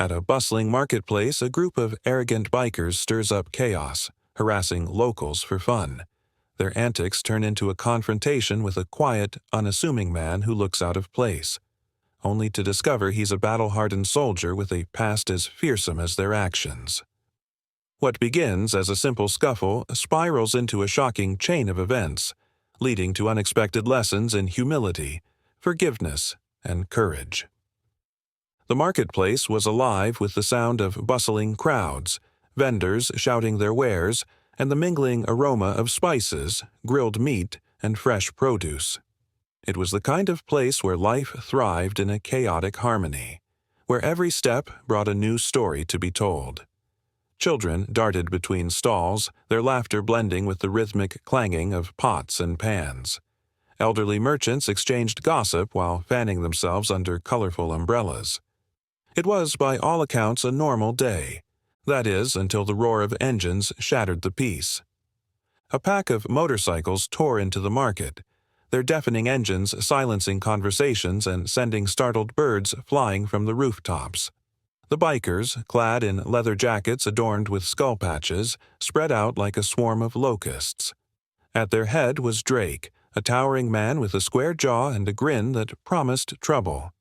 At a bustling marketplace, a group of arrogant bikers stirs up chaos, harassing locals for fun. Their antics turn into a confrontation with a quiet, unassuming man who looks out of place, only to discover he's a battle-hardened soldier with a past as fearsome as their actions. What begins as a simple scuffle spirals into a shocking chain of events, leading to unexpected lessons in humility, forgiveness, and courage. The marketplace was alive with the sound of bustling crowds, vendors shouting their wares, and the mingling aroma of spices, grilled meat, and fresh produce. It was the kind of place where life thrived in a chaotic harmony, where every step brought a new story to be told. Children darted between stalls, their laughter blending with the rhythmic clanging of pots and pans. Elderly merchants exchanged gossip while fanning themselves under colorful umbrellas. It was, by all accounts, a normal day. That is, until the roar of engines shattered the peace. A pack of motorcycles tore into the market, their deafening engines silencing conversations and sending startled birds flying from the rooftops. The bikers, clad in leather jackets adorned with skull patches, spread out like a swarm of locusts. At their head was Drake, a towering man with a square jaw and a grin that promised trouble.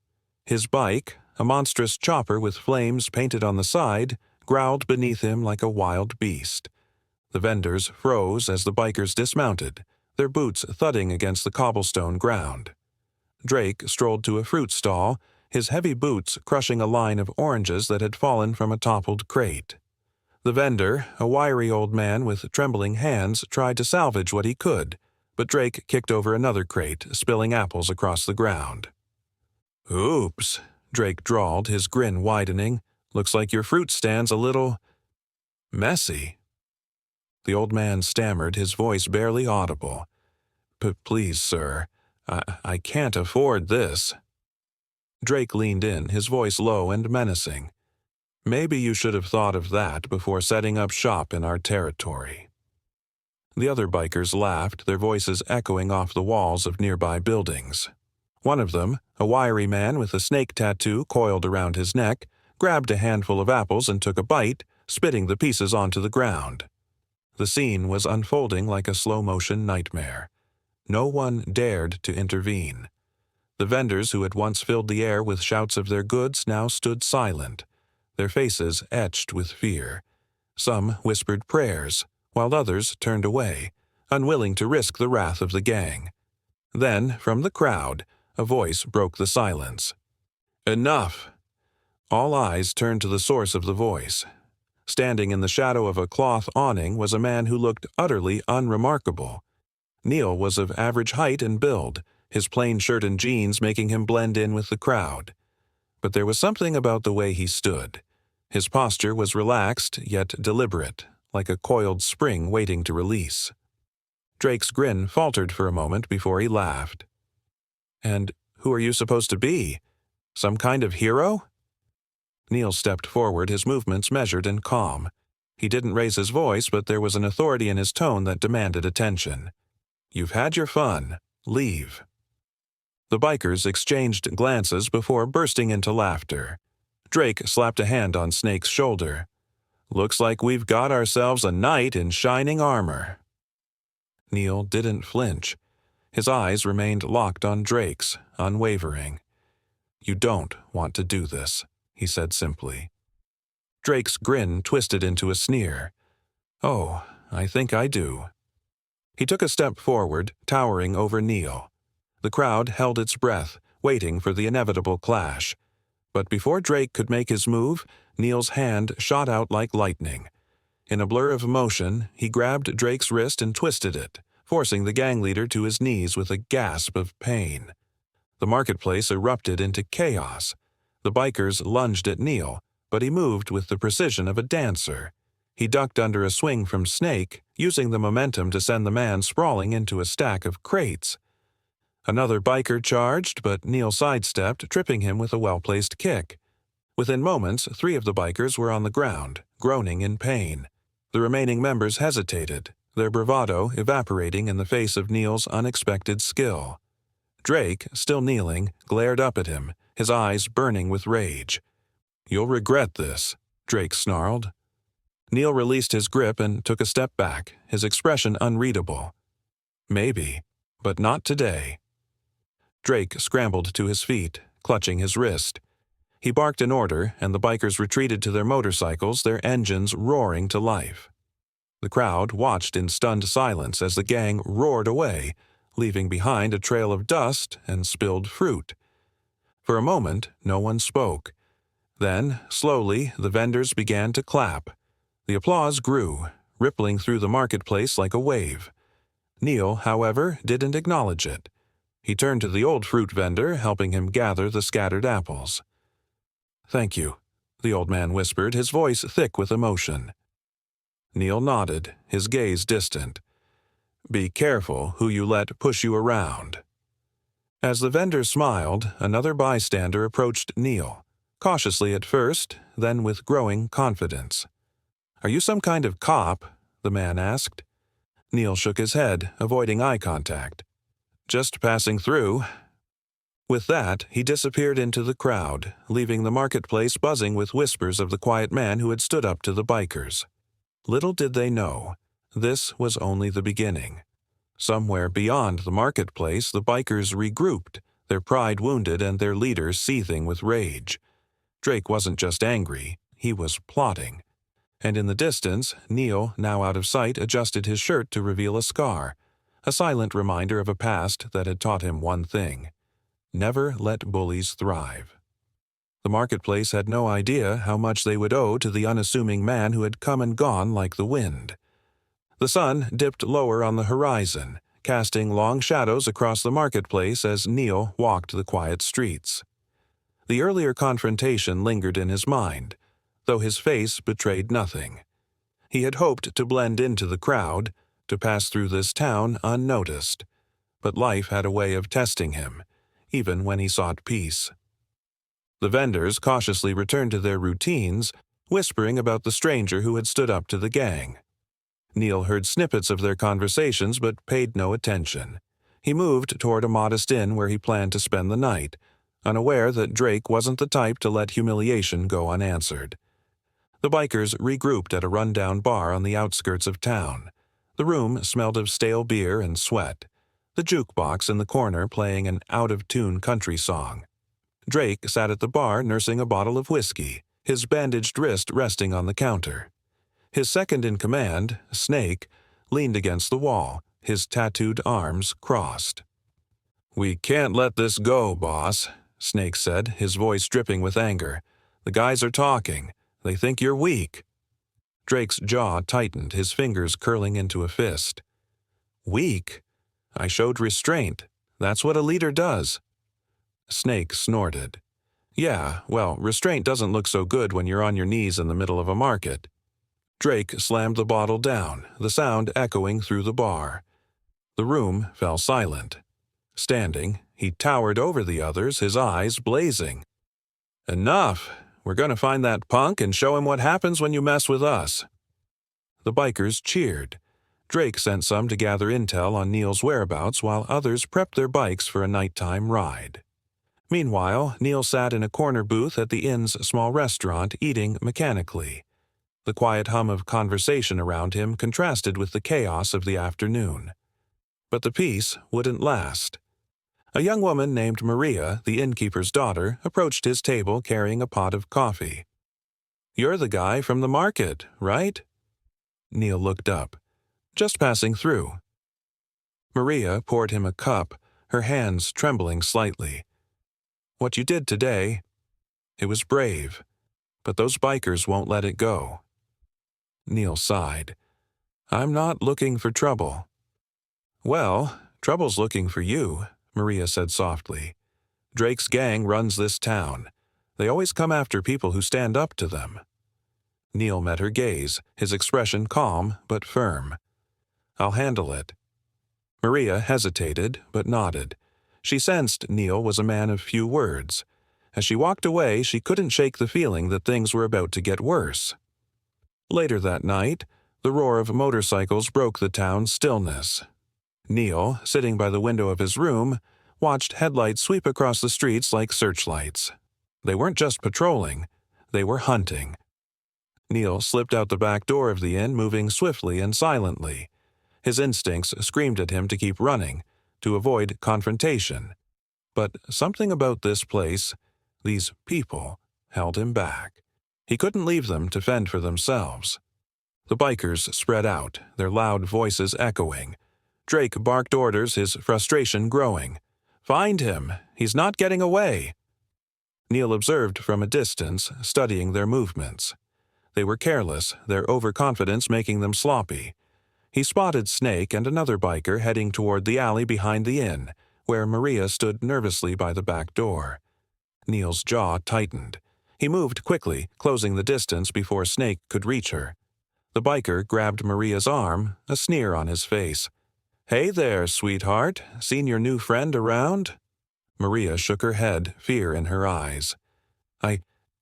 His bike, a monstrous chopper with flames painted on the side, growled beneath him like a wild beast. The vendors froze as the bikers dismounted, their boots thudding against the cobblestone ground. Drake strolled to a fruit stall, his heavy boots crushing a line of oranges that had fallen from a toppled crate. The vendor, a wiry old man with trembling hands, tried to salvage what he could, but Drake kicked over another crate, spilling apples across the ground. "Oops," Drake drawled, his grin widening. "Looks like your fruit stand's a little messy." The old man stammered, his voice barely audible. Please, sir, I can't afford this." Drake leaned in, his voice low and menacing. "Maybe you should have thought of that before setting up shop in our territory." The other bikers laughed, their voices echoing off the walls of nearby buildings. One of them, a wiry man with a snake tattoo coiled around his neck, grabbed a handful of apples and took a bite, spitting the pieces onto the ground. The scene was unfolding like a slow-motion nightmare. No one dared to intervene. The vendors who had once filled the air with shouts of their goods now stood silent, their faces etched with fear. Some whispered prayers, while others turned away, unwilling to risk the wrath of the gang. Then, from the crowd, a voice broke the silence. "Enough!" All eyes turned to the source of the voice. Standing in the shadow of a cloth awning was a man who looked utterly unremarkable. Neil was of average height and build, his plain shirt and jeans making him blend in with the crowd. But there was something about the way he stood. His posture was relaxed, yet deliberate, like a coiled spring waiting to release. Drake's grin faltered for a moment before he laughed. "And who are you supposed to be? Some kind of hero?" Neil stepped forward, his movements measured and calm. He didn't raise his voice, but there was an authority in his tone that demanded attention. "You've had your fun. Leave." The bikers exchanged glances before bursting into laughter. Drake slapped a hand on Snake's shoulder. "Looks like we've got ourselves a knight in shining armor." Neil didn't flinch. His eyes remained locked on Drake's, unwavering. "You don't want to do this," he said simply. Drake's grin twisted into a sneer. "Oh, I think I do." He took a step forward, towering over Neil. The crowd held its breath, waiting for the inevitable clash. But before Drake could make his move, Neil's hand shot out like lightning. In a blur of motion, he grabbed Drake's wrist and twisted it, forcing the gang leader to his knees with a gasp of pain. The marketplace erupted into chaos. The bikers lunged at Neil, but he moved with the precision of a dancer. He ducked under a swing from Snake, using the momentum to send the man sprawling into a stack of crates. Another biker charged, but Neil sidestepped, tripping him with a well-placed kick. Within moments, 3 of the bikers were on the ground, groaning in pain. The remaining members hesitated, their bravado evaporating in the face of Neil's unexpected skill. Drake, still kneeling, glared up at him, his eyes burning with rage. "You'll regret this," Drake snarled. Neil released his grip and took a step back, his expression unreadable. "Maybe, but not today." Drake scrambled to his feet, clutching his wrist. He barked an order, and the bikers retreated to their motorcycles, their engines roaring to life. The crowd watched in stunned silence as the gang roared away, leaving behind a trail of dust and spilled fruit. For a moment, no one spoke. Then, slowly, the vendors began to clap. The applause grew, rippling through the marketplace like a wave. Neil, however, didn't acknowledge it. He turned to the old fruit vendor, helping him gather the scattered apples. "Thank you," the old man whispered, his voice thick with emotion. Neil nodded, his gaze distant. "Be careful who you let push you around." As the vendor smiled, another bystander approached Neil, cautiously at first, then with growing confidence. "Are you some kind of cop?" the man asked. Neil shook his head, avoiding eye contact. "Just passing through." With that, he disappeared into the crowd, leaving the marketplace buzzing with whispers of the quiet man who had stood up to the bikers. Little did they know, this was only the beginning. Somewhere beyond the marketplace, the bikers regrouped, their pride wounded and their leader seething with rage. Drake wasn't just angry, he was plotting. And in the distance, Neil, now out of sight, adjusted his shirt to reveal a scar, a silent reminder of a past that had taught him one thing: never let bullies thrive. The marketplace had no idea how much they would owe to the unassuming man who had come and gone like the wind. The sun dipped lower on the horizon, casting long shadows across the marketplace as Neil walked the quiet streets. The earlier confrontation lingered in his mind, though his face betrayed nothing. He had hoped to blend into the crowd, to pass through this town unnoticed. But life had a way of testing him, even when he sought peace. The vendors cautiously returned to their routines, whispering about the stranger who had stood up to the gang. Neil heard snippets of their conversations but paid no attention. He moved toward a modest inn where he planned to spend the night, unaware that Drake wasn't the type to let humiliation go unanswered. The bikers regrouped at a rundown bar on the outskirts of town. The room smelled of stale beer and sweat, the jukebox in the corner playing an out-of-tune country song. Drake sat at the bar nursing a bottle of whiskey, his bandaged wrist resting on the counter. His second-in-command, Snake, leaned against the wall, his tattooed arms crossed. "We can't let this go, boss," Snake said, his voice dripping with anger. "The guys are talking. They think you're weak." Drake's jaw tightened, his fingers curling into a fist. "Weak? I showed restraint. That's what a leader does." Snake snorted. "Yeah, well, restraint doesn't look so good when you're on your knees in the middle of a market." Drake slammed the bottle down, the sound echoing through the bar. The room fell silent. Standing, he towered over the others, his eyes blazing. "Enough! We're going to find that punk and show him what happens when you mess with us." The bikers cheered. Drake sent some to gather intel on Neil's whereabouts while others prepped their bikes for a nighttime ride. Meanwhile, Neil sat in a corner booth at the inn's small restaurant, eating mechanically. The quiet hum of conversation around him contrasted with the chaos of the afternoon. But the peace wouldn't last. A young woman named Maria, the innkeeper's daughter, approached his table carrying a pot of coffee. "You're the guy from the market, right?" Neil looked up. "Just passing through." Maria poured him a cup, her hands trembling slightly. "What you did today, it was brave, but those bikers won't let it go." Neil sighed. "I'm not looking for trouble." "Well, trouble's looking for you," Maria said softly. "Drake's gang runs this town. They always come after people who stand up to them." Neil met her gaze, his expression calm but firm. "I'll handle it." Maria hesitated but nodded. She sensed Neil was a man of few words. As she walked away, she couldn't shake the feeling that things were about to get worse. Later that night, the roar of motorcycles broke the town's stillness. Neil, sitting by the window of his room, watched headlights sweep across the streets like searchlights. They weren't just patrolling. They were hunting. Neil slipped out the back door of the inn, moving swiftly and silently. His instincts screamed at him to keep running, to avoid confrontation. But something about this place, these people, held him back. He couldn't leave them to fend for themselves. The bikers spread out, their loud voices echoing. Drake barked orders, his frustration growing. "Find him! He's not getting away!" Neil observed from a distance, studying their movements. They were careless, their overconfidence making them sloppy. He spotted Snake and another biker heading toward the alley behind the inn, where Maria stood nervously by the back door. Neil's jaw tightened. He moved quickly, closing the distance before Snake could reach her. The biker grabbed Maria's arm, a sneer on his face. "Hey there, sweetheart. Seen your new friend around?" Maria shook her head, fear in her eyes.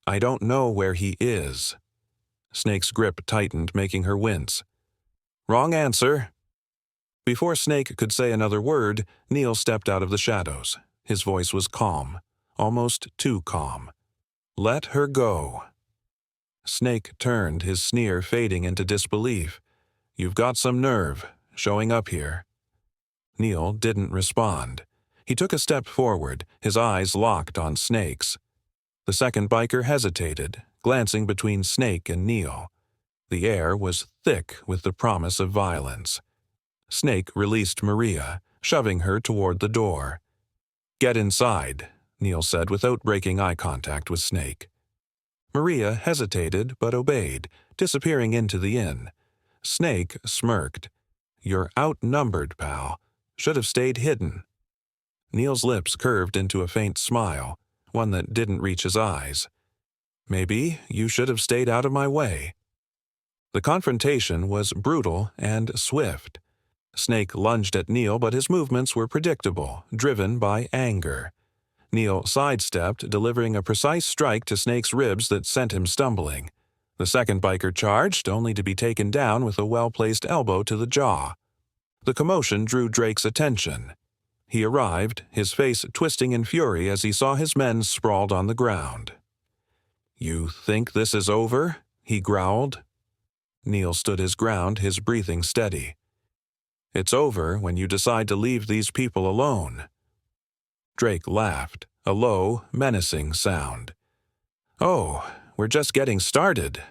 I don't know where he is." Snake's grip tightened, making her wince. "Wrong answer." Before Snake could say another word, Neil stepped out of the shadows. His voice was calm, almost too calm. "Let her go." Snake turned, his sneer fading into disbelief. "You've got some nerve, showing up here." Neil didn't respond. He took a step forward, his eyes locked on Snake's. The second biker hesitated, glancing between Snake and Neil. The air was thick with the promise of violence. Snake released Maria, shoving her toward the door. "Get inside," Neil said without breaking eye contact with Snake. Maria hesitated but obeyed, disappearing into the inn. Snake smirked. "You're outnumbered, pal. Should have stayed hidden." Neil's lips curved into a faint smile, one that didn't reach his eyes. "Maybe you should have stayed out of my way." The confrontation was brutal and swift. Snake lunged at Neil, but his movements were predictable, driven by anger. Neil sidestepped, delivering a precise strike to Snake's ribs that sent him stumbling. The second biker charged, only to be taken down with a well-placed elbow to the jaw. The commotion drew Drake's attention. He arrived, his face twisting in fury as he saw his men sprawled on the ground. "You think this is over?" he growled. Neil stood his ground, his breathing steady. "It's over when you decide to leave these people alone." Drake laughed, a low, menacing sound. "Oh, we're just getting started."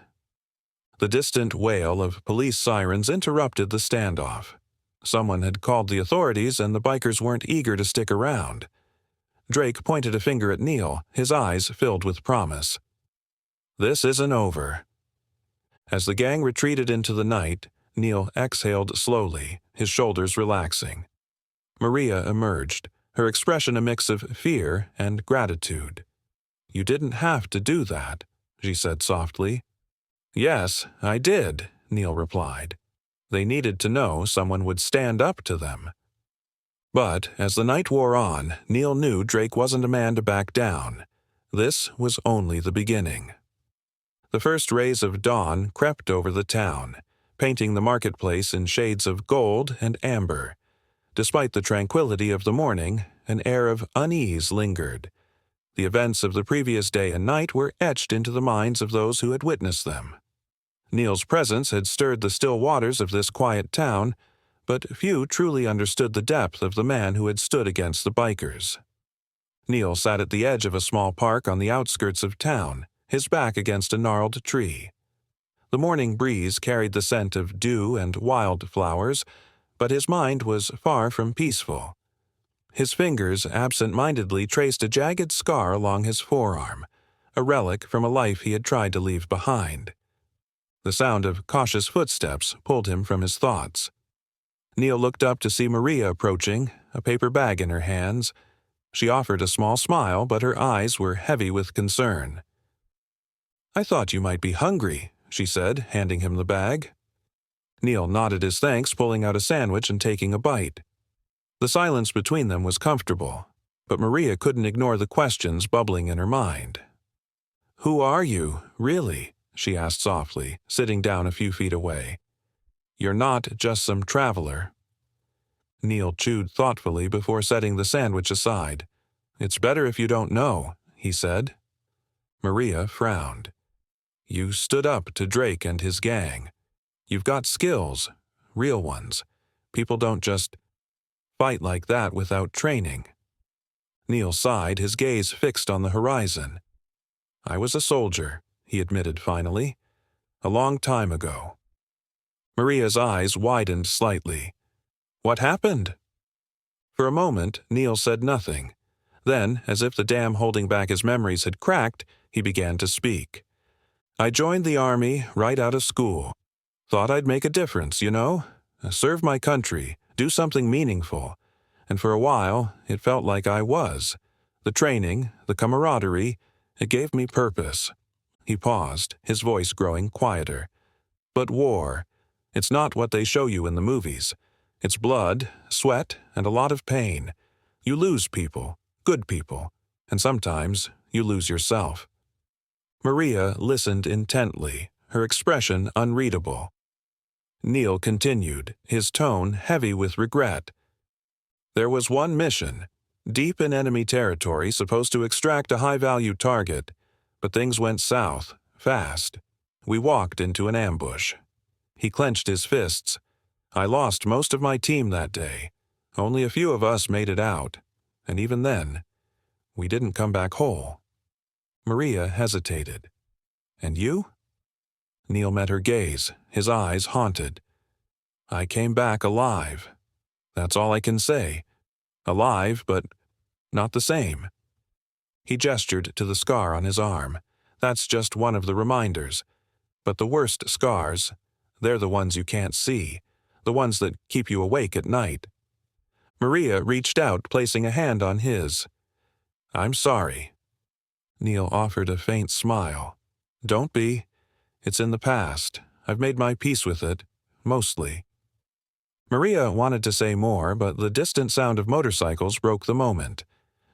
The distant wail of police sirens interrupted the standoff. Someone had called the authorities, and the bikers weren't eager to stick around. Drake pointed a finger at Neil, his eyes filled with promise. "This isn't over." As the gang retreated into the night, Neil exhaled slowly, his shoulders relaxing. Maria emerged, her expression a mix of fear and gratitude. "You didn't have to do that," she said softly. "Yes, I did," Neil replied. They needed to know someone would stand up to them. But as the night wore on, Neil knew Drake wasn't a man to back down. This was only the beginning. The first rays of dawn crept over the town, painting the marketplace in shades of gold and amber. Despite the tranquility of the morning, an air of unease lingered. The events of the previous day and night were etched into the minds of those who had witnessed them. Neil's presence had stirred the still waters of this quiet town, but few truly understood the depth of the man who had stood against the bikers. Neil sat at the edge of a small park on the outskirts of town, his back against a gnarled tree. The morning breeze carried the scent of dew and wildflowers, but his mind was far from peaceful. His fingers absent-mindedly traced a jagged scar along his forearm, a relic from a life he had tried to leave behind. The sound of cautious footsteps pulled him from his thoughts. Neil looked up to see Maria approaching, a paper bag in her hands. She offered a small smile, but her eyes were heavy with concern. "I thought you might be hungry," she said, handing him the bag. Neil nodded his thanks, pulling out a sandwich and taking a bite. The silence between them was comfortable, but Maria couldn't ignore the questions bubbling in her mind. "Who are you, really?" she asked softly, sitting down a few feet away. "You're not just some traveler." Neil chewed thoughtfully before setting the sandwich aside. "It's better if you don't know," he said. Maria frowned. You stood up to Drake and his gang. You've got skills, real ones. People don't just fight like that without training." Neil sighed, his gaze fixed on the horizon. "I was a soldier," he admitted finally. "A long time ago." Maria's eyes widened slightly. "What happened?" For a moment, Neil said nothing. Then, as if the dam holding back his memories had cracked, he began to speak. "I joined the army right out of school. Thought I'd make a difference, you know? Serve my country, do something meaningful. And for a while, it felt like I was. The training, the camaraderie, it gave me purpose." He paused, his voice growing quieter. "But war, it's not what they show you in the movies. It's blood, sweat, and a lot of pain. You lose people, good people, and sometimes you lose yourself." Maria listened intently, her expression unreadable. Neil continued, his tone heavy with regret. "There was one mission, deep in enemy territory, supposed to extract a high-value target, but things went south, fast. We walked into an ambush." He clenched his fists. "I lost most of my team that day. Only a few of us made it out, and even then, we didn't come back whole." Maria hesitated. "And you?" Neil met her gaze, his eyes haunted. "I came back alive. That's all I can say. Alive, but not the same." He gestured to the scar on his arm. "That's just one of the reminders. But the worst scars, they're the ones you can't see, the ones that keep you awake at night." Maria reached out, placing a hand on his. "I'm sorry." Neil offered a faint smile. "Don't be. It's in the past. I've made my peace with it, mostly." Maria wanted to say more, but the distant sound of motorcycles broke the moment.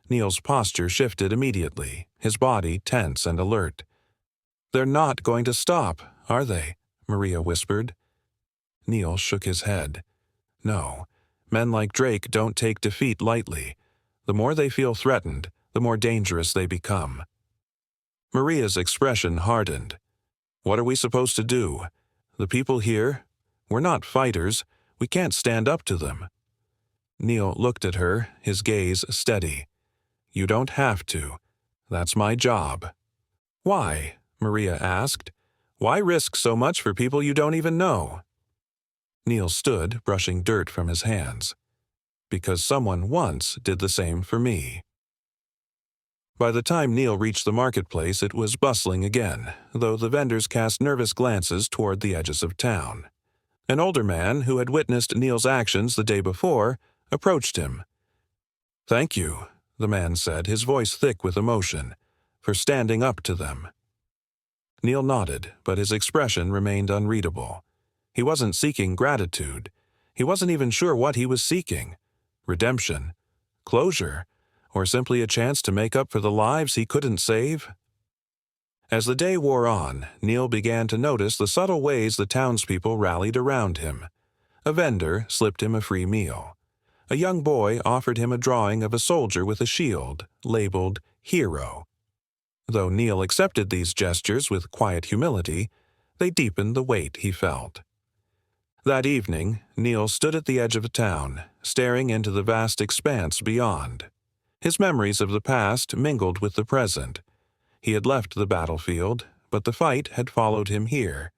Neil's posture shifted immediately, his body tense and alert. "They're not going to stop, are they?" Maria whispered. Neil shook his head. "No, men like Drake don't take defeat lightly. The more they feel threatened, the more dangerous they become." Maria's expression hardened. "What are we supposed to do? The people here? We're not fighters. We can't stand up to them." Neil looked at her, his gaze steady. "You don't have to. That's my job." "Why?" Maria asked. "Why risk so much for people you don't even know?" Neil stood, brushing dirt from his hands. "Because someone once did the same for me." By the time Neil reached the marketplace, it was bustling again, though the vendors cast nervous glances toward the edges of town. An older man, who had witnessed Neil's actions the day before, approached him. "Thank you," the man said, his voice thick with emotion, "for standing up to them." Neil nodded, but his expression remained unreadable. He wasn't seeking gratitude. He wasn't even sure what he was seeking. Redemption? Closure? Or simply a chance to make up for the lives he couldn't save? As the day wore on, Neil began to notice the subtle ways the townspeople rallied around him. A vendor slipped him a free meal. A young boy offered him a drawing of a soldier with a shield, labeled Hero. Though Neil accepted these gestures with quiet humility, they deepened the weight he felt. That evening, Neil stood at the edge of a town, staring into the vast expanse beyond. His memories of the past mingled with the present. He had left the battlefield, but the fight had followed him here.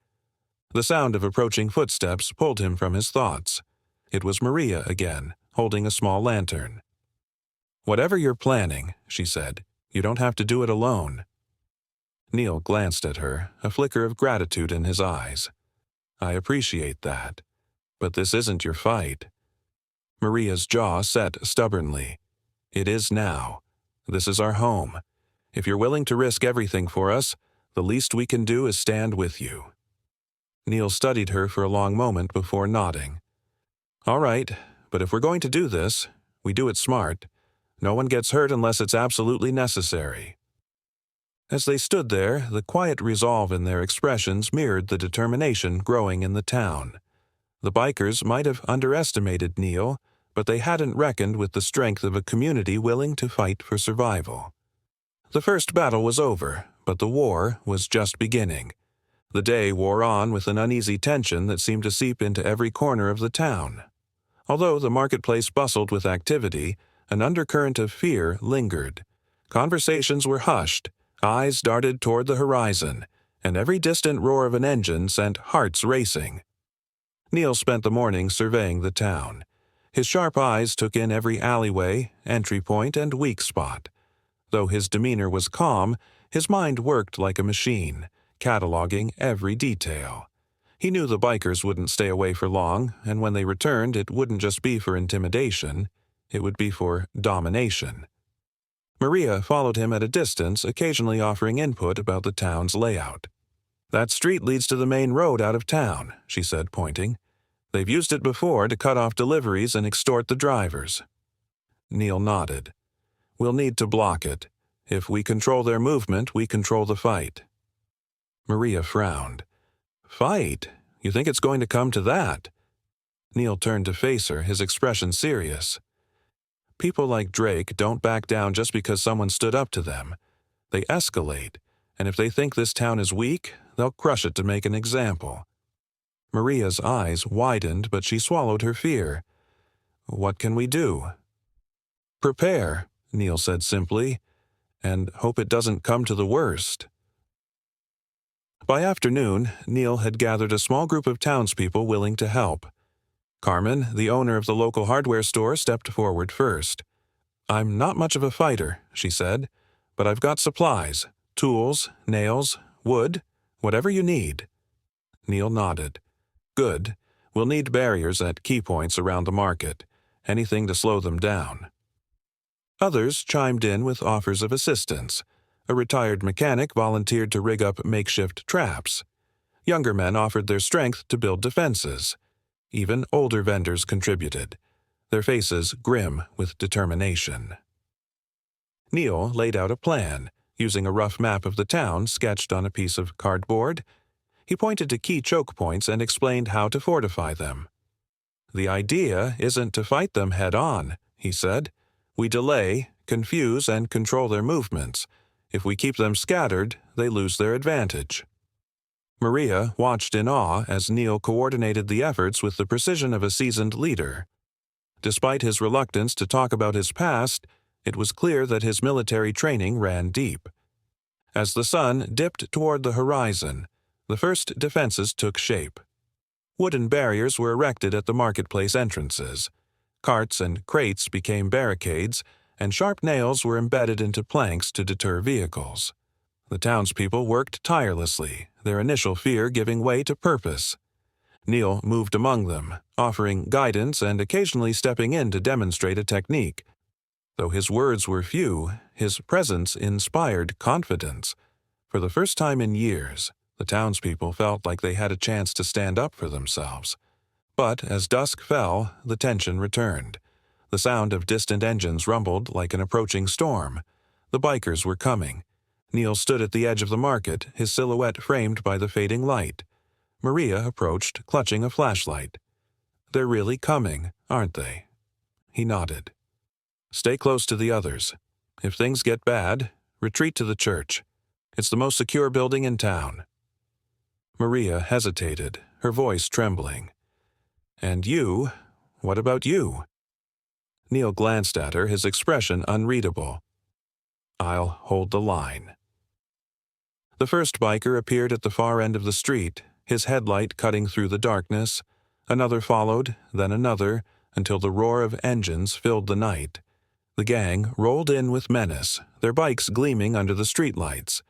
The sound of approaching footsteps pulled him from his thoughts. It was Maria again, holding a small lantern. "Whatever you're planning," she said, "you don't have to do it alone." Neil glanced at her, a flicker of gratitude in his eyes. "I appreciate that. But this isn't your fight." Maria's jaw set stubbornly. "It is now. This is our home. If you're willing to risk everything for us, the least we can do is stand with you." Neil studied her for a long moment before nodding. "All right, but if we're going to do this, we do it smart. No one gets hurt unless it's absolutely necessary." As they stood there, the quiet resolve in their expressions mirrored the determination growing in the town. The bikers might have underestimated Neil, but they hadn't reckoned with the strength of a community willing to fight for survival. The first battle was over, but the war was just beginning. The day wore on with an uneasy tension that seemed to seep into every corner of the town. Although the marketplace bustled with activity, an undercurrent of fear lingered. Conversations were hushed, eyes darted toward the horizon, and every distant roar of an engine sent hearts racing. Neil spent the morning surveying the town. His sharp eyes took in every alleyway, entry point, and weak spot. Though his demeanor was calm, his mind worked like a machine, cataloging every detail. He knew the bikers wouldn't stay away for long, and when they returned, it wouldn't just be for intimidation, it would be for domination. Maria followed him at a distance, occasionally offering input about the town's layout. "That street leads to the main road out of town," she said, pointing. "They've used it before to cut off deliveries and extort the drivers." Neil nodded. "We'll need to block it. If we control their movement, we control the fight." Maria frowned. "Fight? You think it's going to come to that?" Neil turned to face her, his expression serious. "People like Drake don't back down just because someone stood up to them. They escalate, and if they think this town is weak, they'll crush it to make an example." Maria's eyes widened, but she swallowed her fear. "What can we do?" "Prepare," Neil said simply, "and hope it doesn't come to the worst." By afternoon, Neil had gathered a small group of townspeople willing to help. Carmen, the owner of the local hardware store, stepped forward first. "I'm not much of a fighter," she said, "but I've got supplies, tools, nails, wood, whatever you need." Neil nodded. "Good. We'll need barriers at key points around the market, anything to slow them down." Others chimed in with offers of assistance. A retired mechanic volunteered to rig up makeshift traps. Younger men offered their strength to build defenses. Even older vendors contributed, their faces grim with determination. Neil laid out a plan, using a rough map of the town sketched on a piece of cardboard. He pointed to key choke points and explained how to fortify them. "The idea isn't to fight them head-on," he said. "We delay, confuse, and control their movements. If we keep them scattered, they lose their advantage." Maria watched in awe as Neil coordinated the efforts with the precision of a seasoned leader. Despite his reluctance to talk about his past, it was clear that his military training ran deep. As the sun dipped toward the horizon, the first defenses took shape. Wooden barriers were erected at the marketplace entrances. Carts and crates became barricades, and sharp nails were embedded into planks to deter vehicles. The townspeople worked tirelessly, their initial fear giving way to purpose. Neil moved among them, offering guidance and occasionally stepping in to demonstrate a technique. Though his words were few, his presence inspired confidence. For the first time in years, the townspeople felt like they had a chance to stand up for themselves. But as dusk fell, the tension returned. The sound of distant engines rumbled like an approaching storm. The bikers were coming. Neil stood at the edge of the market, his silhouette framed by the fading light. Maria approached, clutching a flashlight. "They're really coming, aren't they?" He nodded. "Stay close to the others. If things get bad, retreat to the church. It's the most secure building in town." Maria hesitated, her voice trembling. "And you? What about you?" Neil glanced at her, his expression unreadable. "I'll hold the line." The first biker appeared at the far end of the street, his headlight cutting through the darkness. Another followed, then another, until the roar of engines filled the night. The gang rolled in with menace, their bikes gleaming under the streetlights.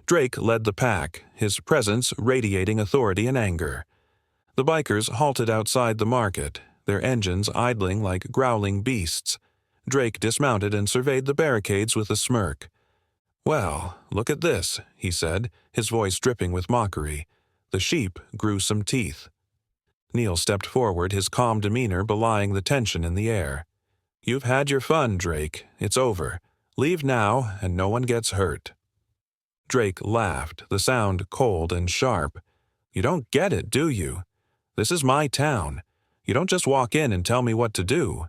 Drake led the pack, his presence radiating authority and anger. The bikers halted outside the market, their engines idling like growling beasts. Drake dismounted and surveyed the barricades with a smirk. "Well, look at this," he said, his voice dripping with mockery. The sheep grew some teeth. Neil stepped forward, his calm demeanor belying the tension in the air. "You've had your fun, Drake. It's over. Leave now, and no one gets hurt." Drake laughed, the sound cold and sharp. "You don't get it, do you? This is my town. You don't just walk in and tell me what to do."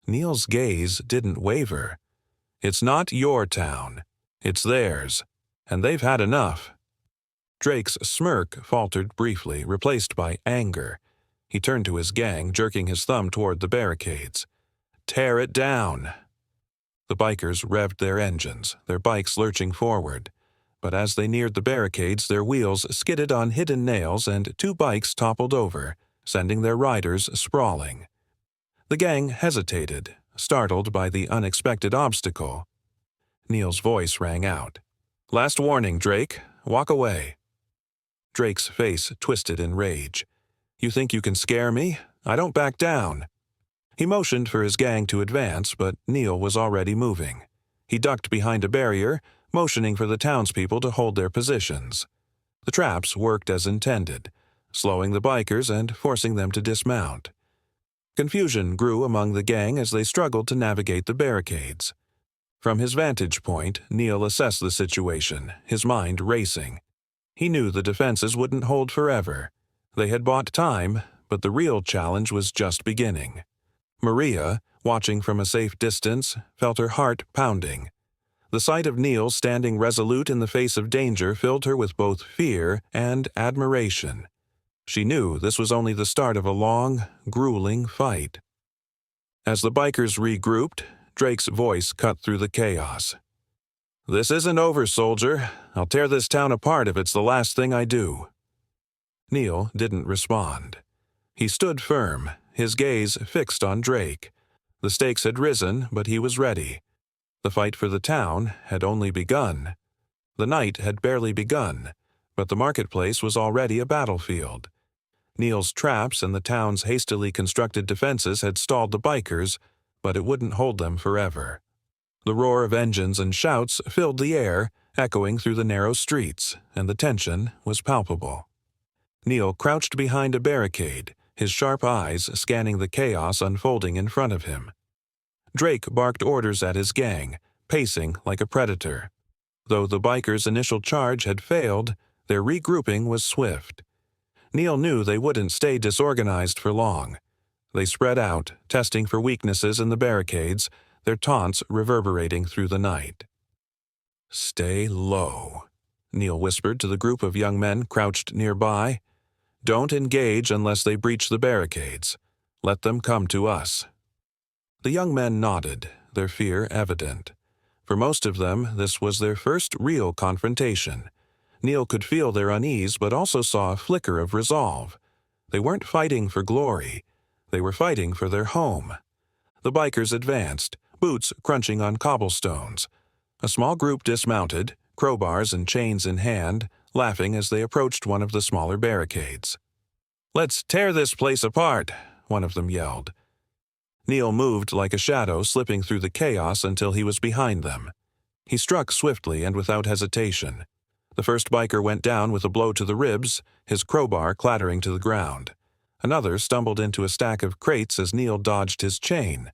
Neil's gaze didn't waver. "It's not your town. It's theirs. And they've had enough." Drake's smirk faltered briefly, replaced by anger. He turned to his gang, jerking his thumb toward the barricades. "Tear it down!" The bikers revved their engines, their bikes lurching forward. But as they neared the barricades, their wheels skidded on hidden nails and two bikes toppled over, sending their riders sprawling. The gang hesitated, startled by the unexpected obstacle. Neil's voice rang out. "Last warning, Drake. Walk away." Drake's face twisted in rage. "You think you can scare me? I don't back down." He motioned for his gang to advance, but Neil was already moving. He ducked behind a barrier, motioning for the townspeople to hold their positions. The traps worked as intended, slowing the bikers and forcing them to dismount. Confusion grew among the gang as they struggled to navigate the barricades. From his vantage point, Neil assessed the situation, his mind racing. He knew the defenses wouldn't hold forever. They had bought time, but the real challenge was just beginning. Maria, watching from a safe distance, felt her heart pounding. The sight of Neil standing resolute in the face of danger filled her with both fear and admiration. She knew this was only the start of a long, grueling fight. As the bikers regrouped, Drake's voice cut through the chaos. "This isn't over, soldier. I'll tear this town apart if it's the last thing I do." Neil didn't respond. He stood firm, his gaze fixed on Drake. The stakes had risen, but he was ready. The fight for the town had only begun. The night had barely begun, but the marketplace was already a battlefield. Neil's traps and the town's hastily constructed defenses had stalled the bikers, but it wouldn't hold them forever. The roar of engines and shouts filled the air, echoing through the narrow streets, and the tension was palpable. Neil crouched behind a barricade, his sharp eyes scanning the chaos unfolding in front of him. Drake barked orders at his gang, pacing like a predator. Though the bikers' initial charge had failed, their regrouping was swift. Neil knew they wouldn't stay disorganized for long. They spread out, testing for weaknesses in the barricades, their taunts reverberating through the night. "Stay low," Neil whispered to the group of young men crouched nearby. "Don't engage unless they breach the barricades. Let them come to us." The young men nodded, their fear evident. For most of them, this was their first real confrontation. Neil could feel their unease, but also saw a flicker of resolve. They weren't fighting for glory. They were fighting for their home. The bikers advanced, boots crunching on cobblestones. A small group dismounted, crowbars and chains in hand, laughing as they approached one of the smaller barricades. "Let's tear this place apart," one of them yelled. Neil moved like a shadow, slipping through the chaos until he was behind them. He struck swiftly and without hesitation. The first biker went down with a blow to the ribs, his crowbar clattering to the ground. Another stumbled into a stack of crates as Neil dodged his chain.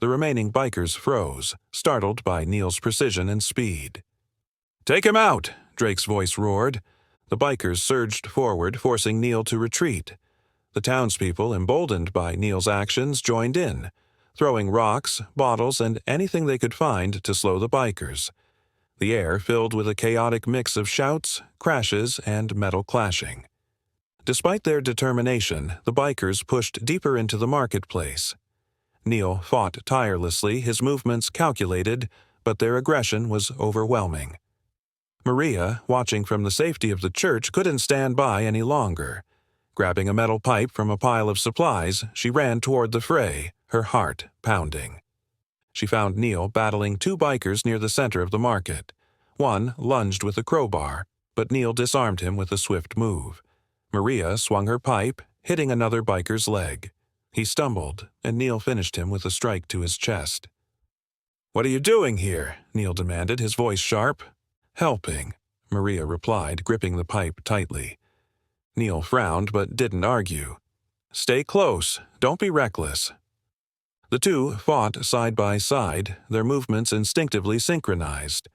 The remaining bikers froze, startled by Neil's precision and speed. "Take him out!" Drake's voice roared. The bikers surged forward, forcing Neil to retreat. The townspeople, emboldened by Neil's actions, joined in, throwing rocks, bottles, and anything they could find to slow the bikers. The air filled with a chaotic mix of shouts, crashes, and metal clashing. Despite their determination, the bikers pushed deeper into the marketplace. Neil fought tirelessly, his movements calculated, but their aggression was overwhelming. Maria, watching from the safety of the church, couldn't stand by any longer. Grabbing a metal pipe from a pile of supplies, she ran toward the fray, her heart pounding. She found Neil battling two bikers near the center of the market. One lunged with a crowbar, but Neil disarmed him with a swift move. Maria swung her pipe, hitting another biker's leg. He stumbled, and Neil finished him with a strike to his chest. "What are you doing here?" Neil demanded, his voice sharp. "Helping," Maria replied, gripping the pipe tightly. Neil frowned but didn't argue. "Stay close. Don't be reckless." The two fought side by side, their movements instinctively synchronized.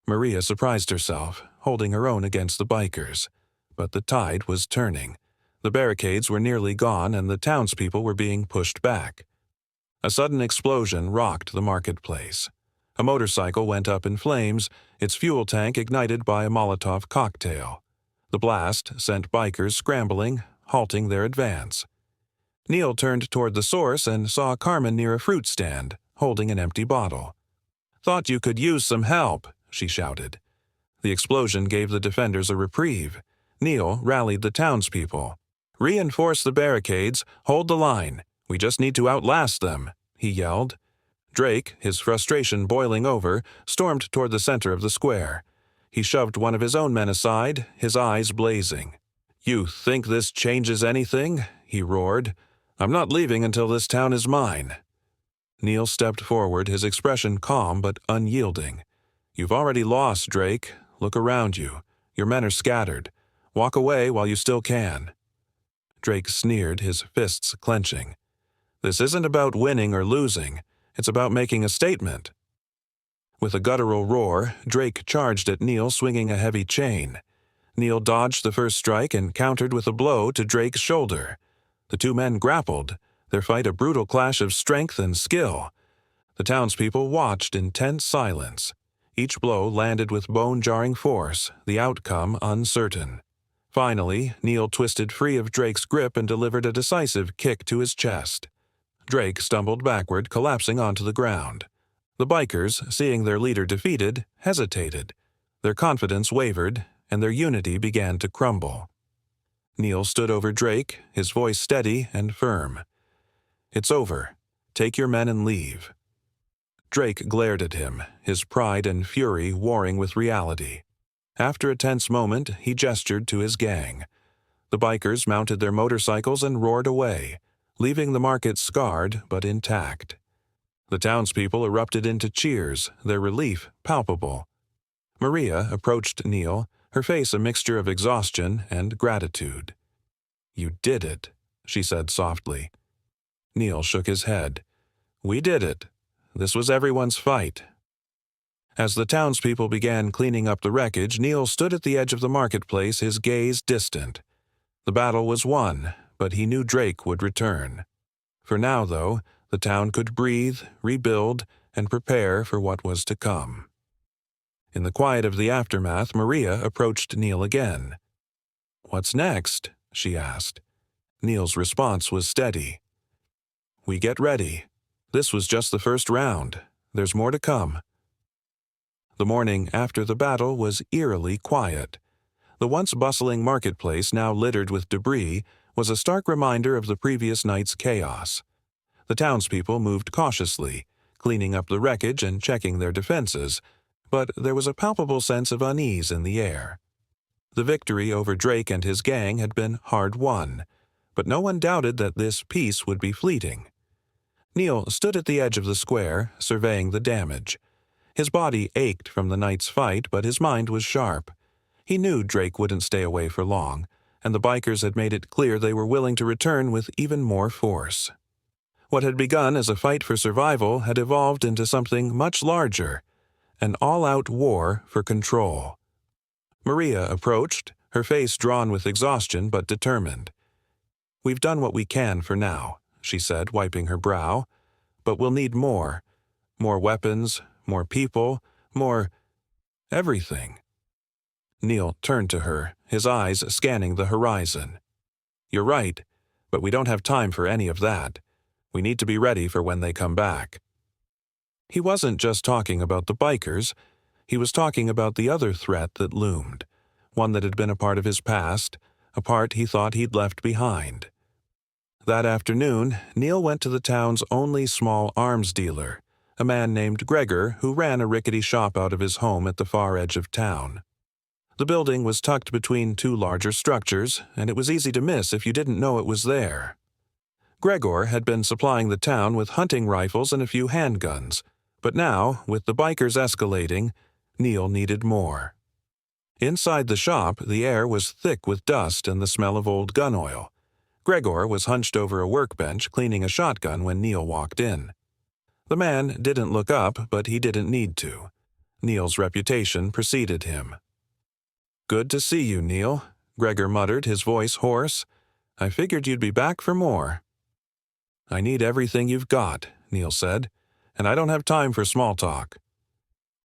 Maria surprised herself, holding her own against the bikers. But the tide was turning. The barricades were nearly gone and the townspeople were being pushed back. A sudden explosion rocked the marketplace. A motorcycle went up in flames, its fuel tank ignited by a Molotov cocktail. The blast sent bikers scrambling, halting their advance. Neil turned toward the source and saw Carmen near a fruit stand, holding an empty bottle. "Thought you could use some help," she shouted. The explosion gave the defenders a reprieve. Neil rallied the townspeople. "Reinforce the barricades, hold the line. We just need to outlast them," he yelled. Drake, his frustration boiling over, stormed toward the center of the square. He shoved one of his own men aside, his eyes blazing. "You think this changes anything?" he roared. "I'm not leaving until this town is mine." Neil stepped forward, his expression calm but unyielding. "You've already lost, Drake. Look around you. Your men are scattered. Walk away while you still can." Drake sneered, his fists clenching. "This isn't about winning or losing. It's about making a statement." With a guttural roar, Drake charged at Neil, swinging a heavy chain. Neil dodged the first strike and countered with a blow to Drake's shoulder. The two men grappled, their fight a brutal clash of strength and skill. The townspeople watched in tense silence. Each blow landed with bone-jarring force, the outcome uncertain. Finally, Neil twisted free of Drake's grip and delivered a decisive kick to his chest. Drake stumbled backward, collapsing onto the ground. The bikers, seeing their leader defeated, hesitated. Their confidence wavered, and their unity began to crumble. Neil stood over Drake, his voice steady and firm. "It's over. Take your men and leave." Drake glared at him, his pride and fury warring with reality. After a tense moment, he gestured to his gang. The bikers mounted their motorcycles and roared away, leaving the market scarred but intact. The townspeople erupted into cheers, their relief palpable. Maria approached Neil, her face a mixture of exhaustion and gratitude. "You did it," she said softly. Neil shook his head. "We did it. This was everyone's fight." As the townspeople began cleaning up the wreckage, Neil stood at the edge of the marketplace, his gaze distant. The battle was won, but he knew Drake would return. For now, though, the town could breathe, rebuild, and prepare for what was to come. In the quiet of the aftermath, Maria approached Neil again. "What's next?" she asked. Neil's response was steady. "We get ready. This was just the first round. There's more to come." The morning after the battle was eerily quiet. The once bustling marketplace, now littered with debris, was a stark reminder of the previous night's chaos. The townspeople moved cautiously, cleaning up the wreckage and checking their defenses, but there was a palpable sense of unease in the air. The victory over Drake and his gang had been hard won, but no one doubted that this peace would be fleeting. Neil stood at the edge of the square, surveying the damage. His body ached from the night's fight, but his mind was sharp. He knew Drake wouldn't stay away for long, and the bikers had made it clear they were willing to return with even more force. What had begun as a fight for survival had evolved into something much larger, an all-out war for control. Maria approached, her face drawn with exhaustion but determined. "We've done what we can for now," she said, wiping her brow. "But we'll need more. More weapons, more people, more everything." Neil turned to her, his eyes scanning the horizon. "You're right, but we don't have time for any of that. We need to be ready for when they come back." He wasn't just talking about the bikers. He was talking about the other threat that loomed, one that had been a part of his past, a part he thought he'd left behind. That afternoon, Neil went to the town's only small arms dealer, a man named Gregor who ran a rickety shop out of his home at the far edge of town. The building was tucked between two larger structures, and it was easy to miss if you didn't know it was there. Gregor had been supplying the town with hunting rifles and a few handguns, but now, with the bikers escalating, Neil needed more. Inside the shop, the air was thick with dust and the smell of old gun oil. Gregor was hunched over a workbench cleaning a shotgun when Neil walked in. The man didn't look up, but he didn't need to. Neil's reputation preceded him. "Good to see you, Neil," Gregor muttered, his voice hoarse. "I figured you'd be back for more." "I need everything you've got," Neil said, "and I don't have time for small talk."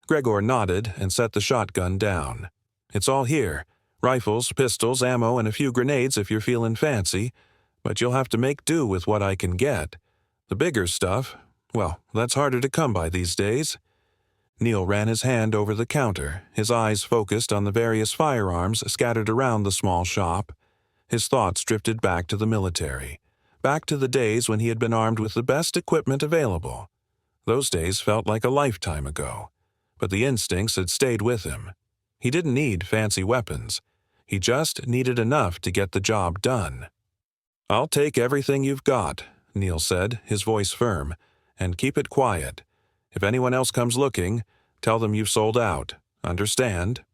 Gregor nodded and set the shotgun down. "It's all here. Rifles, pistols, ammo, and a few grenades if you're feeling fancy, but you'll have to make do with what I can get. The bigger stuff, well, that's harder to come by these days." Neil ran his hand over the counter, his eyes focused on the various firearms scattered around the small shop. His thoughts drifted back to the military, back to the days when he had been armed with the best equipment available. Those days felt like a lifetime ago, but the instincts had stayed with him. He didn't need fancy weapons. He just needed enough to get the job done. "I'll take everything you've got," Neil said, his voice firm, "and keep it quiet. If anyone else comes looking, tell them you've sold out. Understand?"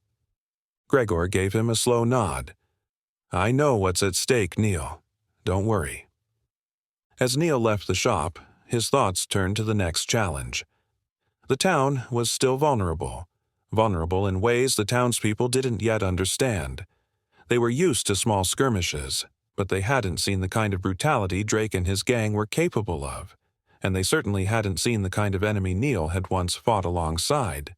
Gregor gave him a slow nod. "I know what's at stake, Neil. Don't worry." As Neil left the shop, his thoughts turned to the next challenge. The town was still vulnerable in ways the townspeople didn't yet understand. They were used to small skirmishes, but they hadn't seen the kind of brutality Drake and his gang were capable of, and they certainly hadn't seen the kind of enemy Neil had once fought alongside.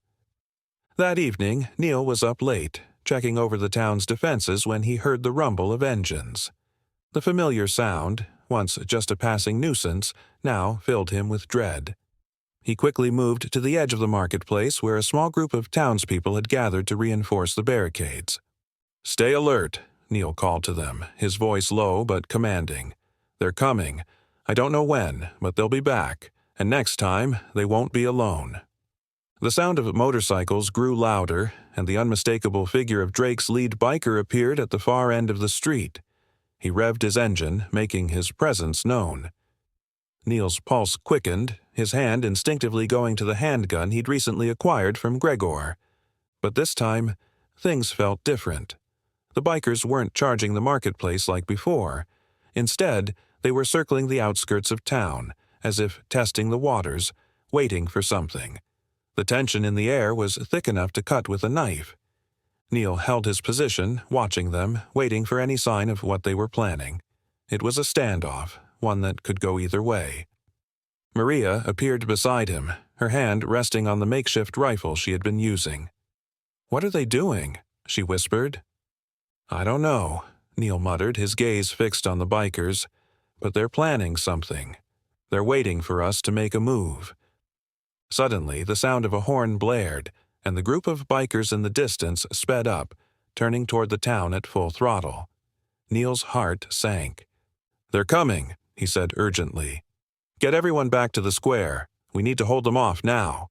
That evening, Neil was up late, checking over the town's defenses when he heard the rumble of engines. The familiar sound, once just a passing nuisance, now filled him with dread. He quickly moved to the edge of the marketplace where a small group of townspeople had gathered to reinforce the barricades. "Stay alert," Neil called to them, his voice low but commanding. "They're coming. I don't know when, but they'll be back, and next time they won't be alone." The sound of motorcycles grew louder, and the unmistakable figure of Drake's lead biker appeared at the far end of the street. He revved his engine, making his presence known. Neil's pulse quickened, his hand instinctively going to the handgun he'd recently acquired from Gregor. But this time, things felt different. The bikers weren't charging the marketplace like before. Instead, they were circling the outskirts of town, as if testing the waters, waiting for something. The tension in the air was thick enough to cut with a knife. Neil held his position, watching them, waiting for any sign of what they were planning. It was a standoff, one that could go either way. Maria appeared beside him, her hand resting on the makeshift rifle she had been using. "What are they doing?" she whispered. "I don't know," Neil muttered, his gaze fixed on the bikers. "But they're planning something. They're waiting for us to make a move." Suddenly, the sound of a horn blared, and the group of bikers in the distance sped up, turning toward the town at full throttle. Neil's heart sank. "They're coming," he said urgently. "Get everyone back to the square. We need to hold them off now."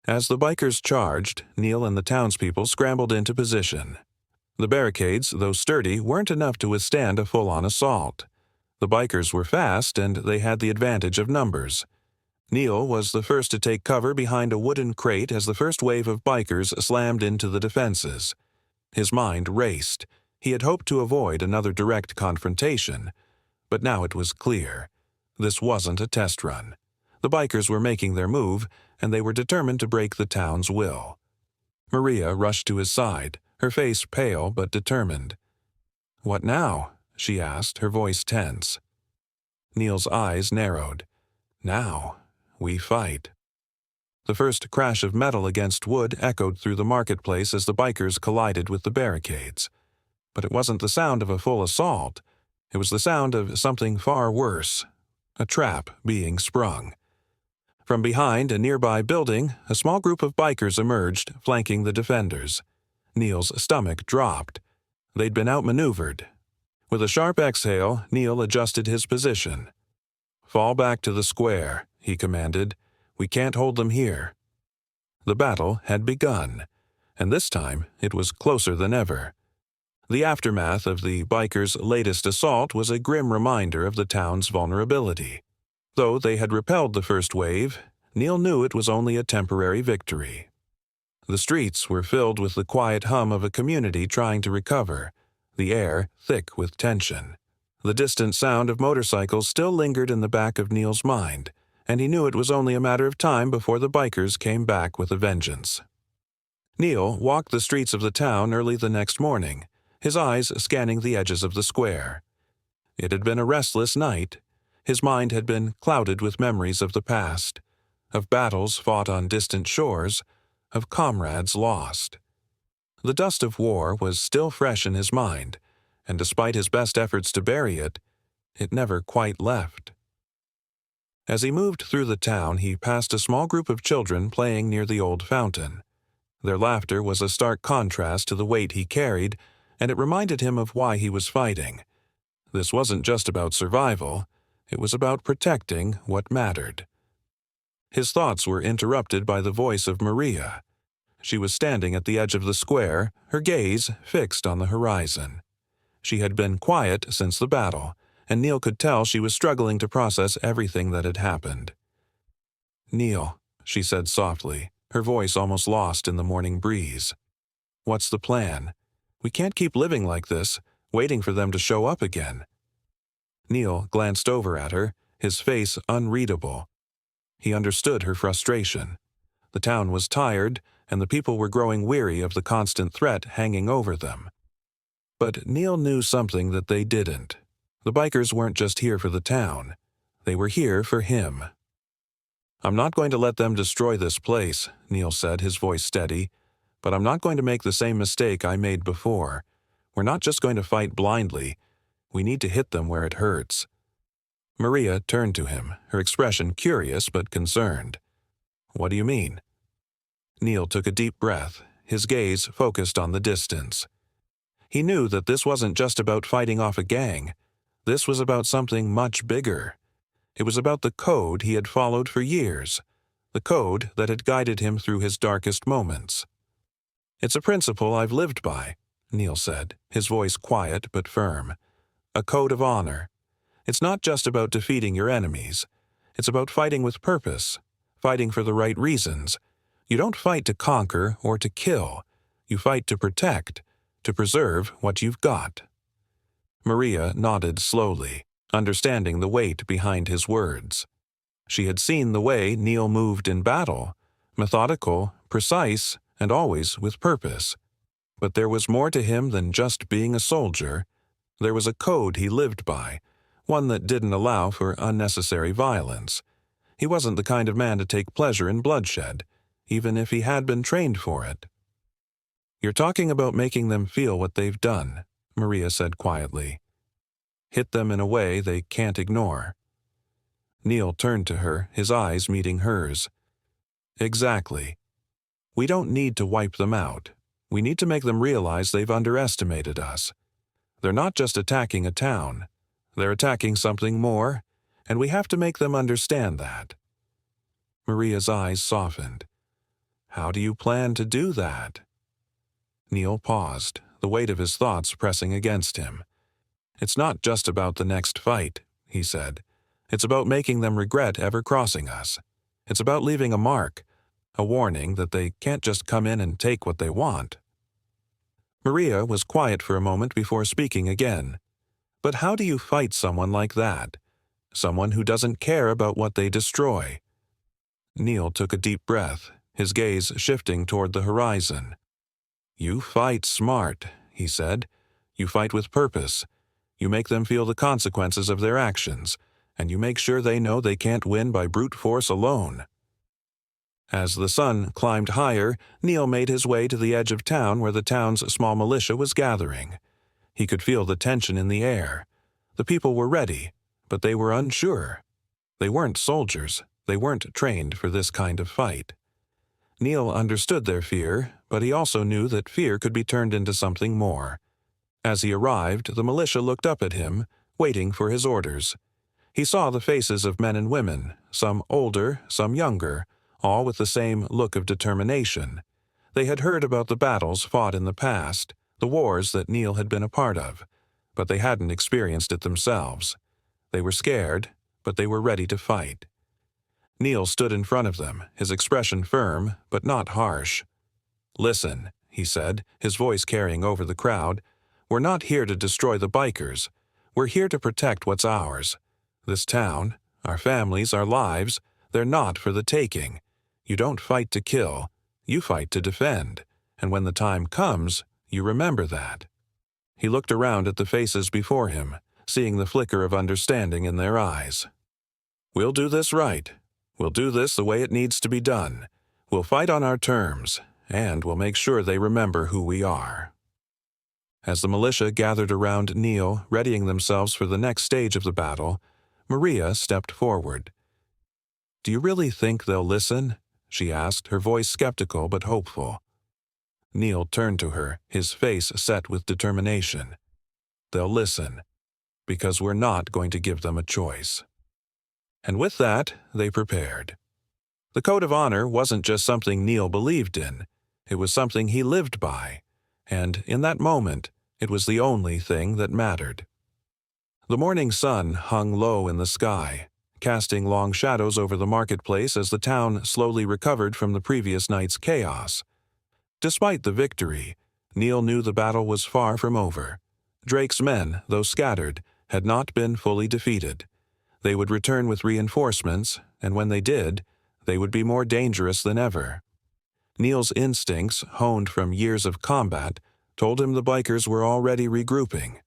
As the bikers charged, Neil and the townspeople scrambled into position. The barricades, though sturdy, weren't enough to withstand a full-on assault. The bikers were fast, and they had the advantage of numbers. Neil was the first to take cover behind a wooden crate as the first wave of bikers slammed into the defenses. His mind raced. He had hoped to avoid another direct confrontation, but now it was clear. This wasn't a test run. The bikers were making their move, and they were determined to break the town's will. Maria rushed to his side, her face pale but determined. "What now?" she asked, her voice tense. Neil's eyes narrowed. "Now, we fight." The first crash of metal against wood echoed through the marketplace as the bikers collided with the barricades. But it wasn't the sound of a full assault. It was the sound of something far worse. A trap being sprung. From behind a nearby building, a small group of bikers emerged, flanking the defenders. Neil's stomach dropped. They'd been outmaneuvered. With a sharp exhale, Neil adjusted his position. "Fall back to the square," he commanded. "We can't hold them here." The battle had begun, and this time it was closer than ever. The aftermath of the bikers' latest assault was a grim reminder of the town's vulnerability. Though they had repelled the first wave, Neil knew it was only a temporary victory. The streets were filled with the quiet hum of a community trying to recover, the air thick with tension. The distant sound of motorcycles still lingered in the back of Neil's mind, and he knew it was only a matter of time before the bikers came back with a vengeance. Neil walked the streets of the town early the next morning, his eyes scanning the edges of the square. It had been a restless night. His mind had been clouded with memories of the past, of battles fought on distant shores, of comrades lost. The dust of war was still fresh in his mind, and despite his best efforts to bury it, it never quite left. As he moved through the town, he passed a small group of children playing near the old fountain. Their laughter was a stark contrast to the weight he carried, and it reminded him of why he was fighting. This wasn't just about survival, it was about protecting what mattered. His thoughts were interrupted by the voice of Maria. She was standing at the edge of the square, her gaze fixed on the horizon. She had been quiet since the battle, and Neil could tell she was struggling to process everything that had happened. "Neil," she said softly, her voice almost lost in the morning breeze. "What's the plan? We can't keep living like this, waiting for them to show up again." Neil glanced over at her, his face unreadable. He understood her frustration. The town was tired, and the people were growing weary of the constant threat hanging over them. But Neil knew something that they didn't. The bikers weren't just here for the town. They were here for him. "I'm not going to let them destroy this place," Neil said, his voice steady. "But I'm not going to make the same mistake I made before. We're not just going to fight blindly. We need to hit them where it hurts." Maria turned to him, her expression curious but concerned. "What do you mean?" Neil took a deep breath, his gaze focused on the distance. He knew that this wasn't just about fighting off a gang. This was about something much bigger. It was about the code he had followed for years, the code that had guided him through his darkest moments. "It's a principle I've lived by," Neil said, his voice quiet but firm. "A code of honor. It's not just about defeating your enemies. It's about fighting with purpose, fighting for the right reasons. You don't fight to conquer or to kill. You fight to protect, to preserve what you've got." Maria nodded slowly, understanding the weight behind his words. She had seen the way Neil moved in battle, methodical, precise, and always with purpose. But there was more to him than just being a soldier. There was a code he lived by, one that didn't allow for unnecessary violence. He wasn't the kind of man to take pleasure in bloodshed, even if he had been trained for it. "You're talking about making them feel what they've done," Maria said quietly. "Hit them in a way they can't ignore." Neil turned to her, his eyes meeting hers. "Exactly. We don't need to wipe them out. We need to make them realize they've underestimated us. They're not just attacking a town. They're attacking something more, and we have to make them understand that." Maria's eyes softened. "How do you plan to do that?" Neil paused, the weight of his thoughts pressing against him. "It's not just about the next fight," he said. "It's about making them regret ever crossing us. It's about leaving a mark, a warning that they can't just come in and take what they want." Maria was quiet for a moment before speaking again. "But how do you fight someone like that? Someone who doesn't care about what they destroy?" Neil took a deep breath, his gaze shifting toward the horizon. "You fight smart," he said. "You fight with purpose. You make them feel the consequences of their actions, and you make sure they know they can't win by brute force alone." As the sun climbed higher, Neil made his way to the edge of town where the town's small militia was gathering. He could feel the tension in the air. The people were ready, but they were unsure. They weren't soldiers. They weren't trained for this kind of fight. Neil understood their fear, but he also knew that fear could be turned into something more. As he arrived, the militia looked up at him, waiting for his orders. He saw the faces of men and women, some older, some younger, all with the same look of determination. They had heard about the battles fought in the past, the wars that Neil had been a part of, but they hadn't experienced it themselves. They were scared, but they were ready to fight. Neil stood in front of them, his expression firm, but not harsh. "Listen," he said, his voice carrying over the crowd. "We're not here to destroy the bikers. We're here to protect what's ours. This town, our families, our lives, they're not for the taking. You don't fight to kill. You fight to defend. And when the time comes, you remember that." He looked around at the faces before him, seeing the flicker of understanding in their eyes. "We'll do this right. We'll do this the way it needs to be done. We'll fight on our terms, and we'll make sure they remember who we are." As the militia gathered around Neil, readying themselves for the next stage of the battle, Maria stepped forward. "Do you really think they'll listen?" she asked, her voice skeptical but hopeful. Neil turned to her, his face set with determination. "They'll listen, because we're not going to give them a choice." And with that, they prepared. The code of honor wasn't just something Neil believed in. It was something he lived by, and in that moment, it was the only thing that mattered. The morning sun hung low in the sky, casting long shadows over the marketplace as the town slowly recovered from the previous night's chaos. Despite the victory, Neil knew the battle was far from over. Drake's men, though scattered, had not been fully defeated. They would return with reinforcements, and when they did, they would be more dangerous than ever. Neil's instincts, honed from years of combat, told him the bikers were already regrouping.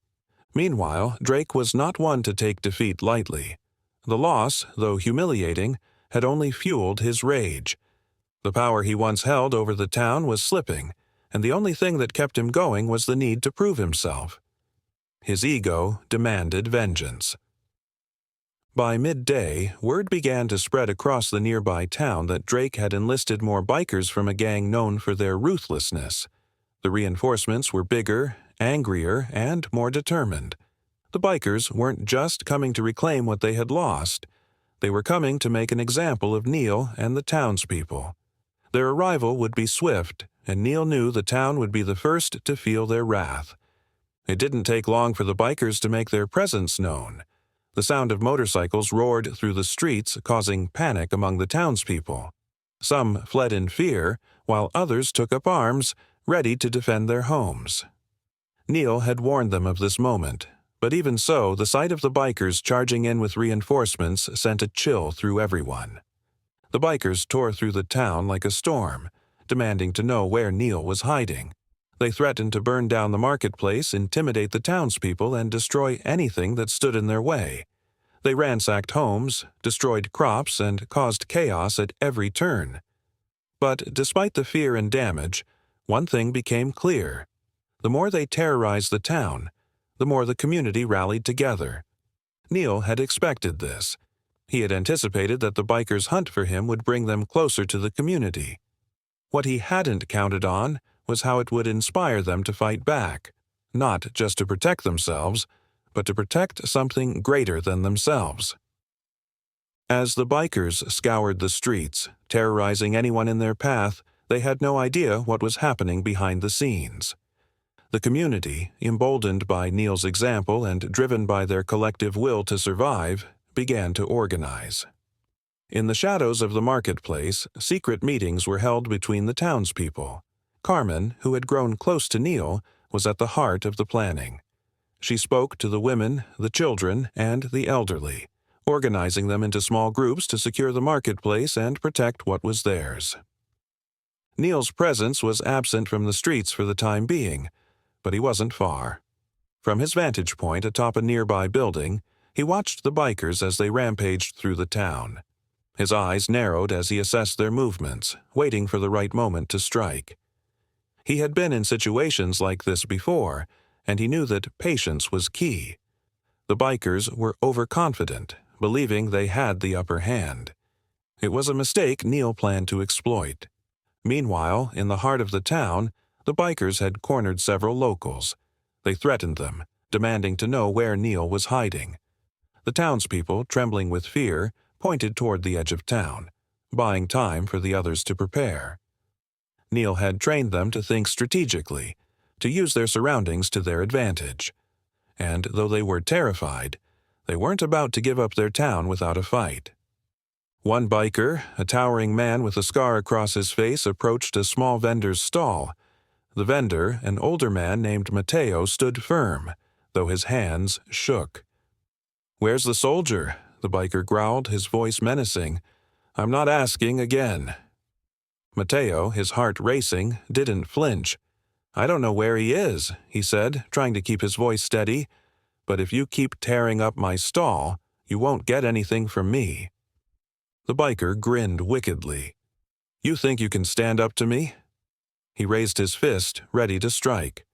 Meanwhile, Drake was not one to take defeat lightly. The loss, though humiliating, had only fueled his rage. The power he once held over the town was slipping, and the only thing that kept him going was the need to prove himself. His ego demanded vengeance. By midday, word began to spread across the nearby town that Drake had enlisted more bikers from a gang known for their ruthlessness. The reinforcements were bigger, angrier, and more determined. The bikers weren't just coming to reclaim what they had lost. They were coming to make an example of Neil and the townspeople. Their arrival would be swift, and Neil knew the town would be the first to feel their wrath. It didn't take long for the bikers to make their presence known. The sound of motorcycles roared through the streets, causing panic among the townspeople. Some fled in fear, while others took up arms, ready to defend their homes. Neil had warned them of this moment, but even so, the sight of the bikers charging in with reinforcements sent a chill through everyone. The bikers tore through the town like a storm, demanding to know where Neil was hiding. They threatened to burn down the marketplace, intimidate the townspeople, and destroy anything that stood in their way. They ransacked homes, destroyed crops, and caused chaos at every turn. But despite the fear and damage, one thing became clear. The more they terrorized the town, the more the community rallied together. Neil had expected this. He had anticipated that the bikers' hunt for him would bring them closer to the community. What he hadn't counted on was how it would inspire them to fight back, not just to protect themselves, but to protect something greater than themselves. As the bikers scoured the streets, terrorizing anyone in their path, they had no idea what was happening behind the scenes. The community, emboldened by Neil's example and driven by their collective will to survive, began to organize. In the shadows of the marketplace, secret meetings were held between the townspeople. Carmen, who had grown close to Neil, was at the heart of the planning. She spoke to the women, the children, and the elderly, organizing them into small groups to secure the marketplace and protect what was theirs. Neil's presence was absent from the streets for the time being, but he wasn't far. From his vantage point atop a nearby building, he watched the bikers as they rampaged through the town. His eyes narrowed as he assessed their movements, waiting for the right moment to strike. He had been in situations like this before, and he knew that patience was key. The bikers were overconfident, believing they had the upper hand. It was a mistake Neil planned to exploit. Meanwhile, in the heart of the town, the bikers had cornered several locals. They threatened them, demanding to know where Neil was hiding. The townspeople, trembling with fear, pointed toward the edge of town, buying time for the others to prepare. Neil had trained them to think strategically, to use their surroundings to their advantage. And though they were terrified, they weren't about to give up their town without a fight. One biker, a towering man with a scar across his face, approached a small vendor's stall. The vendor, an older man named Mateo, stood firm, though his hands shook. "Where's the soldier?" the biker growled, his voice menacing. "I'm not asking again." Mateo, his heart racing, didn't flinch. "I don't know where he is," he said, trying to keep his voice steady. "But if you keep tearing up my stall, you won't get anything from me." The biker grinned wickedly. "You think you can stand up to me?" He raised his fist, ready to strike.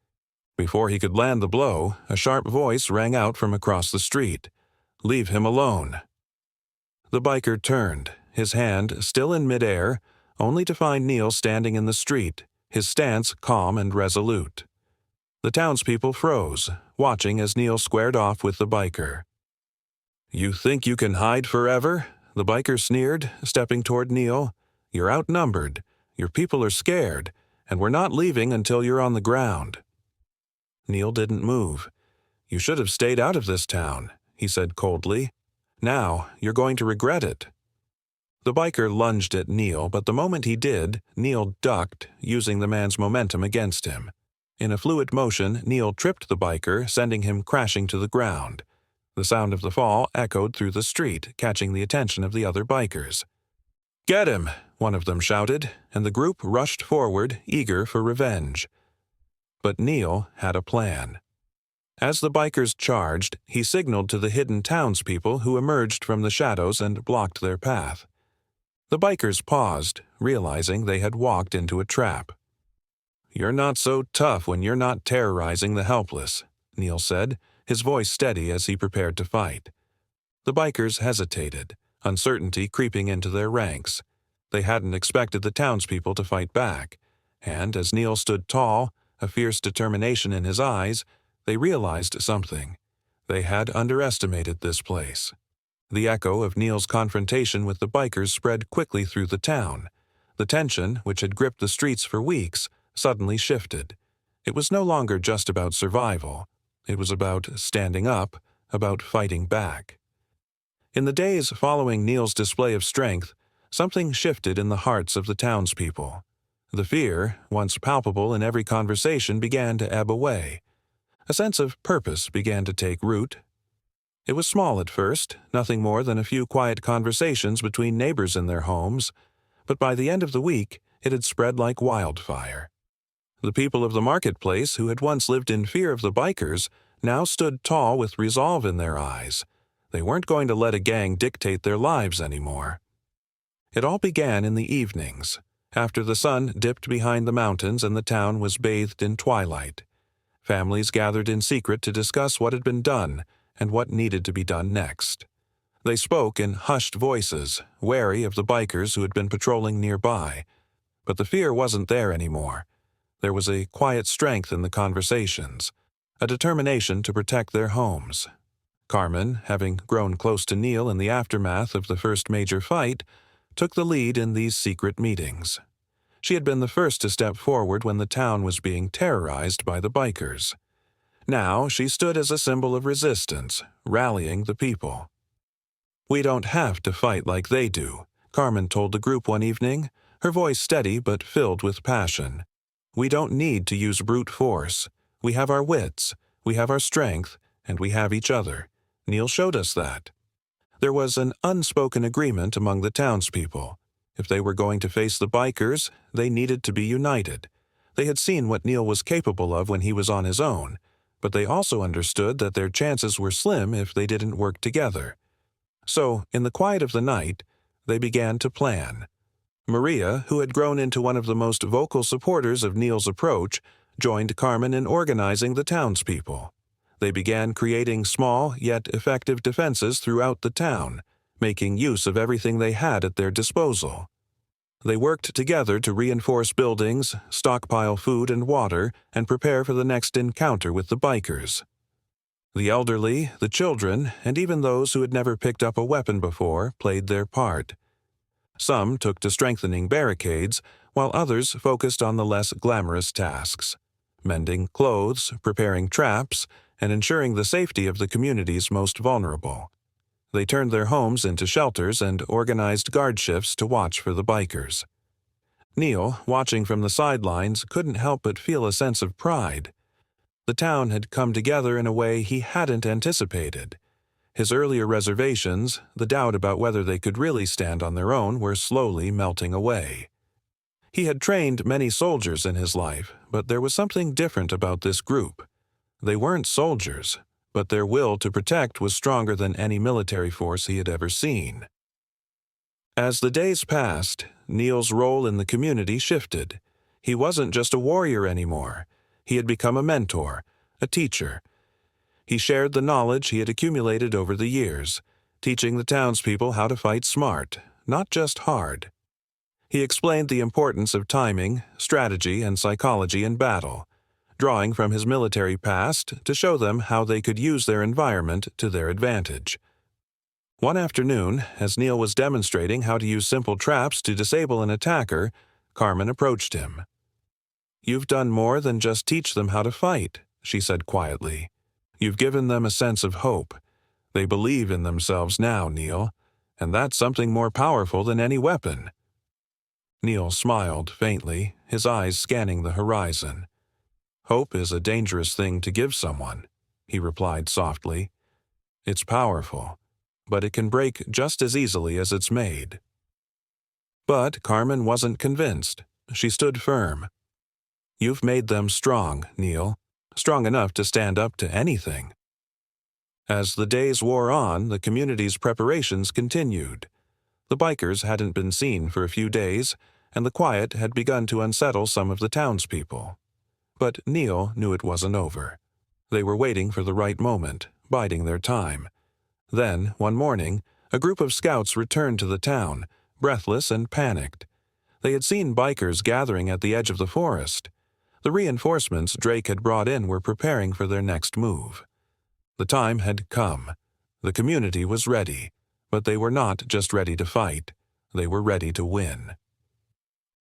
Before he could land the blow, a sharp voice rang out from across the street. "Leave him alone." The biker turned, his hand still in midair, only to find Neil standing in the street, his stance calm and resolute. The townspeople froze, watching as Neil squared off with the biker. "You think you can hide forever?" the biker sneered, stepping toward Neil. "You're outnumbered, your people are scared, and we're not leaving until you're on the ground." Neil didn't move. "You should have stayed out of this town," he said coldly. "Now you're going to regret it." The biker lunged at Neil, but the moment he did, Neil ducked, using the man's momentum against him. In a fluid motion, Neil tripped the biker, sending him crashing to the ground. The sound of the fall echoed through the street, catching the attention of the other bikers. "Get him!" one of them shouted, and the group rushed forward, eager for revenge. But Neil had a plan. As the bikers charged, he signaled to the hidden townspeople who emerged from the shadows and blocked their path. The bikers paused, realizing they had walked into a trap. "You're not so tough when you're not terrorizing the helpless," Neil said, his voice steady as he prepared to fight. The bikers hesitated, uncertainty creeping into their ranks. They hadn't expected the townspeople to fight back, and as Neil stood tall, a fierce determination in his eyes, they realized something. They had underestimated this place. The echo of Neil's confrontation with the bikers spread quickly through the town. The tension, which had gripped the streets for weeks, suddenly shifted. It was no longer just about survival. It was about standing up, about fighting back. In the days following Neil's display of strength, something shifted in the hearts of the townspeople. The fear, once palpable in every conversation, began to ebb away. A sense of purpose began to take root. It was small at first, nothing more than a few quiet conversations between neighbors in their homes, but by the end of the week, it had spread like wildfire. The people of the marketplace, who had once lived in fear of the bikers, now stood tall with resolve in their eyes. They weren't going to let a gang dictate their lives anymore. It all began in the evenings, after the sun dipped behind the mountains and the town was bathed in twilight. Families gathered in secret to discuss what had been done and what needed to be done next. They spoke in hushed voices, wary of the bikers who had been patrolling nearby. But the fear wasn't there anymore. There was a quiet strength in the conversations, a determination to protect their homes. Carmen, having grown close to Neil in the aftermath of the first major fight, took the lead in these secret meetings. She had been the first to step forward when the town was being terrorized by the bikers. Now she stood as a symbol of resistance, rallying the people. "We don't have to fight like they do," Carmen told the group one evening, her voice steady but filled with passion. "We don't need to use brute force. We have our wits, we have our strength, and we have each other. Neil showed us that." There was an unspoken agreement among the townspeople. If they were going to face the bikers, they needed to be united. They had seen what Neil was capable of when he was on his own, but they also understood that their chances were slim if they didn't work together. So, in the quiet of the night, they began to plan. Maria, who had grown into one of the most vocal supporters of Neil's approach, joined Carmen in organizing the townspeople. They began creating small yet effective defenses throughout the town, making use of everything they had at their disposal. They worked together to reinforce buildings, stockpile food and water, and prepare for the next encounter with the bikers. The elderly, the children, and even those who had never picked up a weapon before played their part. Some took to strengthening barricades, while others focused on the less glamorous tasks: mending clothes, preparing traps, and ensuring the safety of the community's most vulnerable. They turned their homes into shelters and organized guard shifts to watch for the bikers. Neil, watching from the sidelines, couldn't help but feel a sense of pride. The town had come together in a way he hadn't anticipated. His earlier reservations, the doubt about whether they could really stand on their own, were slowly melting away. He had trained many soldiers in his life, but there was something different about this group. They weren't soldiers, but their will to protect was stronger than any military force he had ever seen. As the days passed, Neil's role in the community shifted. He wasn't just a warrior anymore. He had become a mentor, a teacher. He shared the knowledge he had accumulated over the years, teaching the townspeople how to fight smart, not just hard. He explained the importance of timing, strategy, and psychology in battle, drawing from his military past to show them how they could use their environment to their advantage. One afternoon, as Neil was demonstrating how to use simple traps to disable an attacker, Carmen approached him. "You've done more than just teach them how to fight," she said quietly. "You've given them a sense of hope. They believe in themselves now, Neil, and that's something more powerful than any weapon." Neil smiled faintly, his eyes scanning the horizon. "Hope is a dangerous thing to give someone," he replied softly. "It's powerful, but it can break just as easily as it's made." But Carmen wasn't convinced. She stood firm. "You've made them strong, Neil, strong enough to stand up to anything." As the days wore on, the community's preparations continued. The bikers hadn't been seen for a few days, and the quiet had begun to unsettle some of the townspeople. But Neil knew it wasn't over. They were waiting for the right moment, biding their time. Then, one morning, a group of scouts returned to the town, breathless and panicked. They had seen bikers gathering at the edge of the forest. The reinforcements Drake had brought in were preparing for their next move. The time had come. The community was ready, but they were not just ready to fight. They were ready to win.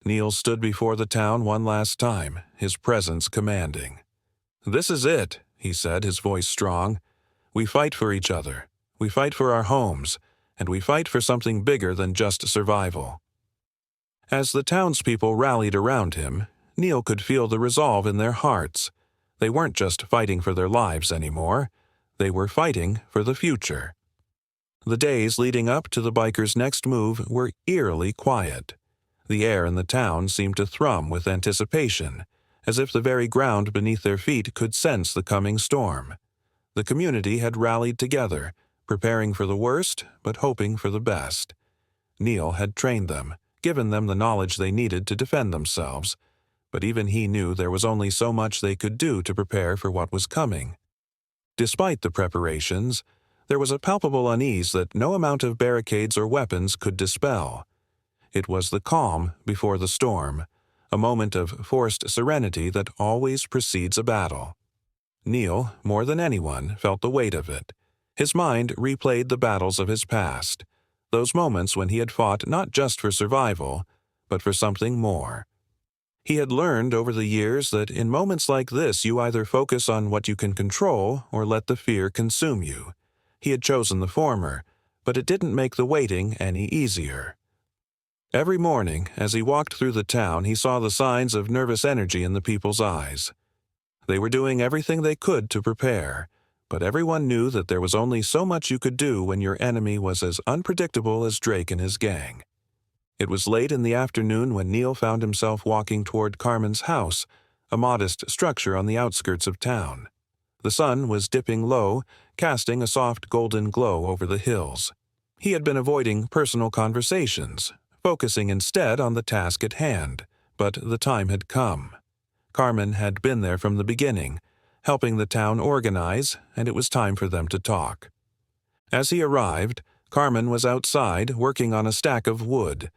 Neil stood before the town one last time, his presence commanding. "This is it," he said, his voice strong. "We fight for each other. We fight for our homes, and we fight for something bigger than just survival." As the townspeople rallied around him, Neil could feel the resolve in their hearts. They weren't just fighting for their lives anymore. They were fighting for the future. The days leading up to the bikers' next move were eerily quiet. The air in the town seemed to thrum with anticipation, as if the very ground beneath their feet could sense the coming storm. The community had rallied together, preparing for the worst, but hoping for the best. Neil had trained them, given them the knowledge they needed to defend themselves, but even he knew there was only so much they could do to prepare for what was coming. Despite the preparations, there was a palpable unease that no amount of barricades or weapons could dispel. It was the calm before the storm, a moment of forced serenity that always precedes a battle. Neil, more than anyone, felt the weight of it. His mind replayed the battles of his past, those moments when he had fought not just for survival, but for something more. He had learned over the years that in moments like this you either focus on what you can control or let the fear consume you. He had chosen the former, but it didn't make the waiting any easier. Every morning, as he walked through the town, he saw the signs of nervous energy in the people's eyes. They were doing everything they could to prepare, but everyone knew that there was only so much you could do when your enemy was as unpredictable as Drake and his gang. It was late in the afternoon when Neil found himself walking toward Carmen's house, a modest structure on the outskirts of town. The sun was dipping low, casting a soft golden glow over the hills. He had been avoiding personal conversations, focusing instead on the task at hand, but the time had come. Carmen had been there from the beginning, helping the town organize, and it was time for them to talk. As he arrived, Carmen was outside working on a stack of wood.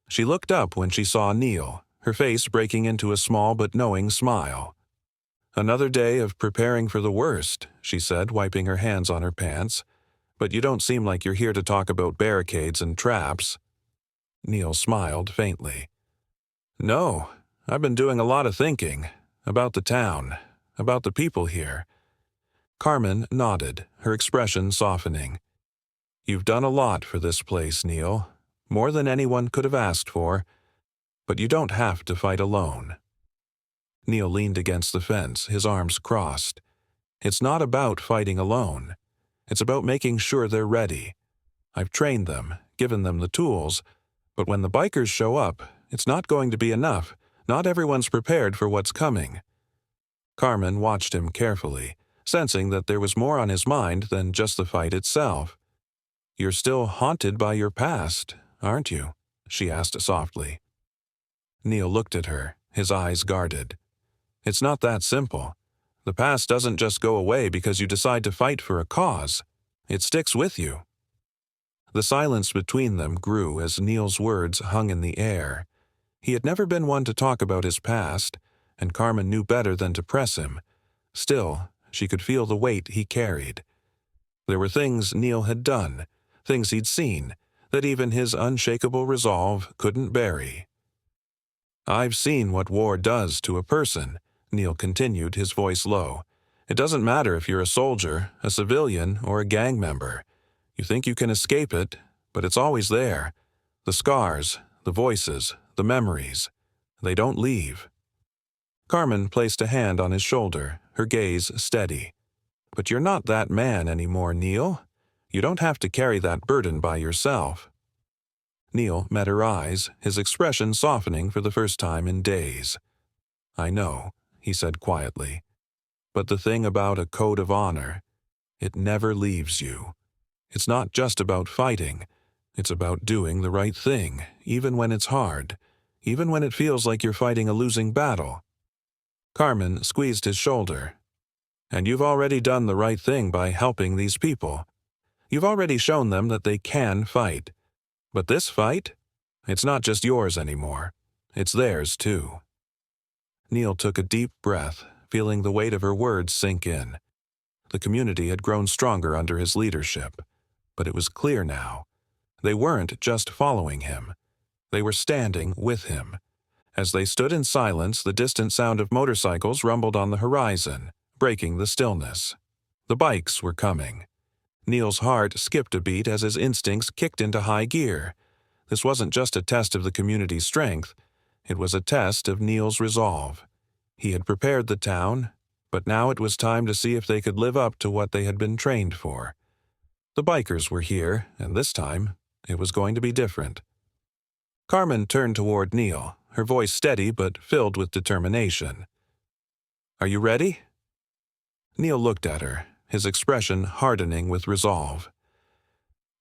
She looked up when she saw Neil, her face breaking into a small but knowing smile. "Another day of preparing for the worst," she said, wiping her hands on her pants. "But you don't seem like you're here to talk about barricades and traps." Neil smiled faintly. "No, I've been doing a lot of thinking. About the town, about the people here." Carmen nodded, her expression softening. "You've done a lot for this place, Neil. More than anyone could have asked for. But you don't have to fight alone." Neil leaned against the fence, his arms crossed. "It's not about fighting alone. It's about making sure they're ready. I've trained them, given them the tools, but when the bikers show up, it's not going to be enough. Not everyone's prepared for what's coming." Carmen watched him carefully, sensing that there was more on his mind than just the fight itself. "You're still haunted by your past, aren't you?" she asked softly. Neil looked at her, his eyes guarded. "It's not that simple. The past doesn't just go away because you decide to fight for a cause. It sticks with you." The silence between them grew as Neil's words hung in the air. He had never been one to talk about his past, and Carmen knew better than to press him. Still, she could feel the weight he carried. There were things Neil had done, things he'd seen, that even his unshakable resolve couldn't bury. "I've seen what war does to a person," Neil continued, his voice low. "It doesn't matter if you're a soldier, a civilian, or a gang member. You think you can escape it, but it's always there. The scars, the voices, the memories. They don't leave." Carmen placed a hand on his shoulder, her gaze steady. "But you're not that man anymore, Neil. You don't have to carry that burden by yourself." Neil met her eyes, his expression softening for the first time in days. "I know," he said quietly. "But the thing about a code of honor, it never leaves you. It's not just about fighting. It's about doing the right thing, even when it's hard, even when it feels like you're fighting a losing battle." Carmen squeezed his shoulder. "And you've already done the right thing by helping these people. You've already shown them that they can fight. But this fight? It's not just yours anymore. It's theirs, too." Neil took a deep breath, feeling the weight of her words sink in. The community had grown stronger under his leadership, but it was clear now. They weren't just following him. They were standing with him. As they stood in silence, the distant sound of motorcycles rumbled on the horizon, breaking the stillness. The bikes were coming. Neil's heart skipped a beat as his instincts kicked into high gear. This wasn't just a test of the community's strength. It was a test of Neil's resolve. He had prepared the town, but now it was time to see if they could live up to what they had been trained for. The bikers were here, and this time, it was going to be different. Carmen turned toward Neil, her voice steady but filled with determination. "Are you ready?" Neil looked at her, his expression hardening with resolve.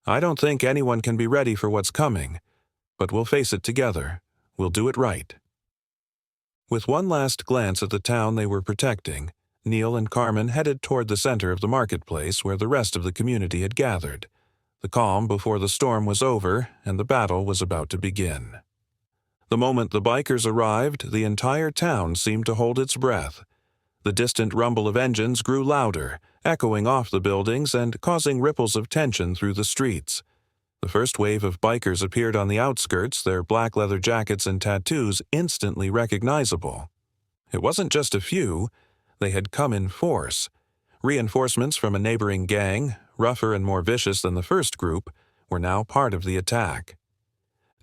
"I don't think anyone can be ready for what's coming, but we'll face it together. We'll do it right." With one last glance at the town they were protecting, Neil and Carmen headed toward the center of the marketplace where the rest of the community had gathered. The calm before the storm was over, and the battle was about to begin. The moment the bikers arrived, the entire town seemed to hold its breath. The distant rumble of engines grew louder, echoing off the buildings and causing ripples of tension through the streets. The first wave of bikers appeared on the outskirts, their black leather jackets and tattoos instantly recognizable. It wasn't just a few. They had come in force. Reinforcements from a neighboring gang, rougher and more vicious than the first group, were now part of the attack.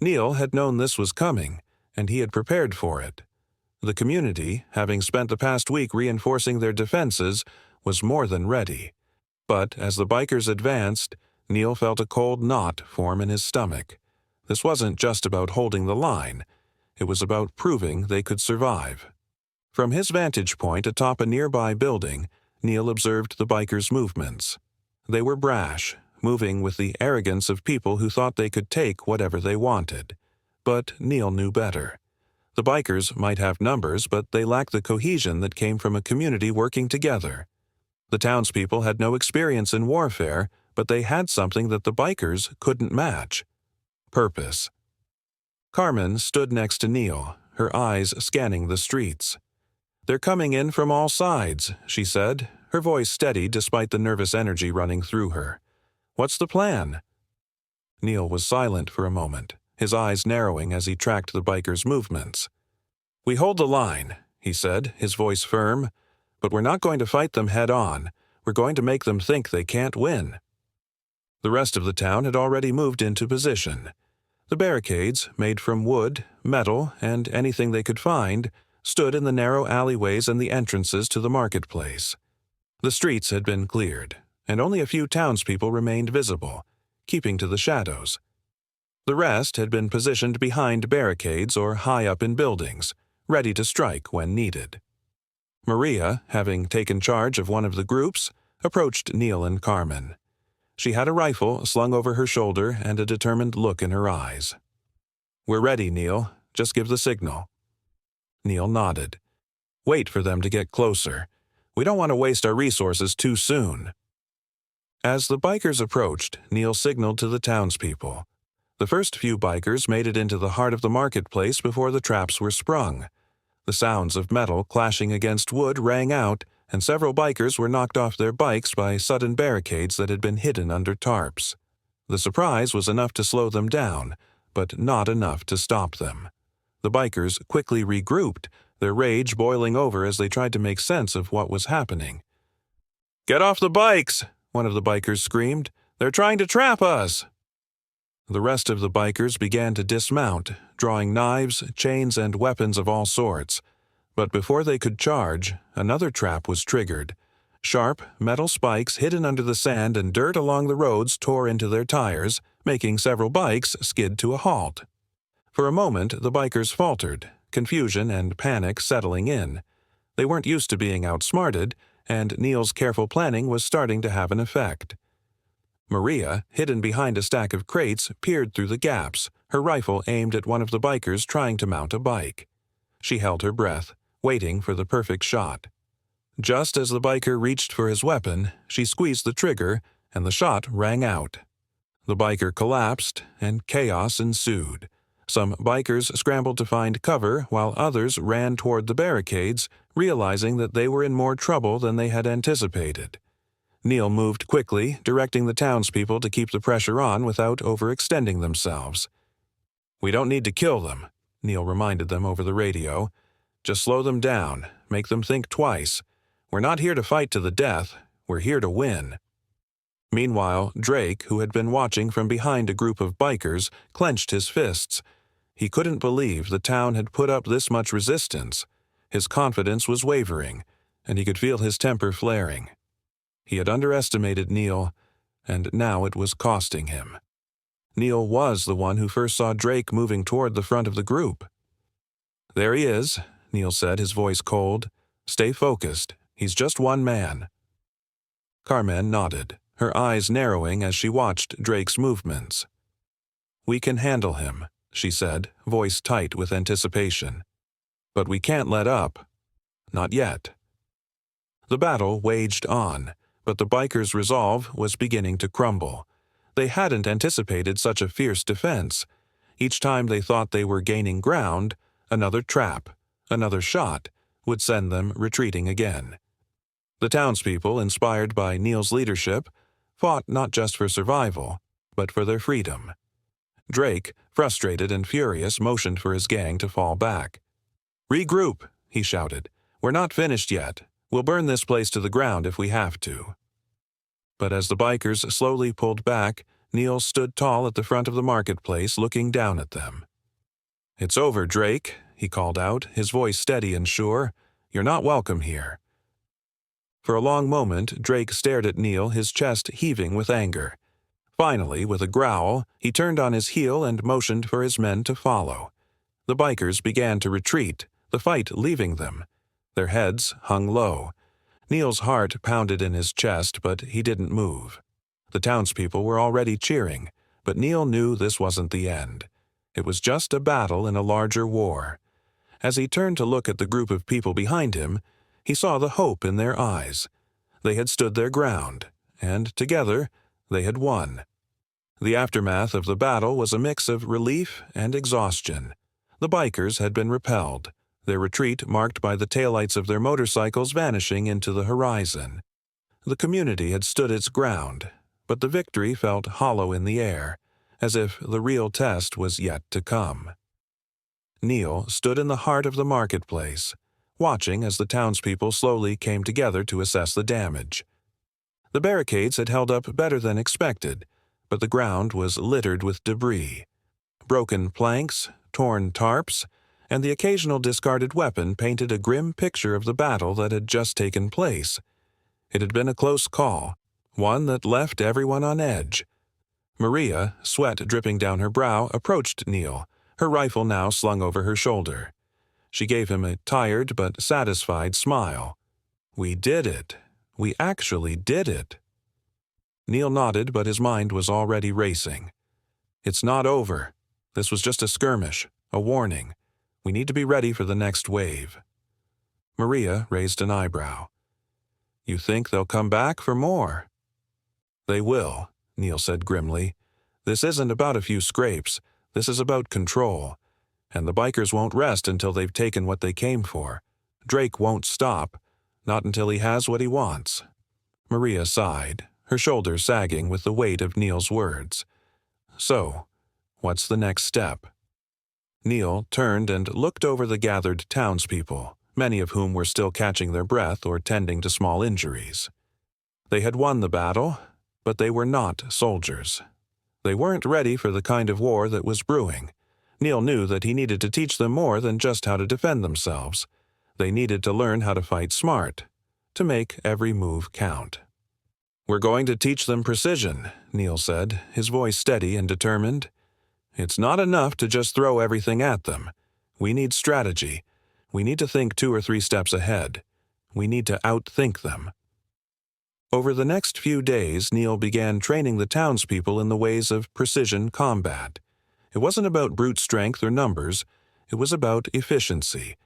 Neil had known this was coming, and he had prepared for it. The community, having spent the past week reinforcing their defenses, was more than ready. But as the bikers advanced, Neil felt a cold knot form in his stomach. This wasn't just about holding the line. It was about proving they could survive. From his vantage point atop a nearby building, Neil observed the bikers' movements. They were brash, moving with the arrogance of people who thought they could take whatever they wanted. But Neil knew better. The bikers might have numbers, but they lacked the cohesion that came from a community working together. The townspeople had no experience in warfare, but they had something that the bikers couldn't match: purpose. Carmen stood next to Neil, her eyes scanning the streets. "They're coming in from all sides," she said, her voice steady despite the nervous energy running through her. "What's the plan?" Neil was silent for a moment, his eyes narrowing as he tracked the bikers' movements. "We hold the line," he said, his voice firm, "but we're not going to fight them head-on. We're going to make them think they can't win." The rest of the town had already moved into position. The barricades, made from wood, metal, and anything they could find, stood in the narrow alleyways and the entrances to the marketplace. The streets had been cleared, and only a few townspeople remained visible, keeping to the shadows. The rest had been positioned behind barricades or high up in buildings, ready to strike when needed. Maria, having taken charge of one of the groups, approached Neil and Carmen. She had a rifle slung over her shoulder and a determined look in her eyes. "We're ready, Neil. Just give the signal." Neil nodded. Wait for them to get closer. We don't want to waste our resources too soon. As the bikers approached, Neil signaled to the townspeople. The first few bikers made it into the heart of the marketplace before the traps were sprung. The sounds of metal clashing against wood rang out, and several bikers were knocked off their bikes by sudden barricades that had been hidden under tarps. The surprise was enough to slow them down, but not enough to stop them. The bikers quickly regrouped, their rage boiling over as they tried to make sense of what was happening. "Get off the bikes!" one of the bikers screamed. "They're trying to trap us!" The rest of the bikers began to dismount, drawing knives, chains, and weapons of all sorts. But before they could charge, another trap was triggered. Sharp, metal spikes hidden under the sand and dirt along the roads tore into their tires, making several bikes skid to a halt. For a moment, the bikers faltered, confusion and panic settling in. They weren't used to being outsmarted, and Neil's careful planning was starting to have an effect. Maria, hidden behind a stack of crates, peered through the gaps, her rifle aimed at one of the bikers trying to mount a bike. She held her breath, waiting for the perfect shot. Just as the biker reached for his weapon, she squeezed the trigger, and the shot rang out. The biker collapsed, and chaos ensued. Some bikers scrambled to find cover, while others ran toward the barricades, realizing that they were in more trouble than they had anticipated. Neil moved quickly, directing the townspeople to keep the pressure on without overextending themselves. "We don't need to kill them," Neil reminded them over the radio. "Just slow them down, make them think twice. We're not here to fight to the death, we're here to win." Meanwhile, Drake, who had been watching from behind a group of bikers, clenched his fists. He couldn't believe the town had put up this much resistance. His confidence was wavering, and he could feel his temper flaring. He had underestimated Neil, and now it was costing him. Neil was the one who first saw Drake moving toward the front of the group. "There he is," Neil said, his voice cold. "Stay focused. He's just one man." Carmen nodded, her eyes narrowing as she watched Drake's movements. "We can handle him," she said, voice tight with anticipation. "But we can't let up. Not yet." The battle waged on, but the bikers' resolve was beginning to crumble. They hadn't anticipated such a fierce defense. Each time they thought they were gaining ground, another trap, another shot, would send them retreating again. The townspeople, inspired by Neil's leadership, fought not just for survival, but for their freedom. Drake, frustrated and furious, motioned for his gang to fall back. "Regroup," he shouted. "We're not finished yet. We'll burn this place to the ground if we have to." But as the bikers slowly pulled back, Neil stood tall at the front of the marketplace, looking down at them. "It's over, Drake," he called out, his voice steady and sure. "You're not welcome here." For a long moment, Drake stared at Neil, his chest heaving with anger. Finally, with a growl, he turned on his heel and motioned for his men to follow. The bikers began to retreat, the fight leaving them. Their heads hung low. Neil's heart pounded in his chest, but he didn't move. The townspeople were already cheering, but Neil knew this wasn't the end. It was just a battle in a larger war. As he turned to look at the group of people behind him, he saw the hope in their eyes. They had stood their ground, and together they had won. The aftermath of the battle was a mix of relief and exhaustion. The bikers had been repelled, their retreat marked by the taillights of their motorcycles vanishing into the horizon. The community had stood its ground, but the victory felt hollow in the air, as if the real test was yet to come. Neil stood in the heart of the marketplace, watching as the townspeople slowly came together to assess the damage. The barricades had held up better than expected, but the ground was littered with debris. Broken planks, torn tarps, and the occasional discarded weapon painted a grim picture of the battle that had just taken place. It had been a close call, one that left everyone on edge. Maria, sweat dripping down her brow, approached Neil, her rifle now slung over her shoulder. She gave him a tired but satisfied smile. "We did it. We actually did it." Neil nodded, but his mind was already racing. "It's not over. This was just a skirmish, a warning. We need to be ready for the next wave." Maria raised an eyebrow. "You think they'll come back for more?" "They will," Neil said grimly. "This isn't about a few scrapes. This is about control. And the bikers won't rest until they've taken what they came for. Drake won't stop, not until he has what he wants." Maria sighed, her shoulders sagging with the weight of Neil's words. "So, what's the next step?" Neil turned and looked over the gathered townspeople, many of whom were still catching their breath or tending to small injuries. They had won the battle, but they were not soldiers. They weren't ready for the kind of war that was brewing. Neil knew that he needed to teach them more than just how to defend themselves. They needed to learn how to fight smart, to make every move count. "We're going to teach them precision," Neil said, his voice steady and determined. "It's not enough to just throw everything at them. We need strategy. We need to think 2 or 3 steps ahead. We need to outthink them." Over the next few days, Neil began training the townspeople in the ways of precision combat. It wasn't about brute strength or numbers. It was about efficiency.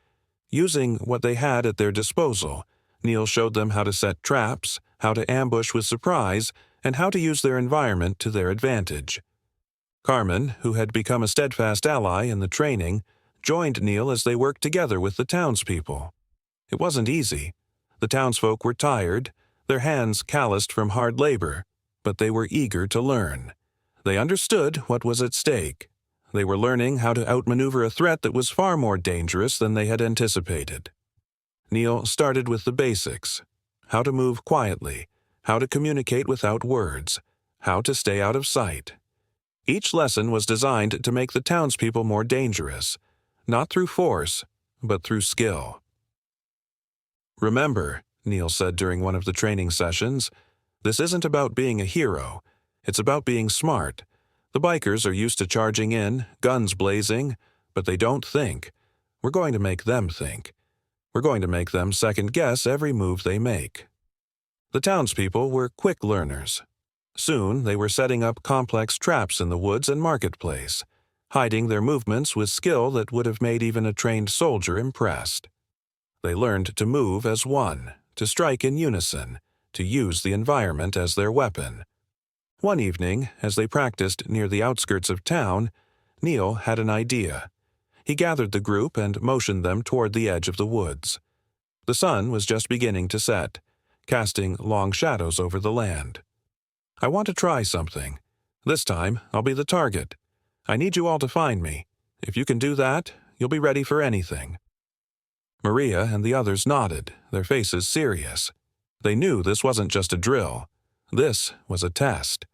Using what they had at their disposal, Neil showed them how to set traps, how to ambush with surprise, and how to use their environment to their advantage. Carmen, who had become a steadfast ally in the training, joined Neil as they worked together with the townspeople. It wasn't easy. The townsfolk were tired, their hands calloused from hard labor, but they were eager to learn. They understood what was at stake. They were learning how to outmaneuver a threat that was far more dangerous than they had anticipated. Neil started with the basics: how to move quietly, how to communicate without words, how to stay out of sight. Each lesson was designed to make the townspeople more dangerous, not through force, but through skill. "Remember," Neil said during one of the training sessions, "this isn't about being a hero. It's about being smart. The bikers are used to charging in, guns blazing, but they don't think. We're going to make them think. We're going to make them second-guess every move they make." The townspeople were quick learners. Soon they were setting up complex traps in the woods and marketplace, hiding their movements with skill that would have made even a trained soldier impressed. They learned to move as one, to strike in unison, to use the environment as their weapon. One evening, as they practiced near the outskirts of town, Neil had an idea. He gathered the group and motioned them toward the edge of the woods. The sun was just beginning to set, casting long shadows over the land. "I want to try something. This time, I'll be the target. I need you all to find me. If you can do that, you'll be ready for anything." Maria and the others nodded, their faces serious. They knew this wasn't just a drill. This was a test.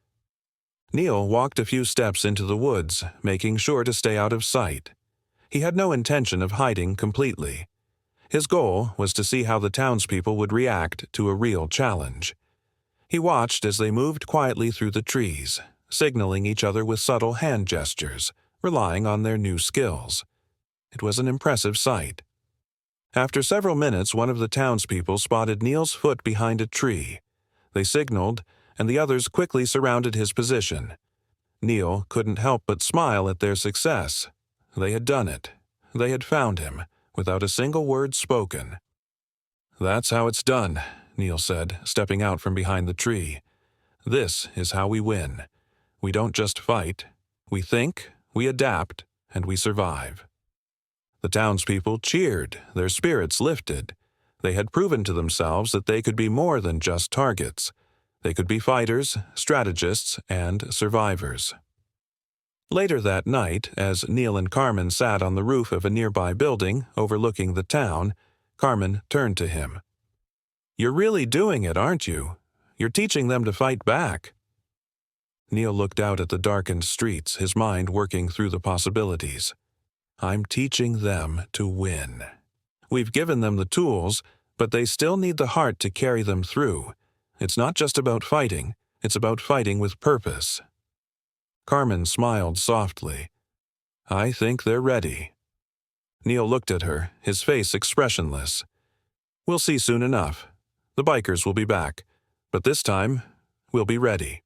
Neil walked a few steps into the woods, making sure to stay out of sight. He had no intention of hiding completely. His goal was to see how the townspeople would react to a real challenge. He watched as they moved quietly through the trees, signaling each other with subtle hand gestures, relying on their new skills. It was an impressive sight. After several minutes, one of the townspeople spotted Neil's foot behind a tree. They signaled, and the others quickly surrounded his position. Neil couldn't help but smile at their success. They had done it. They had found him, without a single word spoken. "That's how it's done," Neil said, stepping out from behind the tree. "This is how we win. We don't just fight. We think, we adapt, and we survive." The townspeople cheered, their spirits lifted. They had proven to themselves that they could be more than just targets. They could be fighters, strategists, and survivors. Later that night, as Neil and Carmen sat on the roof of a nearby building overlooking the town, Carmen turned to him. "You're really doing it, aren't you? You're teaching them to fight back." Neil looked out at the darkened streets, his mind working through the possibilities. "I'm teaching them to win. We've given them the tools, but they still need the heart to carry them through. It's not just about fighting, it's about fighting with purpose." Carmen smiled softly. "I think they're ready." Neil looked at her, his face expressionless. "We'll see soon enough. The bikers will be back, but this time, we'll be ready."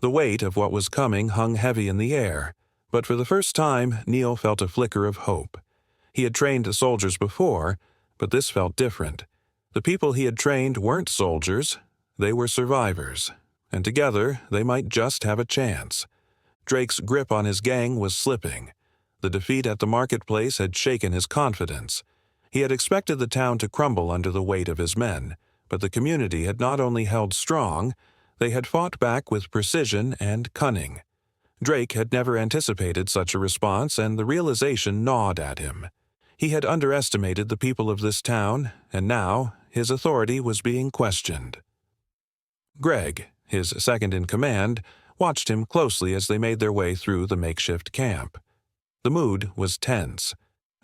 The weight of what was coming hung heavy in the air, but for the first time, Neil felt a flicker of hope. He had trained soldiers before, but this felt different. The people he had trained weren't soldiers, they were survivors, and together they might just have a chance. Drake's grip on his gang was slipping. The defeat at the marketplace had shaken his confidence. He had expected the town to crumble under the weight of his men, but the community had not only held strong, they had fought back with precision and cunning. Drake had never anticipated such a response, and the realization gnawed at him. He had underestimated the people of this town, and now his authority was being questioned. Greg, his second-in-command, watched him closely as they made their way through the makeshift camp. The mood was tense.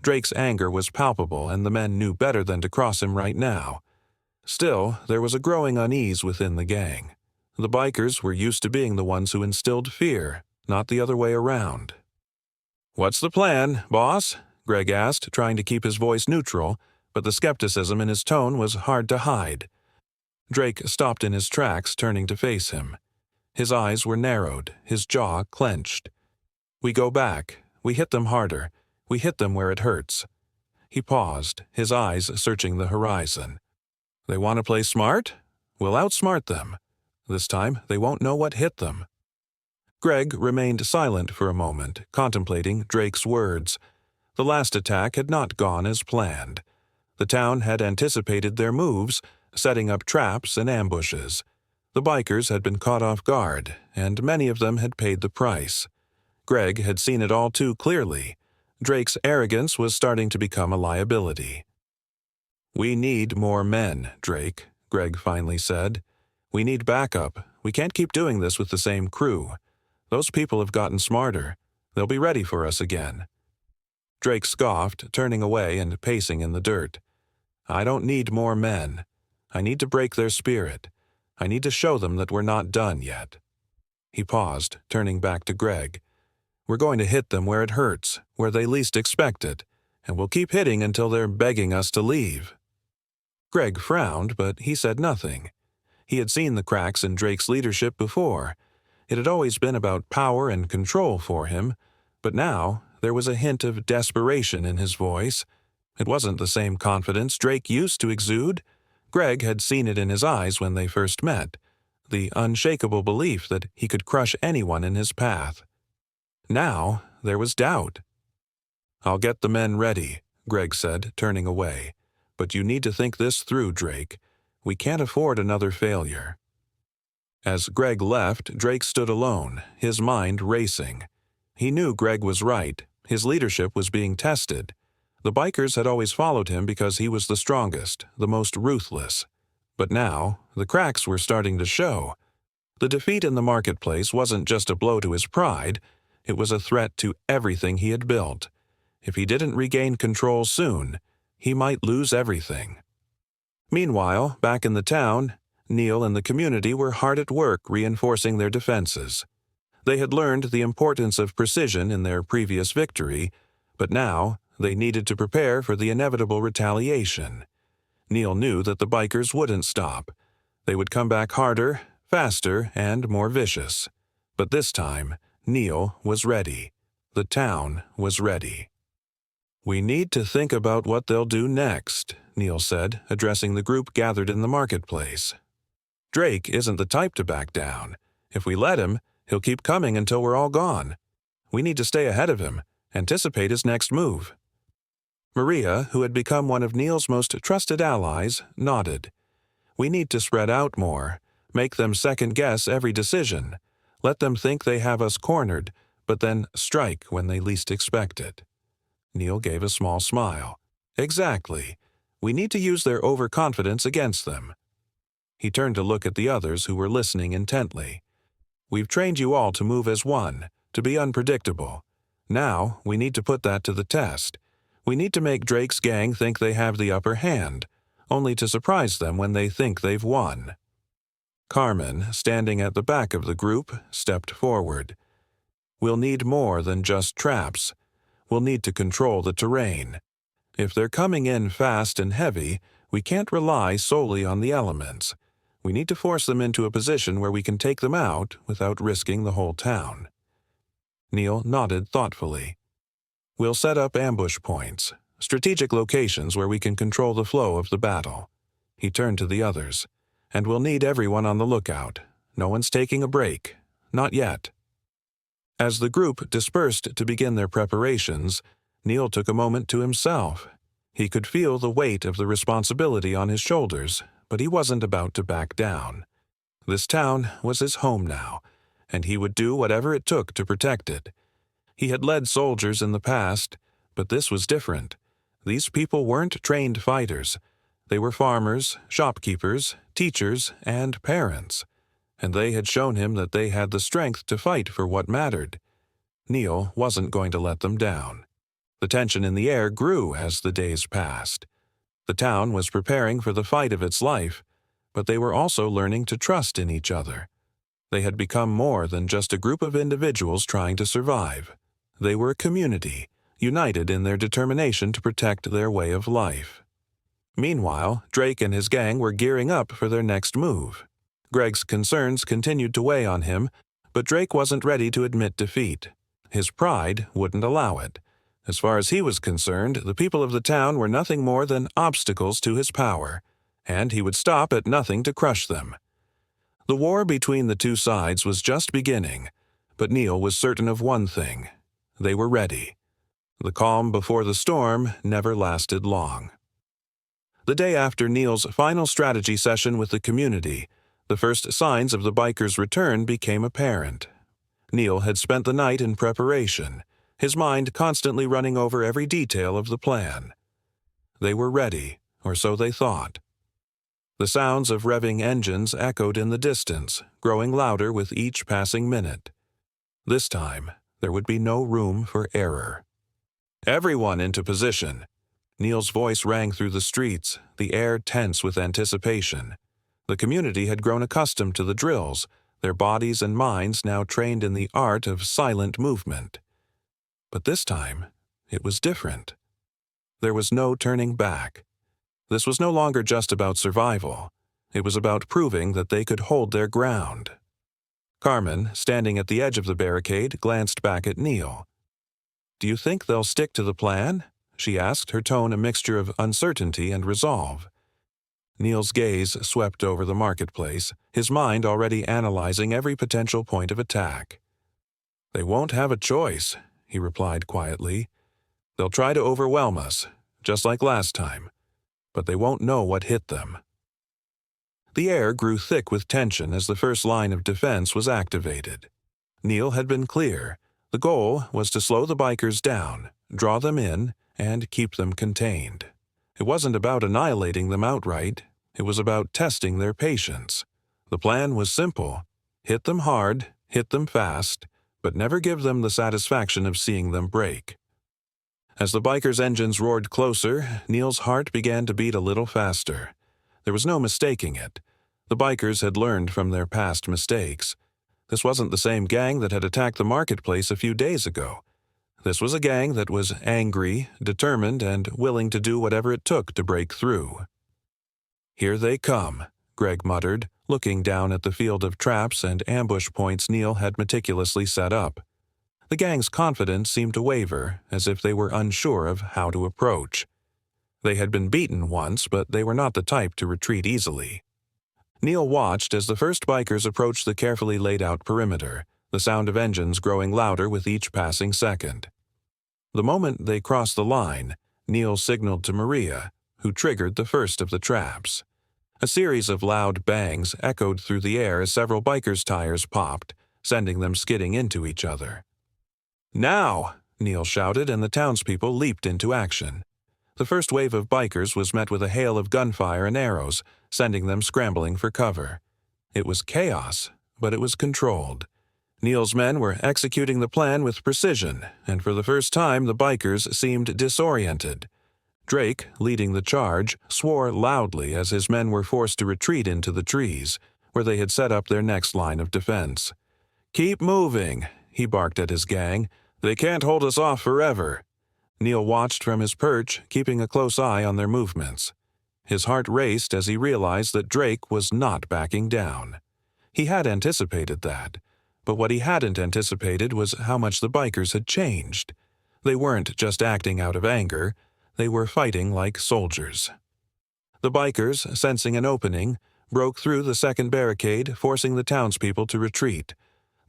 Drake's anger was palpable, and the men knew better than to cross him right now. Still, there was a growing unease within the gang. The bikers were used to being the ones who instilled fear, not the other way around. "What's the plan, boss?" Greg asked, trying to keep his voice neutral, but the skepticism in his tone was hard to hide. Drake stopped in his tracks, turning to face him. His eyes were narrowed, his jaw clenched. "We go back. We hit them harder. We hit them where it hurts." He paused, his eyes searching the horizon. "They want to play smart? We'll outsmart them. This time, they won't know what hit them." Greg remained silent for a moment, contemplating Drake's words. The last attack had not gone as planned. The town had anticipated their moves, setting up traps and ambushes. The bikers had been caught off guard, and many of them had paid the price. Greg had seen it all too clearly. Drake's arrogance was starting to become a liability. "We need more men, Drake," Greg finally said. "We need backup. We can't keep doing this with the same crew. Those people have gotten smarter. They'll be ready for us again." Drake scoffed, turning away and pacing in the dirt. "I don't need more men. I need to break their spirit. I need to show them that we're not done yet." He paused, turning back to Greg. "We're going to hit them where it hurts, where they least expect it, and we'll keep hitting until they're begging us to leave." Greg frowned, but he said nothing. He had seen the cracks in Drake's leadership before. It had always been about power and control for him, but now there was a hint of desperation in his voice. It wasn't the same confidence Drake used to exude. Greg had seen it in his eyes when they first met, the unshakable belief that he could crush anyone in his path. Now there was doubt. "I'll get the men ready," Greg said, turning away. "But you need to think this through, Drake. We can't afford another failure." As Greg left, Drake stood alone, his mind racing. He knew Greg was right. His leadership was being tested. The bikers had always followed him because he was the strongest, the most ruthless. But now, the cracks were starting to show. The defeat in the marketplace wasn't just a blow to his pride, it was a threat to everything he had built. If he didn't regain control soon, he might lose everything. Meanwhile, back in the town, Neil and the community were hard at work reinforcing their defenses. They had learned the importance of precision in their previous victory, but now they needed to prepare for the inevitable retaliation. Neil knew that the bikers wouldn't stop. They would come back harder, faster, and more vicious. But this time, Neil was ready. The town was ready. "We need to think about what they'll do next," Neil said, addressing the group gathered in the marketplace. "Drake isn't the type to back down. If we let him, he'll keep coming until we're all gone. We need to stay ahead of him, anticipate his next move." Maria, who had become one of Neil's most trusted allies, nodded. "We need to spread out more, make them second-guess every decision, let them think they have us cornered, but then strike when they least expect it." Neil gave a small smile. "Exactly. We need to use their overconfidence against them." He turned to look at the others who were listening intently. "We've trained you all to move as one, to be unpredictable. Now we need to put that to the test. We need to make Drake's gang think they have the upper hand, only to surprise them when they think they've won." Carmen, standing at the back of the group, stepped forward. "We'll need more than just traps. We'll need to control the terrain. If they're coming in fast and heavy, we can't rely solely on the elements. We need to force them into a position where we can take them out without risking the whole town." Neil nodded thoughtfully. "We'll set up ambush points. strategic locations where we can control the flow of the battle." He turned to the others. "And we'll need everyone on the lookout. No one's taking a break. Not yet." As the group dispersed to begin their preparations, Neil took a moment to himself. He could feel the weight of the responsibility on his shoulders, but he wasn't about to back down. This town was his home now, and he would do whatever it took to protect it. He had led soldiers in the past, but this was different. These people weren't trained fighters. They were farmers, shopkeepers, teachers, and parents, and they had shown him that they had the strength to fight for what mattered. Neil wasn't going to let them down. The tension in the air grew as the days passed. The town was preparing for the fight of its life, but they were also learning to trust in each other. They had become more than just a group of individuals trying to survive. They were a community, united in their determination to protect their way of life. Meanwhile, Drake and his gang were gearing up for their next move. Greg's concerns continued to weigh on him, but Drake wasn't ready to admit defeat. His pride wouldn't allow it. As far as he was concerned, the people of the town were nothing more than obstacles to his power, and he would stop at nothing to crush them. The war between the two sides was just beginning, but Neil was certain of one thing: they were ready. The calm before the storm never lasted long. The day after Neil's final strategy session with the community, the first signs of the bikers' return became apparent. Neil had spent the night in preparation, his mind constantly running over every detail of the plan. They were ready, or so they thought. The sounds of revving engines echoed in the distance, growing louder with each passing minute. This time, there would be no room for error. "Everyone into position." Neil's voice rang through the streets, the air tense with anticipation. The community had grown accustomed to the drills, their bodies and minds now trained in the art of silent movement. But this time, it was different. There was no turning back. This was no longer just about survival. It was about proving that they could hold their ground. Carmen, standing at the edge of the barricade, glanced back at Neil. "Do you think they'll stick to the plan?" she asked, her tone a mixture of uncertainty and resolve. Neil's gaze swept over the marketplace, his mind already analyzing every potential point of attack. "They won't have a choice," he replied quietly. "They'll try to overwhelm us, just like last time, but they won't know what hit them." The air grew thick with tension as the first line of defense was activated. Neil had been clear. The goal was to slow the bikers down, draw them in, and keep them contained. It wasn't about annihilating them outright. It was about testing their patience. The plan was simple: hit them hard, hit them fast, but never give them the satisfaction of seeing them break. As the bikers' engines roared closer, Neil's heart began to beat a little faster. There was no mistaking it. The bikers had learned from their past mistakes. This wasn't the same gang that had attacked the marketplace a few days ago. This was a gang that was angry, determined, and willing to do whatever it took to break through. "Here they come," Greg muttered, looking down at the field of traps and ambush points Neil had meticulously set up. The gang's confidence seemed to waver, as if they were unsure of how to approach. They had been beaten once, but they were not the type to retreat easily. Neil watched as the first bikers approached the carefully laid-out perimeter, the sound of engines growing louder with each passing second. The moment they crossed the line, Neil signaled to Maria, who triggered the first of the traps. A series of loud bangs echoed through the air as several bikers' tires popped, sending them skidding into each other. "Now!" Neil shouted, and the townspeople leaped into action. The first wave of bikers was met with a hail of gunfire and arrows, sending them scrambling for cover. It was chaos, but it was controlled. Neil's men were executing the plan with precision, and for the first time the bikers seemed disoriented. Drake, leading the charge, swore loudly as his men were forced to retreat into the trees, where they had set up their next line of defense. "Keep moving," he barked at his gang. "They can't hold us off forever." Neil watched from his perch, keeping a close eye on their movements. His heart raced as he realized that Drake was not backing down. He had anticipated that, but what he hadn't anticipated was how much the bikers had changed. They weren't just acting out of anger. They were fighting like soldiers. The bikers, sensing an opening, broke through the second barricade, forcing the townspeople to retreat.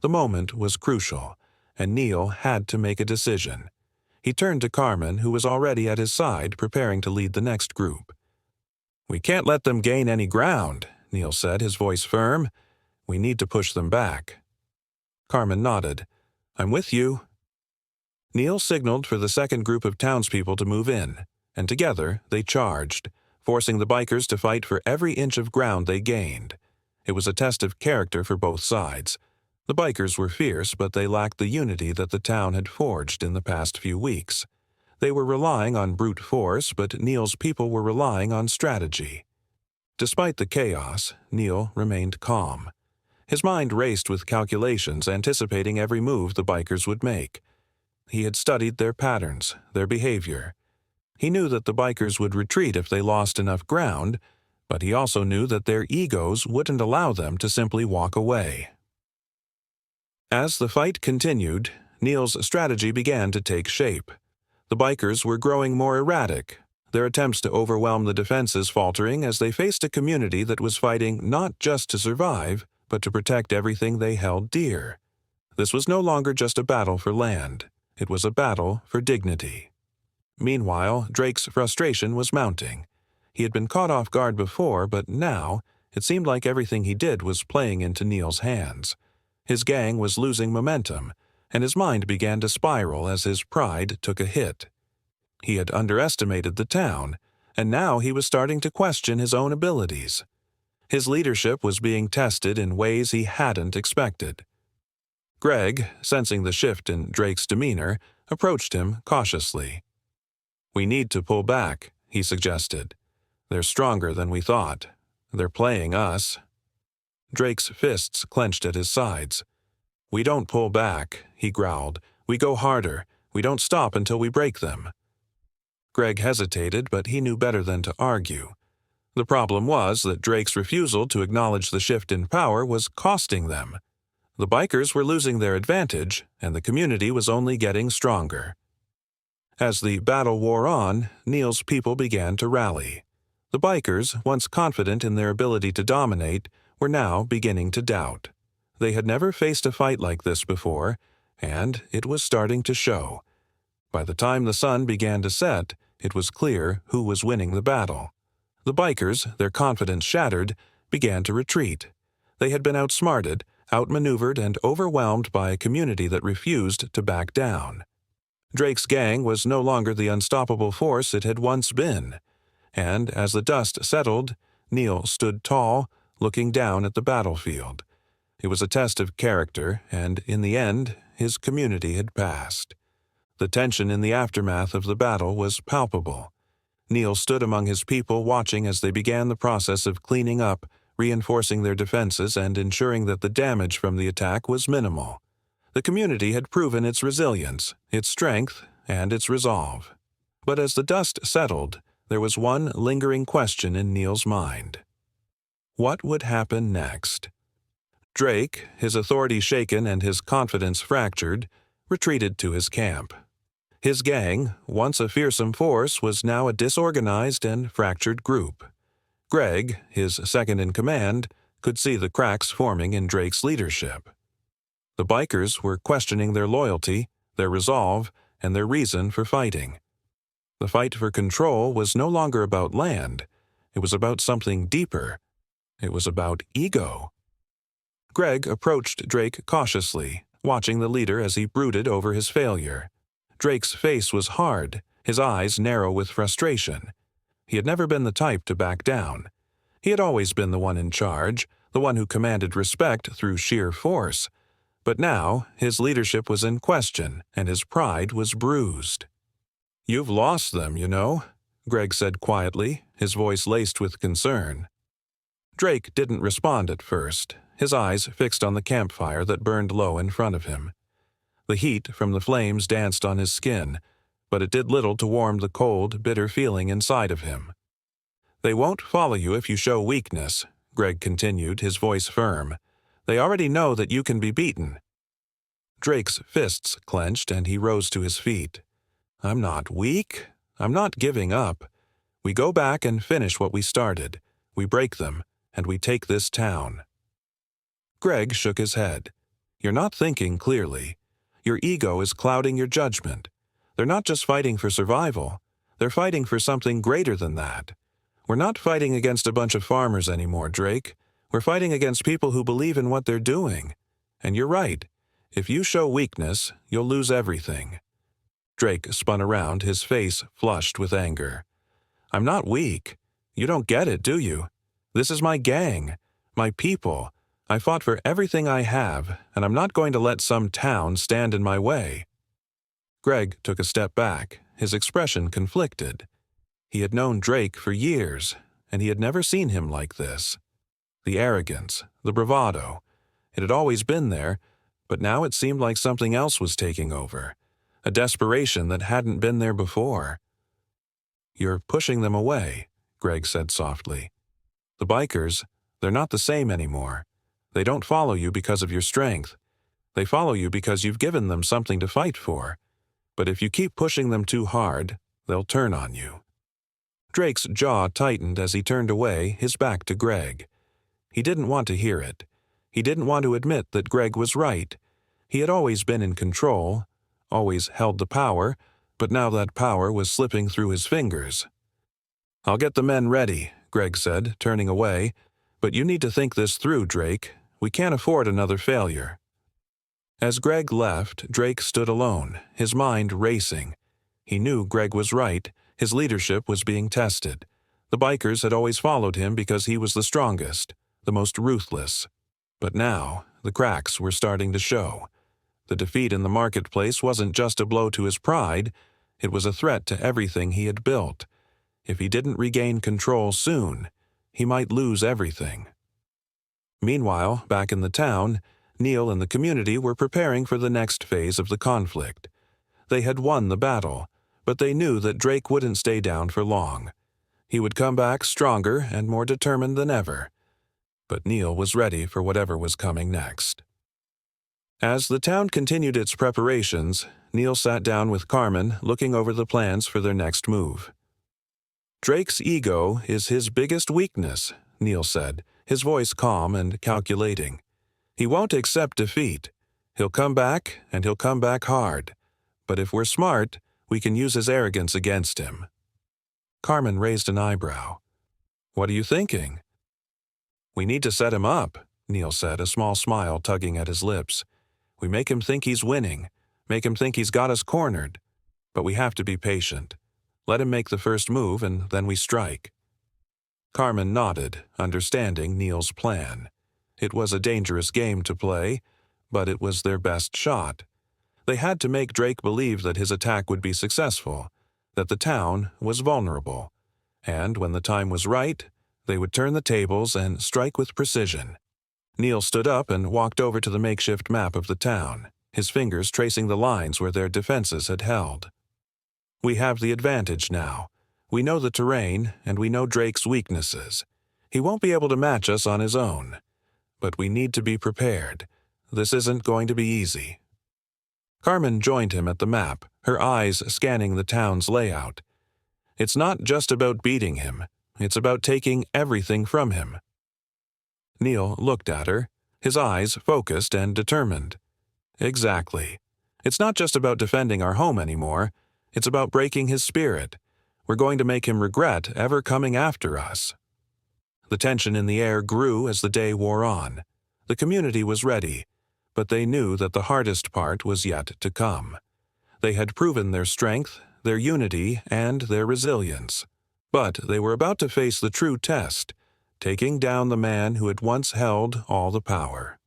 The moment was crucial, and Neil had to make a decision. He turned to Carmen, who was already at his side, preparing to lead the next group. "We can't let them gain any ground," Neil said, his voice firm. "We need to push them back." Carmen nodded. "I'm with you." Neil signaled for the second group of townspeople to move in, and together they charged, forcing the bikers to fight for every inch of ground they gained. It was a test of character for both sides. The bikers were fierce, but they lacked the unity that the town had forged in the past few weeks. They were relying on brute force, but Neil's people were relying on strategy. Despite the chaos, Neil remained calm. His mind raced with calculations, anticipating every move the bikers would make. He had studied their patterns, their behavior. He knew that the bikers would retreat if they lost enough ground, but he also knew that their egos wouldn't allow them to simply walk away. As the fight continued, Neil's strategy began to take shape. The bikers were growing more erratic, their attempts to overwhelm the defenses faltering as they faced a community that was fighting not just to survive, but to protect everything they held dear. This was no longer just a battle for land. It was a battle for dignity. Meanwhile, Drake's frustration was mounting. He had been caught off guard before, but now it seemed like everything he did was playing into Neil's hands. His gang was losing momentum, and his mind began to spiral as his pride took a hit. He had underestimated the town, and now he was starting to question his own abilities. His leadership was being tested in ways he hadn't expected. Greg, sensing the shift in Drake's demeanor, approached him cautiously. "We need to pull back," he suggested. "They're stronger than we thought. They're playing us." Drake's fists clenched at his sides. "We don't pull back," he growled. "We go harder. We don't stop until we break them." Greg hesitated, but he knew better than to argue. The problem was that Drake's refusal to acknowledge the shift in power was costing them. The bikers were losing their advantage, and the community was only getting stronger. As the battle wore on, Neil's people began to rally. The bikers, once confident in their ability to dominate, were now beginning to doubt. They had never faced a fight like this before, and it was starting to show. By the time the sun began to set, it was clear who was winning the battle. The bikers, their confidence shattered, began to retreat. They had been outsmarted, outmaneuvered, and overwhelmed by a community that refused to back down. Drake's gang was no longer the unstoppable force it had once been, and as the dust settled, Neil stood tall, looking down at the battlefield. It was a test of character, and in the end, his community had passed. The tension in the aftermath of the battle was palpable. Neil stood among his people, watching as they began the process of cleaning up, reinforcing their defenses, and ensuring that the damage from the attack was minimal. The community had proven its resilience, its strength, and its resolve. But as the dust settled, there was one lingering question in Neil's mind. What would happen next? Drake, his authority shaken and his confidence fractured, retreated to his camp. His gang, once a fearsome force, was now a disorganized and fractured group. Greg, his second-in-command, could see the cracks forming in Drake's leadership. The bikers were questioning their loyalty, their resolve, and their reason for fighting. The fight for control was no longer about land. It was about something deeper. It was about ego. Greg approached Drake cautiously, watching the leader as he brooded over his failure. Drake's face was hard, his eyes narrow with frustration. He had never been the type to back down. He had always been the one in charge, the one who commanded respect through sheer force. But now, his leadership was in question, and his pride was bruised. "You've lost them, you know," Greg said quietly, his voice laced with concern. Drake didn't respond at first, his eyes fixed on the campfire that burned low in front of him. The heat from the flames danced on his skin, but it did little to warm the cold, bitter feeling inside of him. "They won't follow you if you show weakness," Greg continued, his voice firm. "They already know that you can be beaten." Drake's fists clenched, and he rose to his feet. "I'm not weak. I'm not giving up. We go back and finish what we started. We break them, and we take this town." Greg shook his head. "You're not thinking clearly. Your ego is clouding your judgment. They're not just fighting for survival. They're fighting for something greater than that. We're not fighting against a bunch of farmers anymore, Drake. We're fighting against people who believe in what they're doing. And you're right. If you show weakness, you'll lose everything." Drake spun around, his face flushed with anger. "I'm not weak. You don't get it, do you? This is my gang, my people. I fought for everything I have, and I'm not going to let some town stand in my way." Greg took a step back, his expression conflicted. He had known Drake for years, and he had never seen him like this. The arrogance, the bravado, it had always been there, but now it seemed like something else was taking over, a desperation that hadn't been there before. "You're pushing them away," Greg said softly. "The bikers, they're not the same anymore. They don't follow you because of your strength. They follow you because you've given them something to fight for. But if you keep pushing them too hard, they'll turn on you." Drake's jaw tightened as he turned away, his back to Greg. He didn't want to hear it. He didn't want to admit that Greg was right. He had always been in control, always held the power, but now that power was slipping through his fingers. "I'll get the men ready," Greg said, turning away. "But you need to think this through, Drake. We can't afford another failure." As Greg left, Drake stood alone, his mind racing. He knew Greg was right. His leadership was being tested. The bikers had always followed him because he was the strongest, the most ruthless. But now, the cracks were starting to show. The defeat in the marketplace wasn't just a blow to his pride, it was a threat to everything he had built. If he didn't regain control soon, he might lose everything. Meanwhile, back in the town, Neil and the community were preparing for the next phase of the conflict. They had won the battle, but they knew that Drake wouldn't stay down for long. He would come back stronger and more determined than ever. But Neil was ready for whatever was coming next. As the town continued its preparations, Neil sat down with Carmen, looking over the plans for their next move. "Drake's ego is his biggest weakness," Neil said, his voice calm and calculating. "He won't accept defeat. He'll come back, and he'll come back hard. But if we're smart, we can use his arrogance against him." Carmen raised an eyebrow. "What are you thinking?" "We need to set him up," Neil said, a small smile tugging at his lips. "We make him think he's winning, make him think he's got us cornered. But we have to be patient. Let him make the first move, and then we strike." Carmen nodded, understanding Neil's plan. It was a dangerous game to play, but it was their best shot. They had to make Drake believe that his attack would be successful, that the town was vulnerable, and when the time was right, they would turn the tables and strike with precision. Neil stood up and walked over to the makeshift map of the town, his fingers tracing the lines where their defenses had held. "We have the advantage now. We know the terrain, and we know Drake's weaknesses. He won't be able to match us on his own. But we need to be prepared. This isn't going to be easy." Carmen joined him at the map, her eyes scanning the town's layout. "It's not just about beating him. It's about taking everything from him." Neil looked at her, his eyes focused and determined. "Exactly. It's not just about defending our home anymore. It's about breaking his spirit. We're going to make him regret ever coming after us." The tension in the air grew as the day wore on. The community was ready, but they knew that the hardest part was yet to come. They had proven their strength, their unity, and their resilience. But they were about to face the true test, taking down the man who had once held all the power.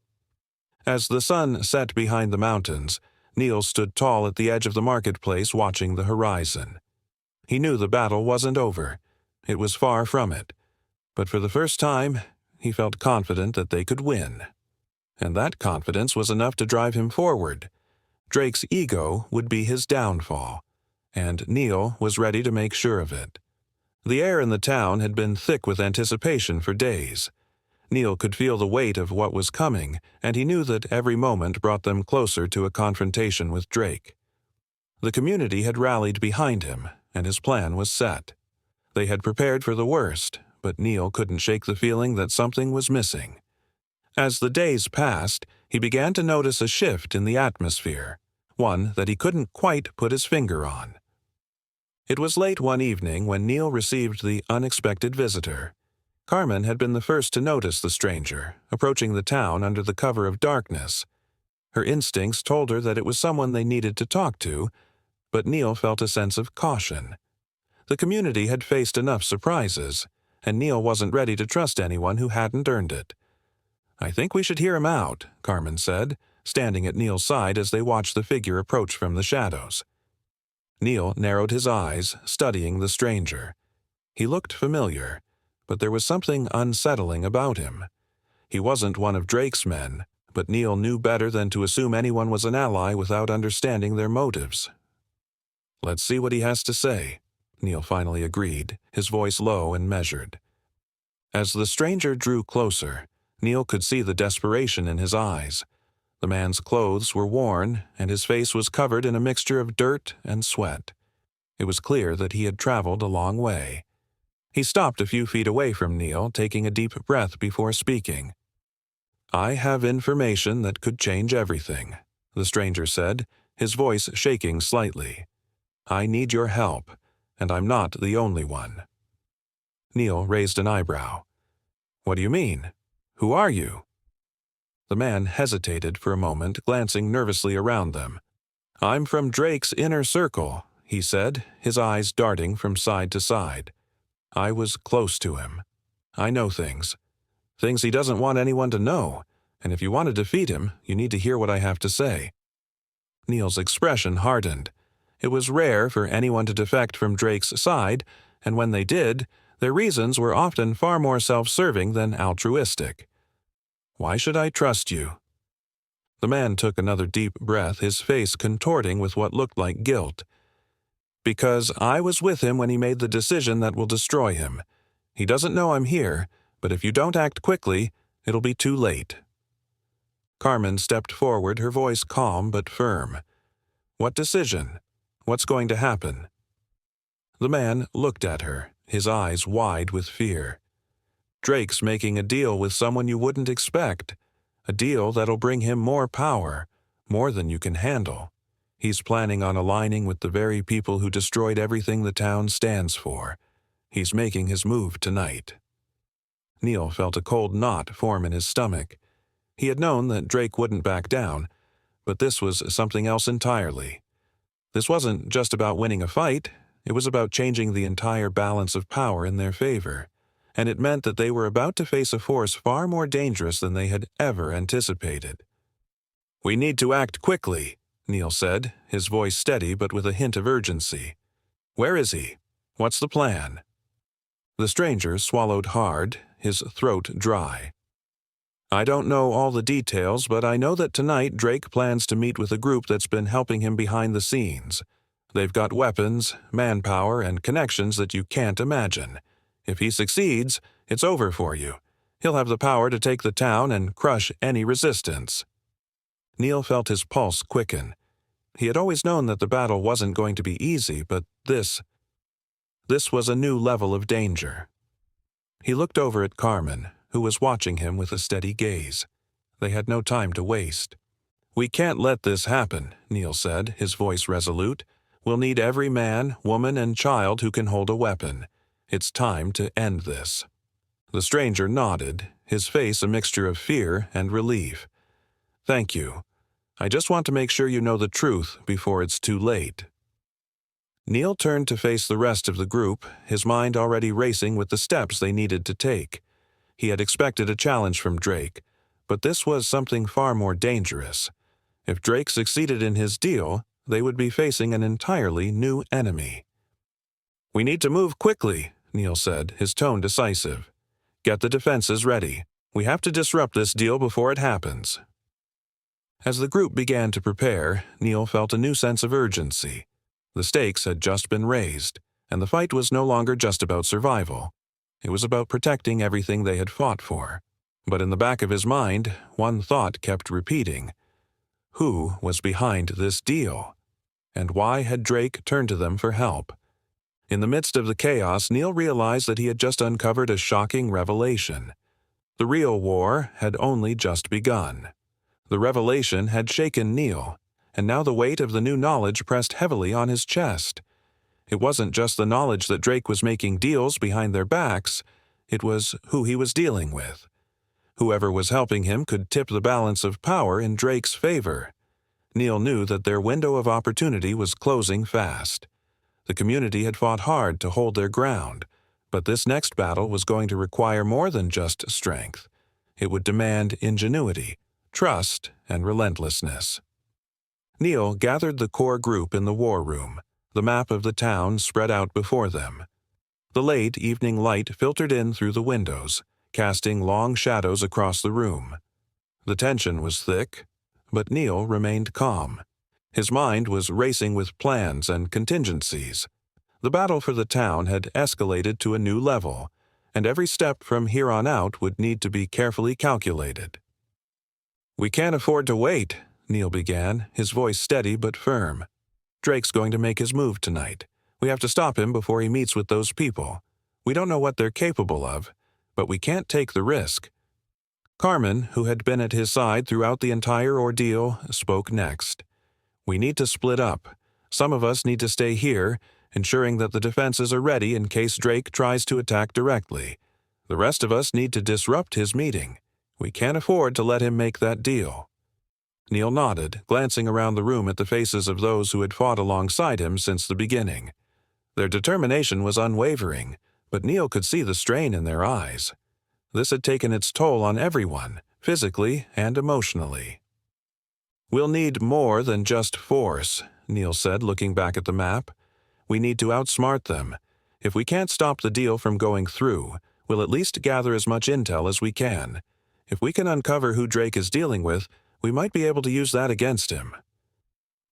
As the sun set behind the mountains, Neil stood tall at the edge of the marketplace watching the horizon. He knew the battle wasn't over. It was far from it. But for the first time, he felt confident that they could win. And that confidence was enough to drive him forward. Drake's ego would be his downfall, and Neil was ready to make sure of it. The air in the town had been thick with anticipation for days. Neil could feel the weight of what was coming, and he knew that every moment brought them closer to a confrontation with Drake. The community had rallied behind him, and his plan was set. They had prepared for the worst, but Neil couldn't shake the feeling that something was missing. As the days passed, he began to notice a shift in the atmosphere, one that he couldn't quite put his finger on. It was late one evening when Neil received the unexpected visitor. Carmen had been the first to notice the stranger, approaching the town under the cover of darkness. Her instincts told her that it was someone they needed to talk to, but Neil felt a sense of caution. The community had faced enough surprises, and Neil wasn't ready to trust anyone who hadn't earned it. "I think we should hear him out," Carmen said, standing at Neil's side as they watched the figure approach from the shadows. Neil narrowed his eyes, studying the stranger. He looked familiar, but there was something unsettling about him. He wasn't one of Drake's men, but Neil knew better than to assume anyone was an ally without understanding their motives. "Let's see what he has to say," Neil finally agreed, his voice low and measured. As the stranger drew closer, Neil could see the desperation in his eyes. The man's clothes were worn, and his face was covered in a mixture of dirt and sweat. It was clear that he had traveled a long way. He stopped a few feet away from Neil, taking a deep breath before speaking. "I have information that could change everything," the stranger said, his voice shaking slightly. "I need your help, and I'm not the only one." Neil raised an eyebrow. "What do you mean? Who are you?" The man hesitated for a moment, glancing nervously around them. "I'm from Drake's inner circle," he said, his eyes darting from side to side. "I was close to him. I know things he doesn't want anyone to know, and if you want to defeat him, you need to hear what I have to say." Neil's expression hardened. It was rare for anyone to defect from Drake's side, and when they did, their reasons were often far more self-serving than altruistic. "Why should I trust you?" The man took another deep breath, his face contorting with what looked like guilt. "Because I was with him when he made the decision that will destroy him. He doesn't know I'm here, but if you don't act quickly, it'll be too late." Carmen stepped forward, her voice calm but firm. "What decision? What's going to happen?" The man looked at her, his eyes wide with fear. "Drake's making a deal with someone you wouldn't expect. A deal that'll bring him more power, more than you can handle. He's planning on aligning with the very people who destroyed everything the town stands for. He's making his move tonight." Neil felt a cold knot form in his stomach. He had known that Drake wouldn't back down, but this was something else entirely. This wasn't just about winning a fight, it was about changing the entire balance of power in their favor, and it meant that they were about to face a force far more dangerous than they had ever anticipated. "We need to act quickly," Neil said, his voice steady but with a hint of urgency. "Where is he? What's the plan?" The stranger swallowed hard, his throat dry. "I don't know all the details, but I know that tonight Drake plans to meet with a group that's been helping him behind the scenes. They've got weapons, manpower, and connections that you can't imagine. If he succeeds, it's over for you. He'll have the power to take the town and crush any resistance." Neil felt his pulse quicken. He had always known that the battle wasn't going to be easy, but this was a new level of danger. He looked over at Carmen, who was watching him with a steady gaze. They had no time to waste. "We can't let this happen," Neil said, his voice resolute. "We'll need every man, woman, and child who can hold a weapon. It's time to end this." The stranger nodded, his face a mixture of fear and relief. "Thank you. I just want to make sure you know the truth before it's too late." Neil turned to face the rest of the group, his mind already racing with the steps they needed to take. He had expected a challenge from Drake, but this was something far more dangerous. If Drake succeeded in his deal, they would be facing an entirely new enemy. "We need to move quickly," Neil said, his tone decisive. "Get the defenses ready. We have to disrupt this deal before it happens." As the group began to prepare, Neil felt a new sense of urgency. The stakes had just been raised, and the fight was no longer just about survival. It was about protecting everything they had fought for. But in the back of his mind, one thought kept repeating. Who was behind this deal? And why had Drake turned to them for help? In the midst of the chaos, Neil realized that he had just uncovered a shocking revelation. The real war had only just begun. The revelation had shaken Neil, and now the weight of the new knowledge pressed heavily on his chest. It wasn't just the knowledge that Drake was making deals behind their backs, it was who he was dealing with. Whoever was helping him could tip the balance of power in Drake's favor. Neil knew that their window of opportunity was closing fast. The community had fought hard to hold their ground, but this next battle was going to require more than just strength. It would demand ingenuity, trust, and relentlessness. Neil gathered the core group in the war room, the map of the town spread out before them. The late evening light filtered in through the windows, casting long shadows across the room. The tension was thick, but Neil remained calm. His mind was racing with plans and contingencies. The battle for the town had escalated to a new level, and every step from here on out would need to be carefully calculated. "We can't afford to wait," Neil began, his voice steady but firm. "Drake's going to make his move tonight. We have to stop him before he meets with those people. We don't know what they're capable of, but we can't take the risk." Carmen, who had been at his side throughout the entire ordeal, spoke next. "We need to split up. Some of us need to stay here, ensuring that the defenses are ready in case Drake tries to attack directly. The rest of us need to disrupt his meeting. We can't afford to let him make that deal." Neil nodded, glancing around the room at the faces of those who had fought alongside him since the beginning. Their determination was unwavering, but Neil could see the strain in their eyes. This had taken its toll on everyone, physically and emotionally. "We'll need more than just force," Neil said, looking back at the map. "We need to outsmart them. If we can't stop the deal from going through, we'll at least gather as much intel as we can. If we can uncover who Drake is dealing with, we might be able to use that against him."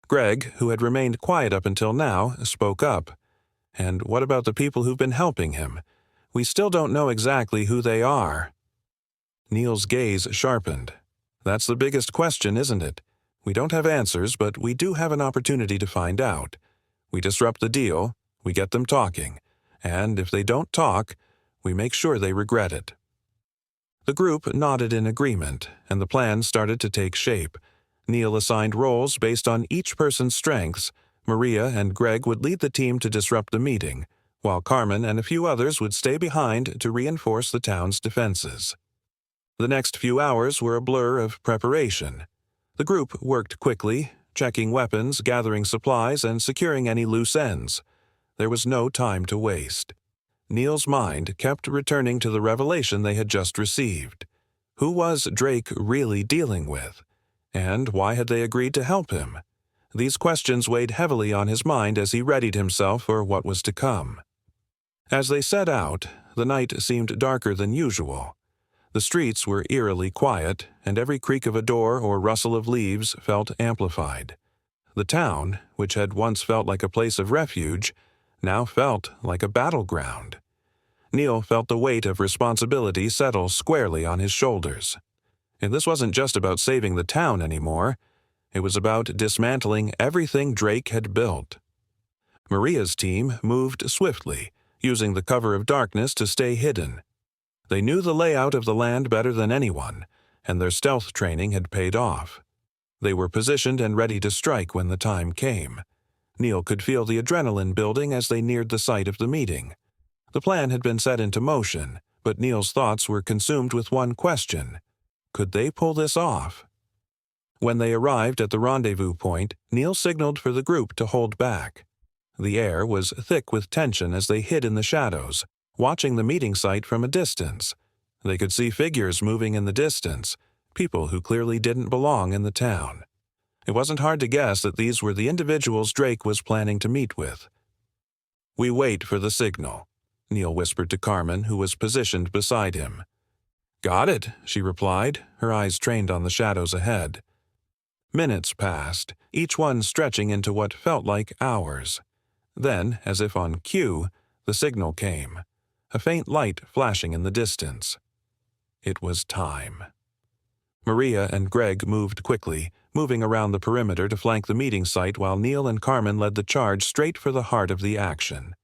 Greg, who had remained quiet up until now, spoke up. "And what about the people who've been helping him? We still don't know exactly who they are." Neil's gaze sharpened. "That's the biggest question, isn't it? We don't have answers, but we do have an opportunity to find out. We disrupt the deal, we get them talking, and if they don't talk, we make sure they regret it." The group nodded in agreement, and the plan started to take shape. Neil assigned roles based on each person's strengths. Maria and Greg would lead the team to disrupt the meeting, while Carmen and a few others would stay behind to reinforce the town's defenses. The next few hours were a blur of preparation. The group worked quickly, checking weapons, gathering supplies, and securing any loose ends. There was no time to waste. Neil's mind kept returning to the revelation they had just received. Who was Drake really dealing with? And why had they agreed to help him? These questions weighed heavily on his mind as he readied himself for what was to come. As they set out, the night seemed darker than usual. The streets were eerily quiet, and every creak of a door or rustle of leaves felt amplified. The town, which had once felt like a place of refuge, now felt like a battleground. Neil felt the weight of responsibility settle squarely on his shoulders. And this wasn't just about saving the town anymore. It was about dismantling everything Drake had built. Maria's team moved swiftly, using the cover of darkness to stay hidden. They knew the layout of the land better than anyone, and their stealth training had paid off. They were positioned and ready to strike when the time came. Neil could feel the adrenaline building as they neared the site of the meeting. The plan had been set into motion, but Neil's thoughts were consumed with one question. Could they pull this off? When they arrived at the rendezvous point, Neil signaled for the group to hold back. The air was thick with tension as they hid in the shadows, watching the meeting site from a distance. They could see figures moving in the distance, people who clearly didn't belong in the town. It wasn't hard to guess that these were the individuals Drake was planning to meet with. "We wait for the signal," Neil whispered to Carmen, who was positioned beside him. "Got it," she replied, her eyes trained on the shadows ahead. Minutes passed, each one stretching into what felt like hours. Then, as if on cue, the signal came, a faint light flashing in the distance. It was time. Maria and Greg moved quickly, moving around the perimeter to flank the meeting site while Neil and Carmen led the charge straight for the heart of the action.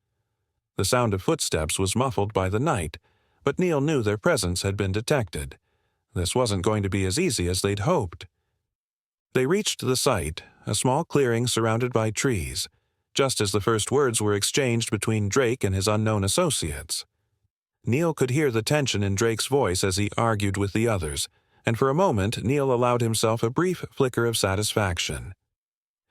The sound of footsteps was muffled by the night, but Neil knew their presence had been detected. This wasn't going to be as easy as they'd hoped. They reached the site, a small clearing surrounded by trees, just as the first words were exchanged between Drake and his unknown associates. Neil could hear the tension in Drake's voice as he argued with the others, and for a moment Neil allowed himself a brief flicker of satisfaction.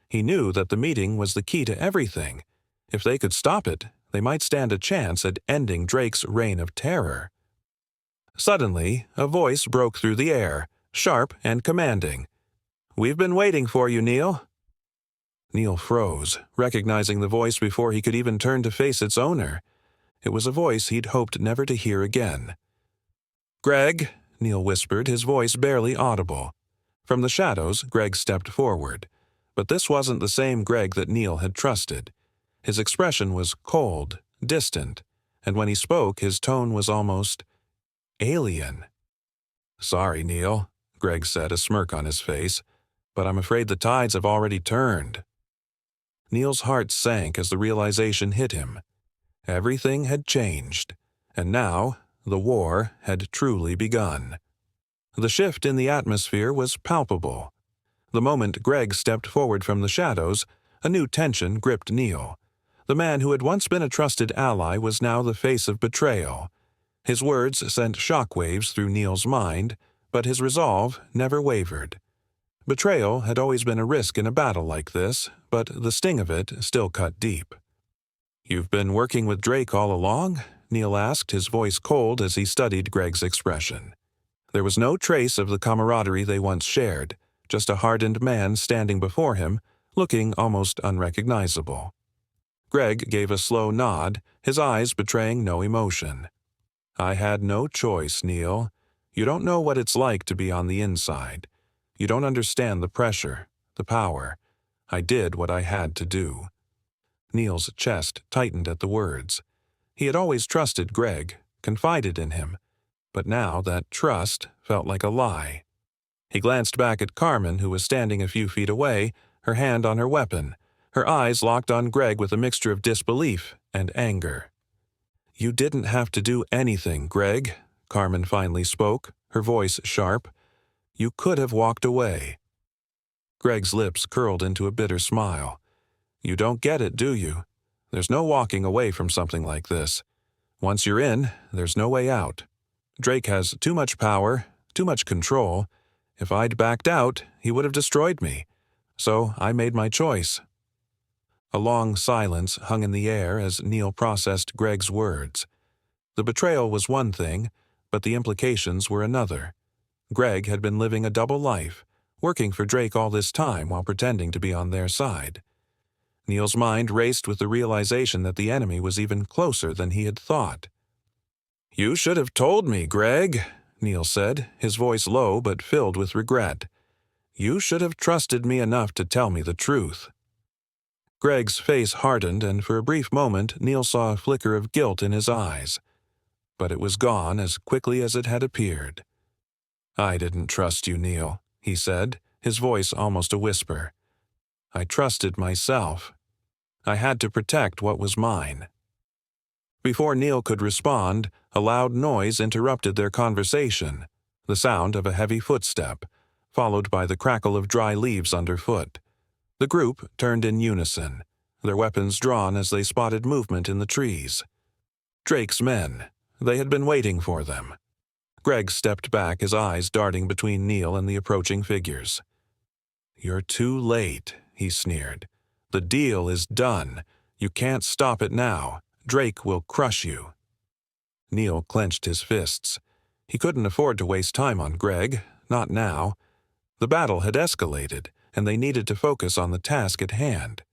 He knew that the meeting was the key to everything. If they could stop it, they might stand a chance at ending Drake's reign of terror. Suddenly, a voice broke through the air, sharp and commanding. "We've been waiting for you, Neil." Neil froze, recognizing the voice before he could even turn to face its owner. It was a voice he'd hoped never to hear again. "Greg," Neil whispered, his voice barely audible. From the shadows, Greg stepped forward. But this wasn't the same Greg that Neil had trusted. His expression was cold, distant, and when he spoke, his tone was almost alien. "Sorry, Neil," Greg said, a smirk on his face, "but I'm afraid the tides have already turned." Neil's heart sank as the realization hit him. Everything had changed, and now the war had truly begun. The shift in the atmosphere was palpable. The moment Greg stepped forward from the shadows, a new tension gripped Neil. The man who had once been a trusted ally was now the face of betrayal. His words sent shockwaves through Neil's mind, but his resolve never wavered. Betrayal had always been a risk in a battle like this, but the sting of it still cut deep. "You've been working with Drake all along?" Neil asked, his voice cold as he studied Greg's expression. There was no trace of the camaraderie they once shared, just a hardened man standing before him, looking almost unrecognizable. Greg gave a slow nod, his eyes betraying no emotion. "I had no choice, Neil. You don't know what it's like to be on the inside. You don't understand the pressure, the power. I did what I had to do." Neil's chest tightened at the words. He had always trusted Greg, confided in him, but now that trust felt like a lie. He glanced back at Carmen, who was standing a few feet away, her hand on her weapon, her eyes locked on Greg with a mixture of disbelief and anger. "You didn't have to do anything, Greg," Carmen finally spoke, her voice sharp. "You could have walked away." Greg's lips curled into a bitter smile. "You don't get it, do you? There's no walking away from something like this. Once you're in, there's no way out. Drake has too much power, too much control. If I'd backed out, he would have destroyed me. So I made my choice." A long silence hung in the air as Neil processed Greg's words. The betrayal was one thing, but the implications were another. Greg had been living a double life, working for Drake all this time while pretending to be on their side. Neil's mind raced with the realization that the enemy was even closer than he had thought. "You should have told me, Greg," Neil said, his voice low but filled with regret. "You should have trusted me enough to tell me the truth." Greg's face hardened, and for a brief moment Neil saw a flicker of guilt in his eyes. But it was gone as quickly as it had appeared. "I didn't trust you, Neil," he said, his voice almost a whisper. "I trusted myself. I had to protect what was mine." Before Neil could respond, a loud noise interrupted their conversation, the sound of a heavy footstep, followed by the crackle of dry leaves underfoot. The group turned in unison, their weapons drawn as they spotted movement in the trees. Drake's men. They had been waiting for them. Greg stepped back, his eyes darting between Neil and the approaching figures. "You're too late," he sneered. "The deal is done. You can't stop it now. Drake will crush you." Neil clenched his fists. He couldn't afford to waste time on Greg, not now. The battle had escalated, and they needed to focus on the task at hand.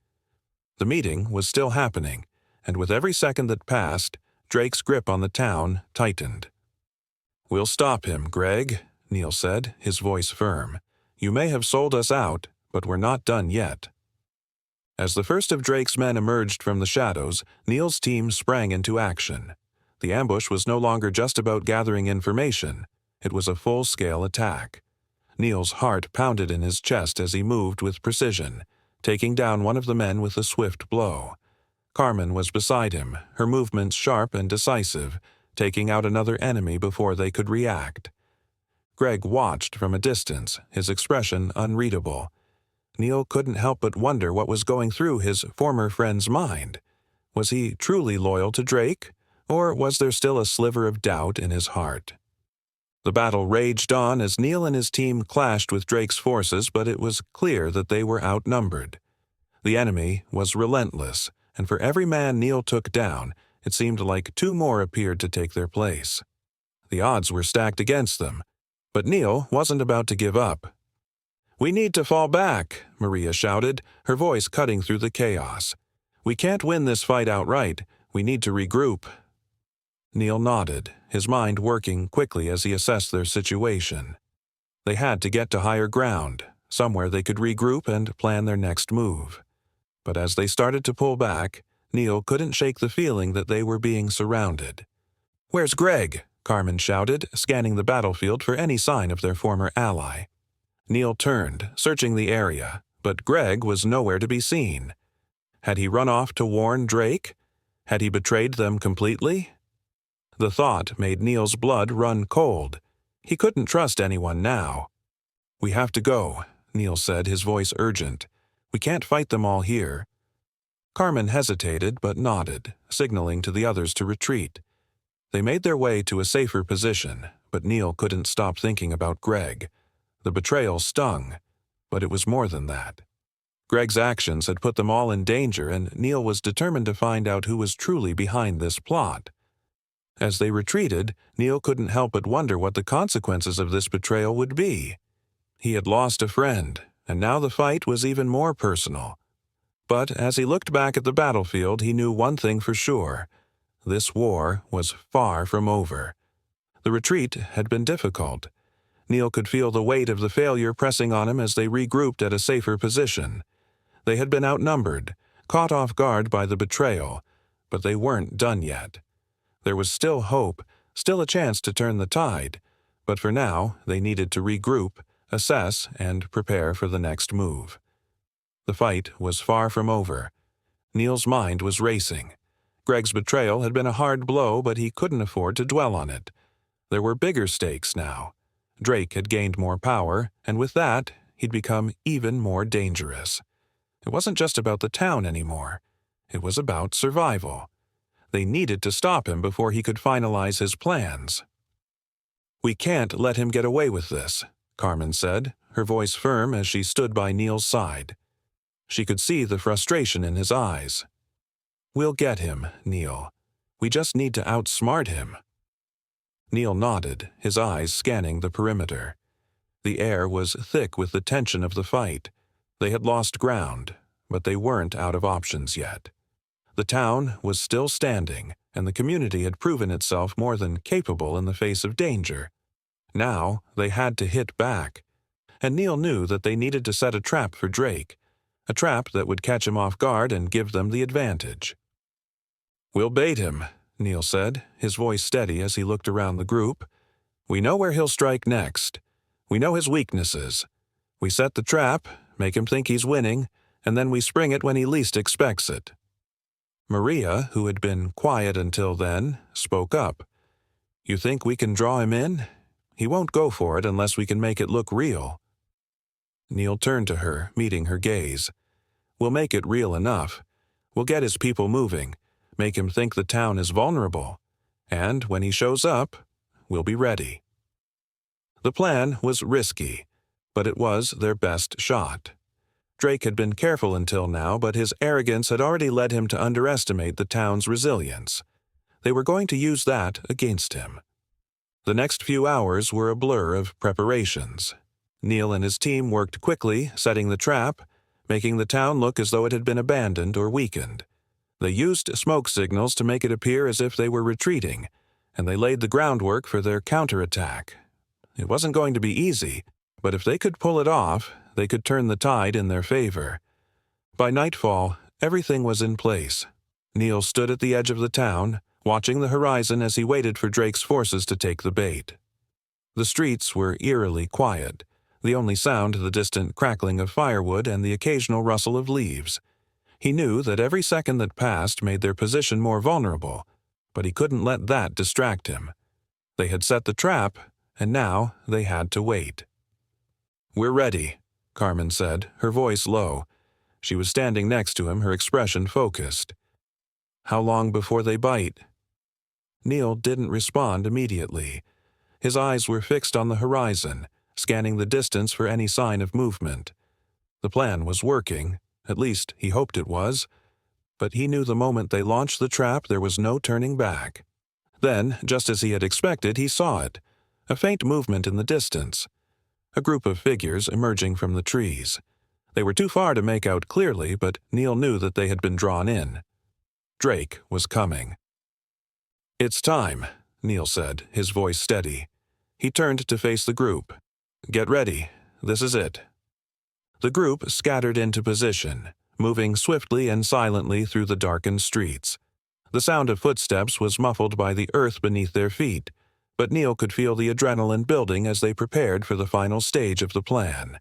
The meeting was still happening, and with every second that passed, Drake's grip on the town tightened. "We'll stop him, Greg," Neil said, his voice firm. "You may have sold us out, but we're not done yet." As the first of Drake's men emerged from the shadows, Neil's team sprang into action. The ambush was no longer just about gathering information. It was a full-scale attack. Neil's heart pounded in his chest as he moved with precision, taking down one of the men with a swift blow. Carmen was beside him, her movements sharp and decisive, taking out another enemy before they could react. Greg watched from a distance, his expression unreadable. Neil couldn't help but wonder what was going through his former friend's mind. Was he truly loyal to Drake, or was there still a sliver of doubt in his heart? The battle raged on as Neil and his team clashed with Drake's forces, but it was clear that they were outnumbered. The enemy was relentless, and for every man Neil took down, it seemed like two more appeared to take their place. The odds were stacked against them, but Neil wasn't about to give up. "We need to fall back," Maria shouted, her voice cutting through the chaos. "We can't win this fight outright. We need to regroup." Neil nodded, his mind working quickly as he assessed their situation. They had to get to higher ground, somewhere they could regroup and plan their next move. But as they started to pull back, Neil couldn't shake the feeling that they were being surrounded. "Where's Greg?" Carmen shouted, scanning the battlefield for any sign of their former ally. Neil turned, searching the area, but Greg was nowhere to be seen. Had he run off to warn Drake? Had he betrayed them completely? The thought made Neil's blood run cold. He couldn't trust anyone now. "We have to go," Neil said, his voice urgent. "We can't fight them all here." Carmen hesitated but nodded, signaling to the others to retreat. They made their way to a safer position, but Neil couldn't stop thinking about Greg. The betrayal stung, but it was more than that. Greg's actions had put them all in danger, and Neil was determined to find out who was truly behind this plot. As they retreated, Neil couldn't help but wonder what the consequences of this betrayal would be. He had lost a friend, and now the fight was even more personal. But as he looked back at the battlefield, he knew one thing for sure. This war was far from over. The retreat had been difficult. Neil could feel the weight of the failure pressing on him as they regrouped at a safer position. They had been outnumbered, caught off guard by the betrayal, but they weren't done yet. There was still hope, still a chance to turn the tide, but for now they needed to regroup, assess, and prepare for the next move. The fight was far from over. Neil's mind was racing. Greg's betrayal had been a hard blow, but he couldn't afford to dwell on it. There were bigger stakes now. Drake had gained more power, and with that, he'd become even more dangerous. It wasn't just about the town anymore. It was about survival. They needed to stop him before he could finalize his plans. "We can't let him get away with this," Carmen said, her voice firm as she stood by Neil's side. She could see the frustration in his eyes. "We'll get him, Neil. We just need to outsmart him." Neil nodded, his eyes scanning the perimeter. The air was thick with the tension of the fight. They had lost ground, but they weren't out of options yet. The town was still standing, and the community had proven itself more than capable in the face of danger. Now they had to hit back, and Neil knew that they needed to set a trap for Drake, a trap that would catch him off guard and give them the advantage. "We'll bait him," Neil said, his voice steady as he looked around the group. "We know where he'll strike next. We know his weaknesses. We set the trap, make him think he's winning, and then we spring it when he least expects it." Maria, who had been quiet until then, spoke up. "You think we can draw him in? He won't go for it unless we can make it look real." Neil turned to her, meeting her gaze. "We'll make it real enough. We'll get his people moving, make him think the town is vulnerable, and when he shows up, we'll be ready." The plan was risky, but it was their best shot. Drake had been careful until now, but his arrogance had already led him to underestimate the town's resilience. They were going to use that against him. The next few hours were a blur of preparations. Neil and his team worked quickly, setting the trap, making the town look as though it had been abandoned or weakened. They used smoke signals to make it appear as if they were retreating, and they laid the groundwork for their counterattack. It wasn't going to be easy, but if they could pull it off, they could turn the tide in their favor. By nightfall, everything was in place. Neil stood at the edge of the town, watching the horizon as he waited for Drake's forces to take the bait. The streets were eerily quiet, the only sound the distant crackling of firewood and the occasional rustle of leaves. He knew that every second that passed made their position more vulnerable, but he couldn't let that distract him. They had set the trap, and now they had to wait. "We're ready," Carmen said, her voice low. She was standing next to him, her expression focused. "How long before they bite?" Neil didn't respond immediately. His eyes were fixed on the horizon, scanning the distance for any sign of movement. The plan was working, at least he hoped it was, but he knew the moment they launched the trap there was no turning back. Then, just as he had expected, he saw it, a faint movement in the distance. A group of figures emerging from the trees. They were too far to make out clearly, but Neil knew that they had been drawn in. Drake was coming. "It's time," Neil said, his voice steady. He turned to face the group. "Get ready. This is it." The group scattered into position, moving swiftly and silently through the darkened streets. The sound of footsteps was muffled by the earth beneath their feet, but Neil could feel the adrenaline building as they prepared for the final stage of the plan.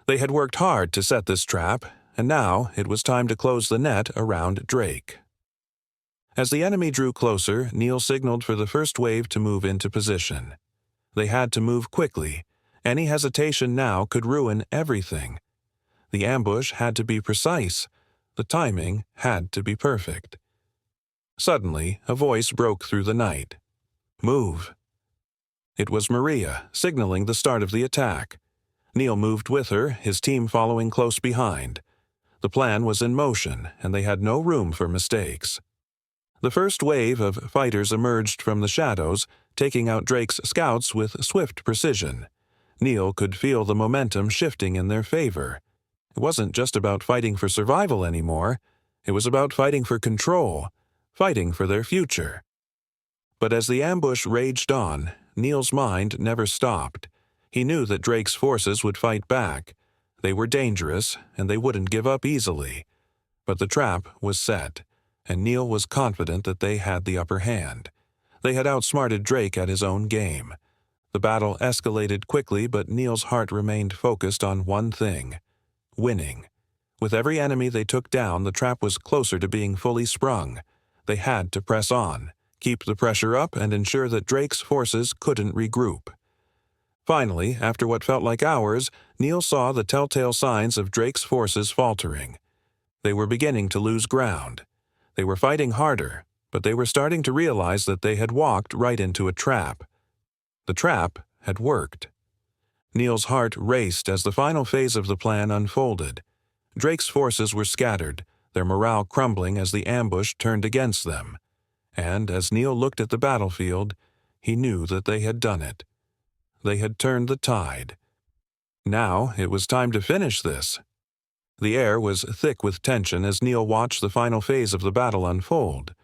They had worked hard to set this trap, and now it was time to close the net around Drake. As the enemy drew closer, Neil signaled for the first wave to move into position. They had to move quickly. Any hesitation now could ruin everything. The ambush had to be precise. The timing had to be perfect. Suddenly, a voice broke through the night. "Move." It was Maria, signaling the start of the attack. Neil moved with her, his team following close behind. The plan was in motion, and they had no room for mistakes. The first wave of fighters emerged from the shadows, taking out Drake's scouts with swift precision. Neil could feel the momentum shifting in their favor. It wasn't just about fighting for survival anymore. It was about fighting for control, fighting for their future. But as the ambush raged on, Neil's mind never stopped. He knew that Drake's forces would fight back. They were dangerous, and they wouldn't give up easily. But the trap was set, and Neil was confident that they had the upper hand. They had outsmarted Drake at his own game. The battle escalated quickly, but Neil's heart remained focused on one thing: winning. With every enemy they took down, the trap was closer to being fully sprung. They had to press on, keep the pressure up, and ensure that Drake's forces couldn't regroup. Finally, after what felt like hours, Neil saw the telltale signs of Drake's forces faltering. They were beginning to lose ground. They were fighting harder, but they were starting to realize that they had walked right into a trap. The trap had worked. Neil's heart raced as the final phase of the plan unfolded. Drake's forces were scattered, their morale crumbling as the ambush turned against them. And as Neil looked at the battlefield, he knew that they had done it. They had turned the tide. Now it was time to finish this. The air was thick with tension as Neil watched the final phase of the battle unfold.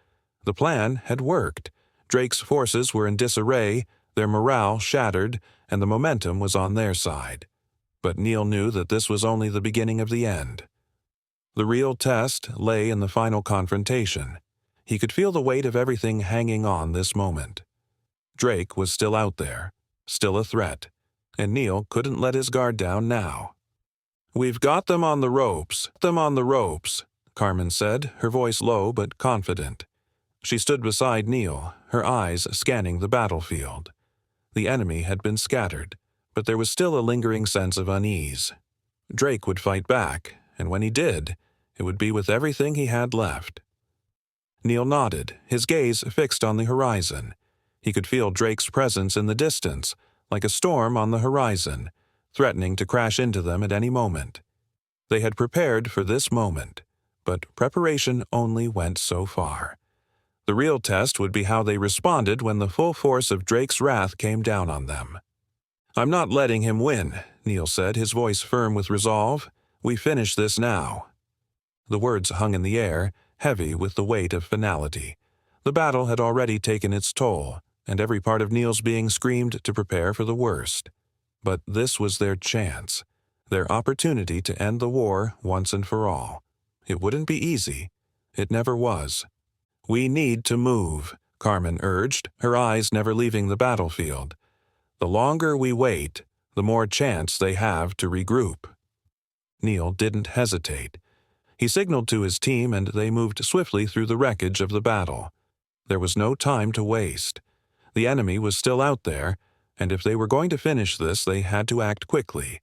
The plan had worked. Drake's forces were in disarray, their morale shattered, and the momentum was on their side. But Neil knew that this was only the beginning of the end. The real test lay in the final confrontation. He could feel the weight of everything hanging on this moment. Drake was still out there, still a threat, and Neil couldn't let his guard down now. "We've got them on the ropes, Carmen said, her voice low but confident. She stood beside Neil, her eyes scanning the battlefield. The enemy had been scattered, but there was still a lingering sense of unease. Drake would fight back, and when he did, it would be with everything he had left. Neil nodded, his gaze fixed on the horizon. He could feel Drake's presence in the distance, like a storm on the horizon, threatening to crash into them at any moment. They had prepared for this moment, but preparation only went so far. The real test would be how they responded when the full force of Drake's wrath came down on them. "I'm not letting him win," Neil said, his voice firm with resolve. "We finish this now." The words hung in the air, heavy with the weight of finality. The battle had already taken its toll, and every part of Neil's being screamed to prepare for the worst. But this was their chance, their opportunity to end the war once and for all. It wouldn't be easy. It never was. "We need to move," Carmen urged, her eyes never leaving the battlefield. "The longer we wait, the more chance they have to regroup." Neil didn't hesitate. He signaled to his team and they moved swiftly through the wreckage of the battle. There was no time to waste. The enemy was still out there, and if they were going to finish this, they had to act quickly.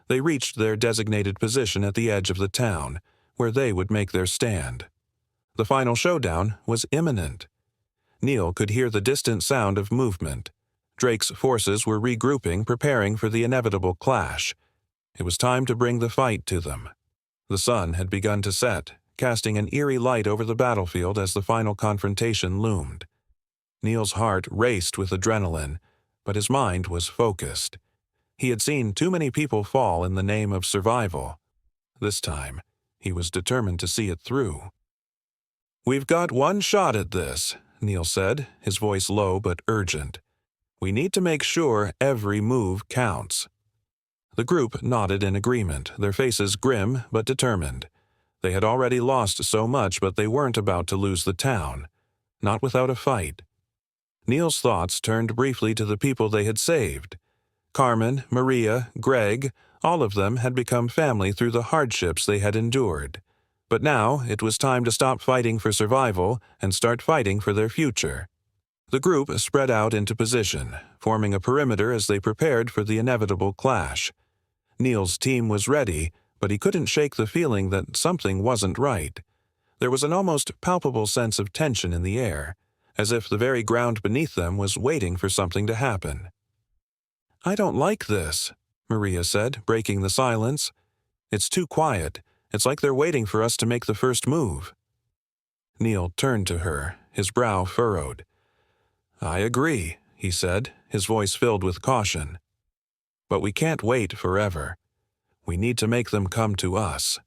They reached their designated position at the edge of the town, where they would make their stand. The final showdown was imminent. Neil could hear the distant sound of movement. Drake's forces were regrouping, preparing for the inevitable clash. It was time to bring the fight to them. The sun had begun to set, casting an eerie light over the battlefield as the final confrontation loomed. Neil's heart raced with adrenaline, but his mind was focused. He had seen too many people fall in the name of survival. This time, he was determined to see it through. "We've got one shot at this," Neil said, his voice low but urgent. "We need to make sure every move counts." The group nodded in agreement, their faces grim but determined. They had already lost so much, but they weren't about to lose the town. Not without a fight. Neil's thoughts turned briefly to the people they had saved. Carmen, Maria, Greg, all of them had become family through the hardships they had endured. But now it was time to stop fighting for survival and start fighting for their future. The group spread out into position, forming a perimeter as they prepared for the inevitable clash. Neil's team was ready, but he couldn't shake the feeling that something wasn't right. There was an almost palpable sense of tension in the air, as if the very ground beneath them was waiting for something to happen. "I don't like this," Maria said, breaking the silence. "It's too quiet. It's like they're waiting for us to make the first move." Neil turned to her, his brow furrowed. "I agree," he said, his voice filled with caution. "But we can't wait forever. We need to make them come to us."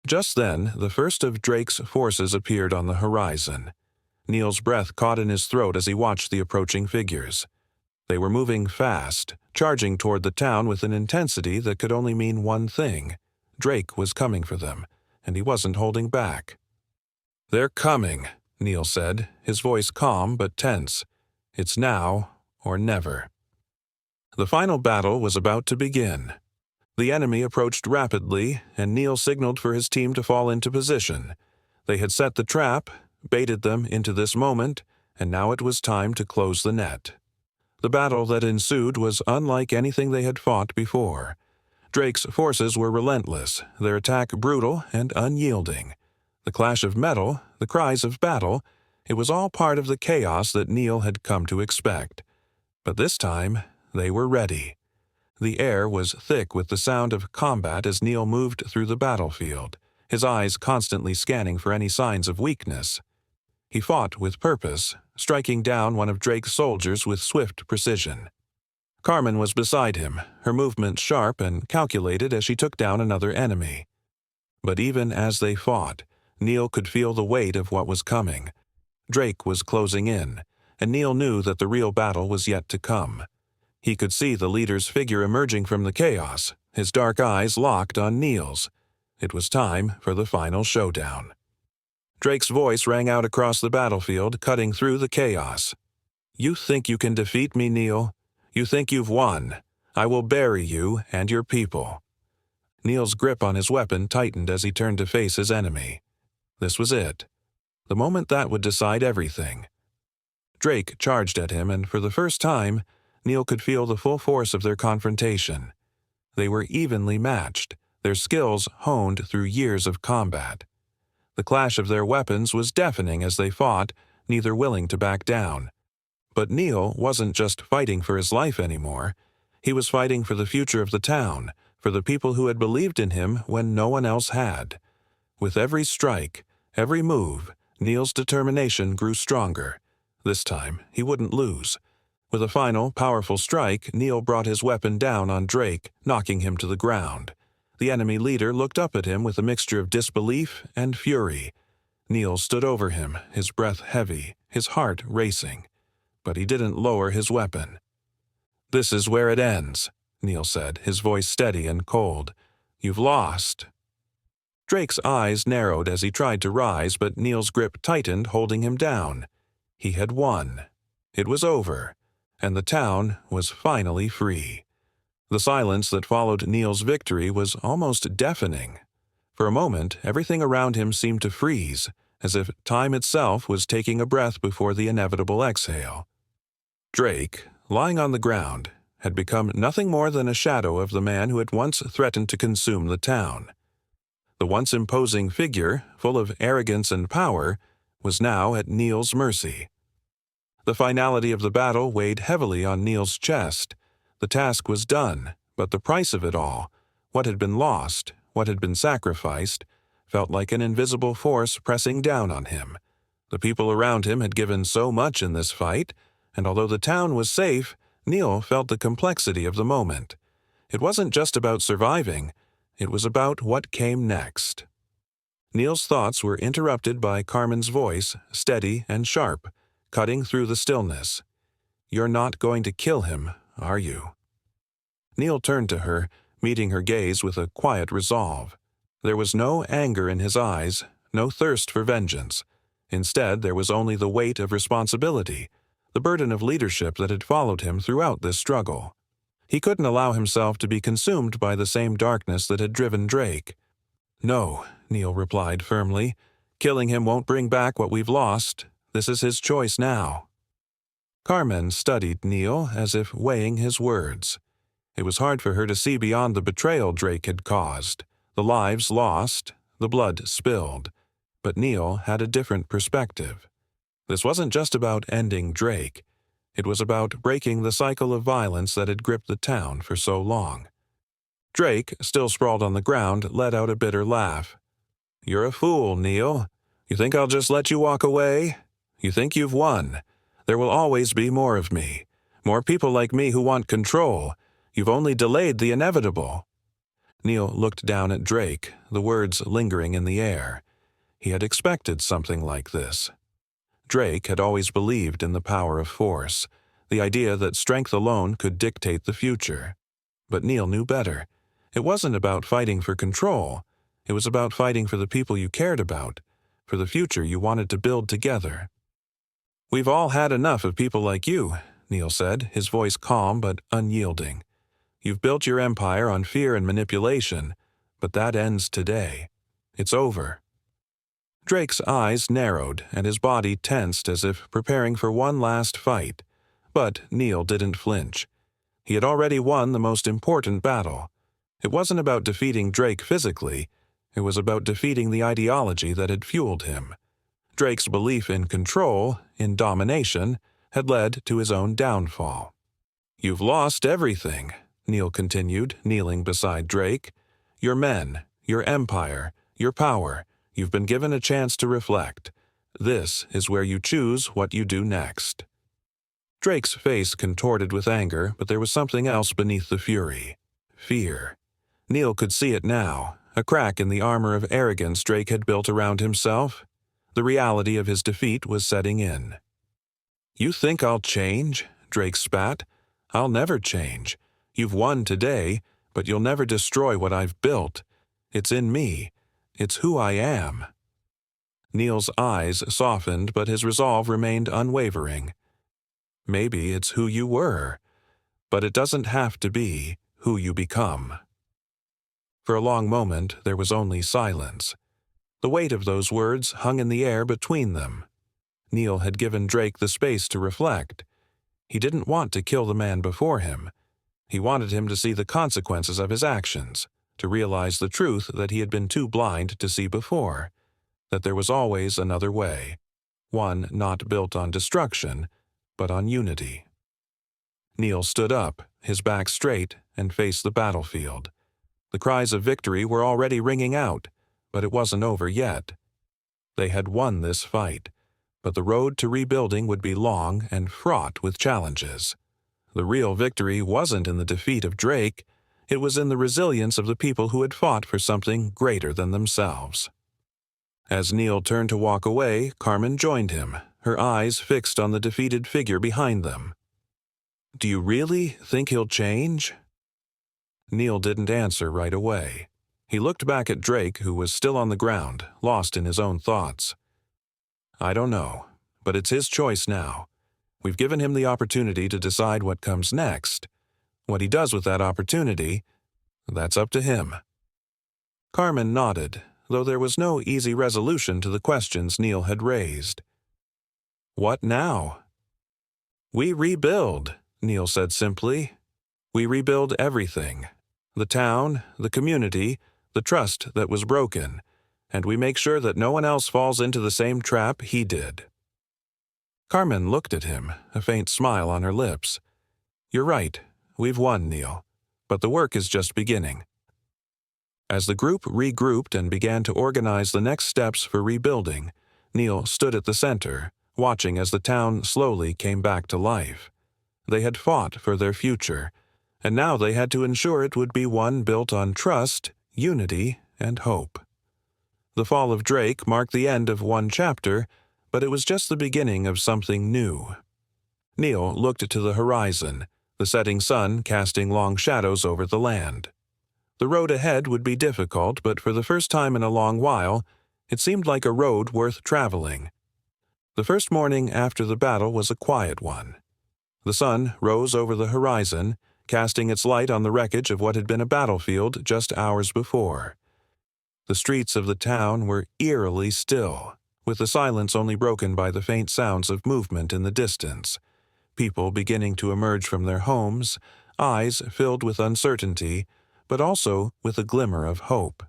Just then, the first of Drake's forces appeared on the horizon. Neil's breath caught in his throat as he watched the approaching figures. They were moving fast, charging toward the town with an intensity that could only mean one thing. Drake was coming for them, and he wasn't holding back. "They're coming," Neil said, his voice calm but tense. "It's now or never." The final battle was about to begin. The enemy approached rapidly, and Neil signaled for his team to fall into position. They had set the trap, baited them into this moment, and now it was time to close the net. The battle that ensued was unlike anything they had fought before. Drake's forces were relentless, their attack brutal and unyielding. The clash of metal, the cries of battle, it was all part of the chaos that Neil had come to expect. But this time, they were ready. The air was thick with the sound of combat as Neil moved through the battlefield, his eyes constantly scanning for any signs of weakness. He fought with purpose, striking down one of Drake's soldiers with swift precision. Carmen was beside him, her movements sharp and calculated as she took down another enemy. But even as they fought, Neil could feel the weight of what was coming. Drake was closing in, and Neil knew that the real battle was yet to come. He could see the leader's figure emerging from the chaos, his dark eyes locked on Neil's. It was time for the final showdown. Drake's voice rang out across the battlefield, cutting through the chaos. "You think you can defeat me, Neil? You think you've won? I will bury you and your people." Neil's grip on his weapon tightened as he turned to face his enemy. This was it. The moment that would decide everything. Drake charged at him, and for the first time, Neil could feel the full force of their confrontation. They were evenly matched, their skills honed through years of combat. The clash of their weapons was deafening as they fought, neither willing to back down. But Neil wasn't just fighting for his life anymore. He was fighting for the future of the town, for the people who had believed in him when no one else had. With every strike, every move, Neil's determination grew stronger. This time, he wouldn't lose. With a final, powerful strike, Neil brought his weapon down on Drake, knocking him to the ground. The enemy leader looked up at him with a mixture of disbelief and fury. Neil stood over him, his breath heavy, his heart racing. But he didn't lower his weapon. "This is where it ends," Neil said, his voice steady and cold. "You've lost." Drake's eyes narrowed as he tried to rise, but Neil's grip tightened, holding him down. He had won. It was over, and the town was finally free. The silence that followed Neil's victory was almost deafening. For a moment, everything around him seemed to freeze, as if time itself was taking a breath before the inevitable exhale. Drake, lying on the ground, had become nothing more than a shadow of the man who had once threatened to consume the town. The once imposing figure, full of arrogance and power, was now at Neil's mercy. The finality of the battle weighed heavily on Neil's chest. The task was done, but the price of it all, what had been lost, what had been sacrificed, felt like an invisible force pressing down on him. The people around him had given so much in this fight, and although the town was safe, Neil felt the complexity of the moment. It wasn't just about surviving, it was about what came next. Neil's thoughts were interrupted by Carmen's voice, steady and sharp, cutting through the stillness. "You're not going to kill him, are you?" Neil turned to her, meeting her gaze with a quiet resolve. There was no anger in his eyes, no thirst for vengeance. Instead, there was only the weight of responsibility, the burden of leadership that had followed him throughout this struggle. He couldn't allow himself to be consumed by the same darkness that had driven Drake. "No," Neil replied firmly. "Killing him won't bring back what we've lost. This is his choice now." Carmen studied Neil as if weighing his words. It was hard for her to see beyond the betrayal Drake had caused, the lives lost, the blood spilled. But Neil had a different perspective. This wasn't just about ending Drake. It was about breaking the cycle of violence that had gripped the town for so long. Drake, still sprawled on the ground, let out a bitter laugh. "You're a fool, Neil. You think I'll just let you walk away? You think you've won. There will always be more of me. More people like me who want control. You've only delayed the inevitable." Neil looked down at Drake, the words lingering in the air. He had expected something like this. Drake had always believed in the power of force, the idea that strength alone could dictate the future. But Neil knew better. It wasn't about fighting for control. It was about fighting for the people you cared about, for the future you wanted to build together. "We've all had enough of people like you," Neil said, his voice calm but unyielding. "You've built your empire on fear and manipulation, but that ends today. It's over." Drake's eyes narrowed and his body tensed as if preparing for one last fight. But Neil didn't flinch. He had already won the most important battle. It wasn't about defeating Drake physically. It was about defeating the ideology that had fueled him. Drake's belief in control, in domination, had led to his own downfall. "You've lost everything," Neil continued, kneeling beside Drake. "Your men, your empire, your power. You've been given a chance to reflect. This is where you choose what you do next." Drake's face contorted with anger, but there was something else beneath the fury. Fear. Neil could see it now, a crack in the armor of arrogance Drake had built around himself. The reality of his defeat was setting in. "You think I'll change?" Drake spat. "I'll never change. You've won today, but you'll never destroy what I've built. It's in me. It's who I am." Neil's eyes softened, but his resolve remained unwavering. "Maybe it's who you were, but it doesn't have to be who you become." For a long moment, there was only silence. The weight of those words hung in the air between them. Neil had given Drake the space to reflect. He didn't want to kill the man before him. He wanted him to see the consequences of his actions, to realize the truth that he had been too blind to see before, that there was always another way, one not built on destruction, but on unity. Neil stood up, his back straight, and faced the battlefield. The cries of victory were already ringing out, but it wasn't over yet. They had won this fight, but the road to rebuilding would be long and fraught with challenges. The real victory wasn't in the defeat of Drake. It was in the resilience of the people who had fought for something greater than themselves. As Neil turned to walk away, Carmen joined him, her eyes fixed on the defeated figure behind them. "Do you really think he'll change?" Neil didn't answer right away. He looked back at Drake, who was still on the ground, lost in his own thoughts. "I don't know, but it's his choice now. We've given him the opportunity to decide what comes next. What he does with that opportunity, that's up to him." Carmen nodded, though there was no easy resolution to the questions Neil had raised. What now? We rebuild, Neil said simply. We rebuild everything. The town, the community, the trust that was broken, and we make sure that no one else falls into the same trap he did. Carmen looked at him, a faint smile on her lips. You're right, we've won, Neil, but the work is just beginning. As the group regrouped and began to organize the next steps for rebuilding, Neil stood at the center, watching as the town slowly came back to life. They had fought for their future, and now they had to ensure it would be one built on trust, unity, and hope. The fall of Drake marked the end of one chapter, but it was just the beginning of something new. Neil looked to the horizon, the setting sun casting long shadows over the land. The road ahead would be difficult, but for the first time in a long while, it seemed like a road worth traveling. The first morning after the battle was a quiet one. The sun rose over the horizon, casting its light on the wreckage of what had been a battlefield just hours before. The streets of the town were eerily still, with the silence only broken by the faint sounds of movement in the distance. People beginning to emerge from their homes, eyes filled with uncertainty, but also with a glimmer of hope.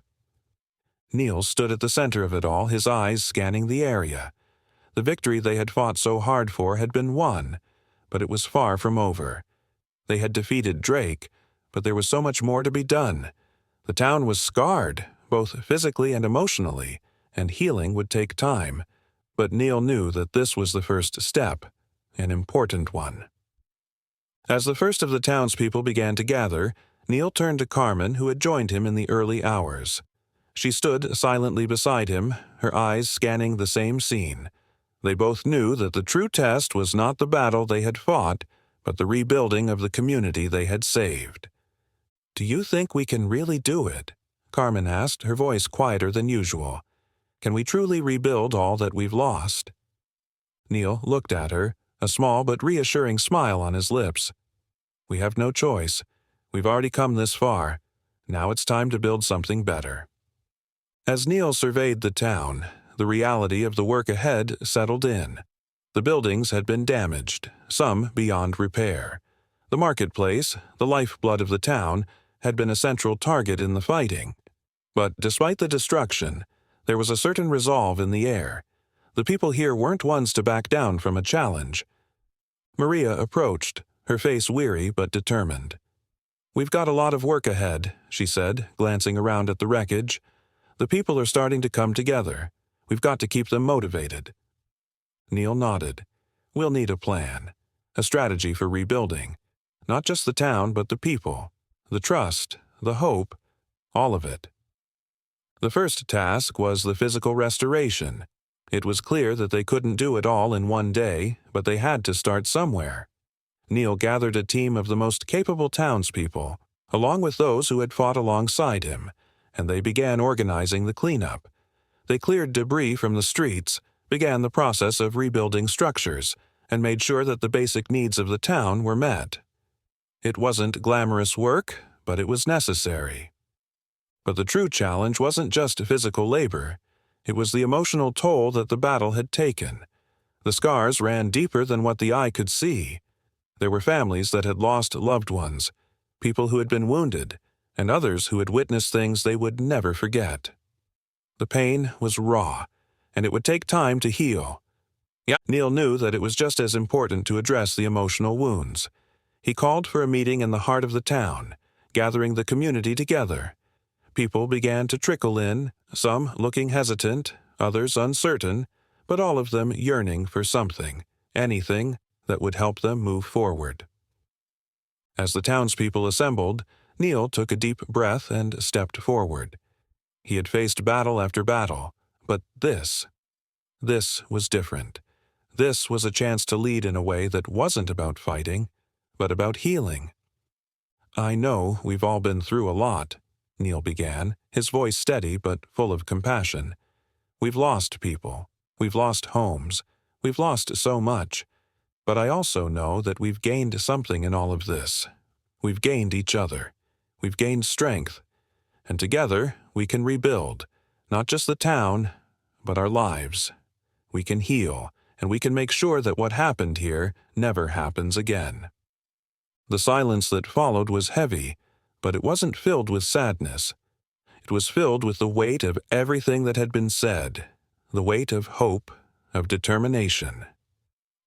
Neil stood at the center of it all, his eyes scanning the area. The victory they had fought so hard for had been won, but it was far from over. They had defeated Drake, but there was so much more to be done. The town was scarred, both physically and emotionally, and healing would take time. But Neil knew that this was the first step, an important one. As the first of the townspeople began to gather, Neil turned to Carmen, who had joined him in the early hours. She stood silently beside him, her eyes scanning the same scene. They both knew that the true test was not the battle they had fought, but the rebuilding of the community they had saved. "Do you think we can really do it?" Carmen asked, her voice quieter than usual. "Can we truly rebuild all that we've lost?" Neil looked at her, a small but reassuring smile on his lips. "We have no choice. We've already come this far. Now it's time to build something better." As Neil surveyed the town, the reality of the work ahead settled in. The buildings had been damaged, some beyond repair. The marketplace, the lifeblood of the town, had been a central target in the fighting. But despite the destruction, there was a certain resolve in the air. The people here weren't ones to back down from a challenge. Maria approached, her face weary but determined. "We've got a lot of work ahead," she said, glancing around at the wreckage. "The people are starting to come together. We've got to keep them motivated." Neil nodded. "We'll need a plan, a strategy for rebuilding. Not just the town, but the people, the trust, the hope, all of it." The first task was the physical restoration. It was clear that they couldn't do it all in one day, but they had to start somewhere. Neil gathered a team of the most capable townspeople, along with those who had fought alongside him, and they began organizing the cleanup. They cleared debris from the streets, began the process of rebuilding structures, and made sure that the basic needs of the town were met. It wasn't glamorous work, but it was necessary. But the true challenge wasn't just physical labor. It was the emotional toll that the battle had taken. The scars ran deeper than what the eye could see. There were families that had lost loved ones, people who had been wounded, and others who had witnessed things they would never forget. The pain was raw, and it would take time to heal. Yet Neil knew that it was just as important to address the emotional wounds. He called for a meeting in the heart of the town, gathering the community together. People began to trickle in, some looking hesitant, others uncertain, but all of them yearning for something, anything that would help them move forward. As the townspeople assembled, Neil took a deep breath and stepped forward. He had faced battle after battle, but this was different. This was a chance to lead in a way that wasn't about fighting, but about healing. "I know we've all been through a lot," Neil began, his voice steady but full of compassion. "We've lost people. We've lost homes. We've lost so much. But I also know that we've gained something in all of this. We've gained each other. We've gained strength. And together we can rebuild, Not just the town, but our lives. We can heal, and we can make sure that what happened here never happens again." The silence that followed was heavy, but it wasn't filled with sadness. It was filled with the weight of everything that had been said, the weight of hope, of determination.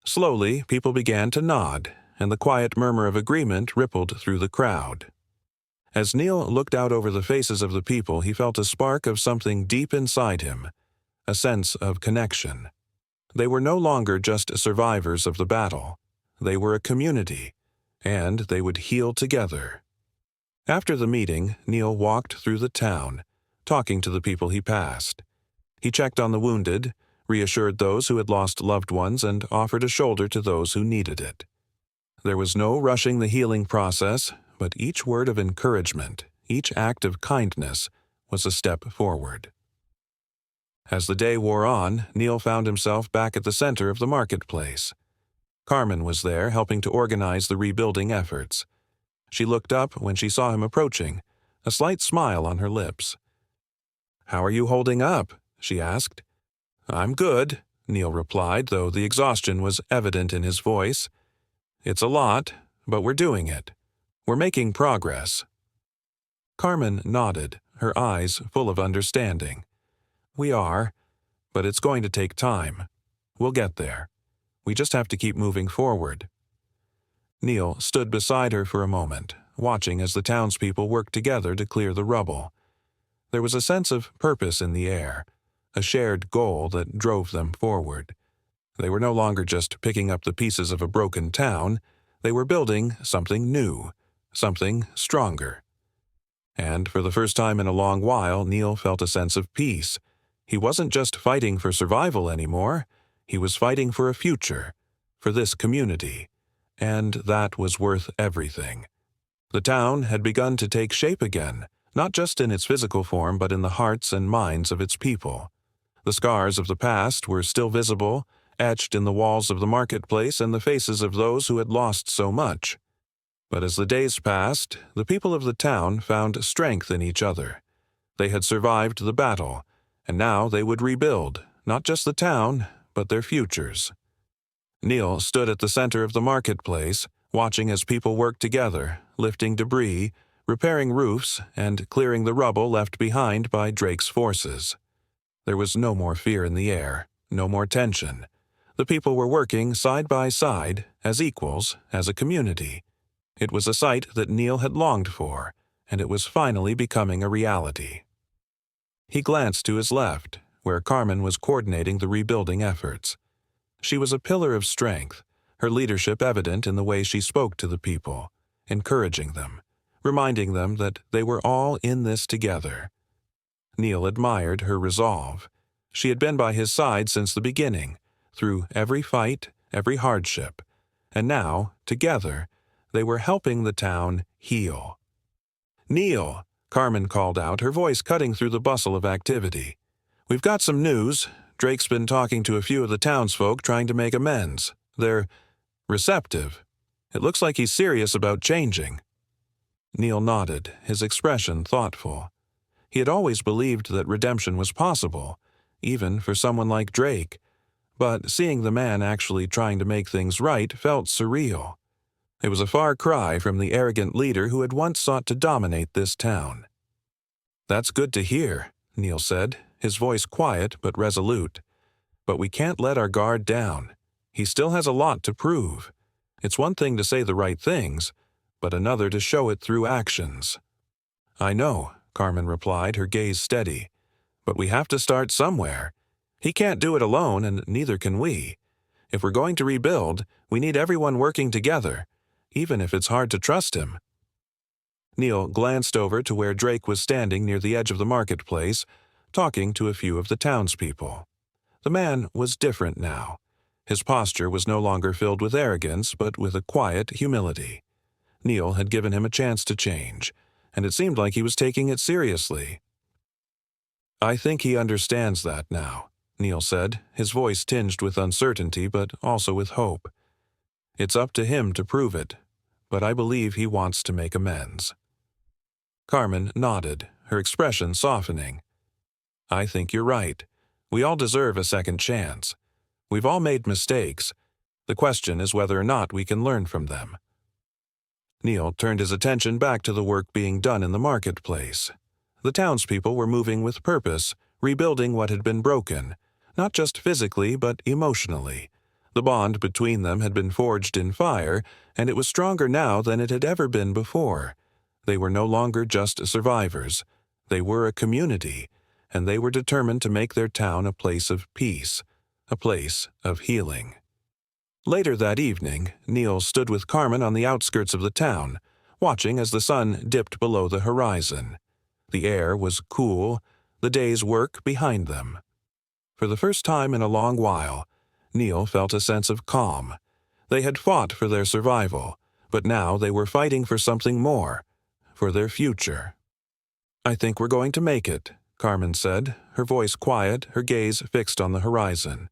Slowly, people began to nod, and the quiet murmur of agreement rippled through the crowd. As Neil looked out over the faces of the people, he felt a spark of something deep inside him, a sense of connection. They were no longer just survivors of the battle. They were a community, and they would heal together. After the meeting, Neil walked through the town, talking to the people he passed. He checked on the wounded, reassured those who had lost loved ones, and offered a shoulder to those who needed it. There was no rushing the healing process, but each word of encouragement, each act of kindness, was a step forward. As the day wore on, Neil found himself back at the center of the marketplace. Carmen was there, helping to organize the rebuilding efforts. She looked up when she saw him approaching, a slight smile on her lips. "How are you holding up?" she asked. "I'm good," Neil replied, though the exhaustion was evident in his voice. "It's a lot, but we're doing it. We're making progress." Carmen nodded, her eyes full of understanding. "We are, but it's going to take time. We'll get there. We just have to keep moving forward." Neil stood beside her for a moment, watching as the townspeople worked together to clear the rubble. There was a sense of purpose in the air, a shared goal that drove them forward. They were no longer just picking up the pieces of a broken town. They were building something new, something stronger. And for the first time in a long while, Neil felt a sense of peace. He wasn't just fighting for survival anymore. He was fighting for a future, for this community. And that was worth everything. The town had begun to take shape again, not just in its physical form, but in the hearts and minds of its people. The scars of the past were still visible, etched in the walls of the marketplace and the faces of those who had lost so much. But as the days passed, the people of the town found strength in each other. They had survived the battle, and now they would rebuild, not just the town, but their futures. Neil stood at the center of the marketplace, watching as people worked together, lifting debris, repairing roofs, and clearing the rubble left behind by Drake's forces. There was no more fear in the air, no more tension. The people were working side by side, as equals, as a community. It was a sight that Neil had longed for, and it was finally becoming a reality. He glanced to his left, where Carmen was coordinating the rebuilding efforts. She was a pillar of strength, her leadership evident in the way she spoke to the people, encouraging them, reminding them that they were all in this together. Neil admired her resolve. She had been by his side since the beginning, through every fight, every hardship, and now, together, they were helping the town heal. "Neil," Carmen called out, her voice cutting through the bustle of activity. "We've got some news. Drake's been talking to a few of the townsfolk trying to make amends. They're receptive. It looks like he's serious about changing." Neil nodded, his expression thoughtful. He had always believed that redemption was possible, even for someone like Drake, but seeing the man actually trying to make things right felt surreal. It was a far cry from the arrogant leader who had once sought to dominate this town. "That's good to hear," Neil said, his voice quiet but resolute. "But we can't let our guard down. He still has a lot to prove. It's one thing to say the right things, but another to show it through actions." "I know," Carmen replied, her gaze steady. "But we have to start somewhere. He can't do it alone, and neither can we. If we're going to rebuild, we need everyone working together, even if it's hard to trust him." Neil glanced over to where Drake was standing near the edge of the marketplace, talking to a few of the townspeople. The man was different now. His posture was no longer filled with arrogance, but with a quiet humility. Neil had given him a chance to change, and it seemed like he was taking it seriously. "I think he understands that now," Neil said, his voice tinged with uncertainty but also with hope. "It's up to him to prove it, but I believe he wants to make amends." Carmen nodded, her expression softening. I think you're right. We all deserve a second chance. We've all made mistakes. The question is whether or not we can learn from them. Neil turned his attention back to the work being done in the marketplace. The townspeople were moving with purpose, rebuilding what had been broken, not just physically but emotionally. The bond between them had been forged in fire, and it was stronger now than it had ever been before. They were no longer just survivors. They were a community, and they were determined to make their town a place of peace, a place of healing. Later that evening, Neil stood with Carmen on the outskirts of the town, watching as the sun dipped below the horizon. The air was cool, the day's work behind them. For the first time in a long while, Neil felt a sense of calm. They had fought for their survival, but now they were fighting for something more, for their future. "I think we're going to make it," Carmen said, her voice quiet, her gaze fixed on the horizon.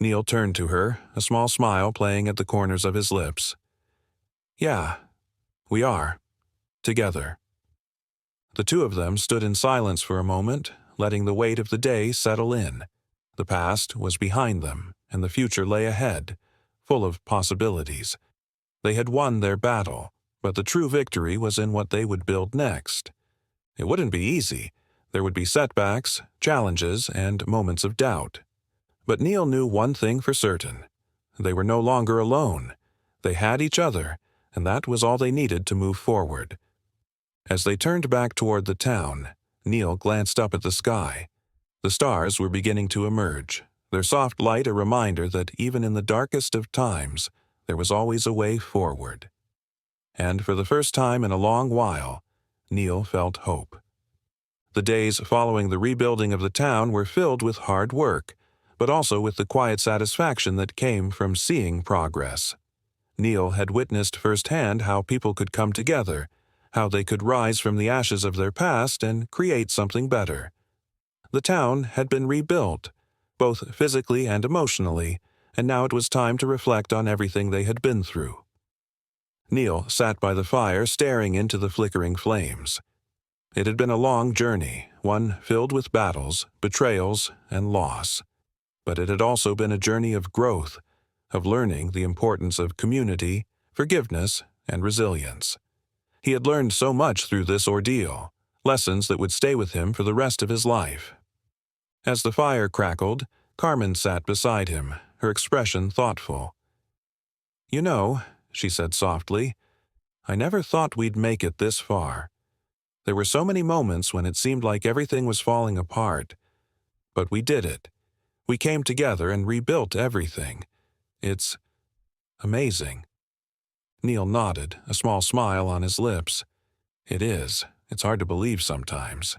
Neil turned to her, a small smile playing at the corners of his lips. "Yeah, we are. Together." The two of them stood in silence for a moment, letting the weight of the day settle in. The past was behind them, and the future lay ahead, full of possibilities. They had won their battle, but the true victory was in what they would build next. It wouldn't be easy. There would be setbacks, challenges, and moments of doubt. But Neil knew one thing for certain. They were no longer alone. They had each other, and that was all they needed to move forward. As they turned back toward the town, Neil glanced up at the sky. The stars were beginning to emerge, their soft light a reminder that even in the darkest of times, there was always a way forward. And for the first time in a long while, Neil felt hope. The days following the rebuilding of the town were filled with hard work, but also with the quiet satisfaction that came from seeing progress. Neil had witnessed firsthand how people could come together, how they could rise from the ashes of their past and create something better. The town had been rebuilt, both physically and emotionally, and now it was time to reflect on everything they had been through. Neil sat by the fire staring into the flickering flames. It had been a long journey, one filled with battles, betrayals, and loss. But it had also been a journey of growth, of learning the importance of community, forgiveness, and resilience. He had learned so much through this ordeal, lessons that would stay with him for the rest of his life. As the fire crackled, Carmen sat beside him, her expression thoughtful. "You know," she said softly, "I never thought we'd make it this far. There were so many moments when it seemed like everything was falling apart. But we did it. We came together and rebuilt everything. It's amazing." Neil nodded, a small smile on his lips. "It is. It's hard to believe sometimes.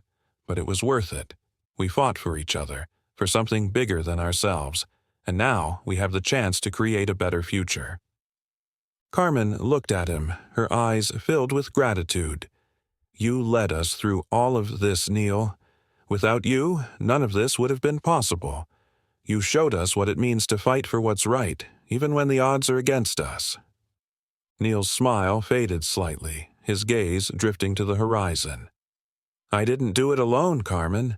But it was worth it. We fought for each other, for something bigger than ourselves, and now we have the chance to create a better future." Carmen looked at him, her eyes filled with gratitude. "You led us through all of this, Neil. Without you, none of this would have been possible. You showed us what it means to fight for what's right, even when the odds are against us." Neil's smile faded slightly, his gaze drifting to the horizon. "I didn't do it alone, Carmen.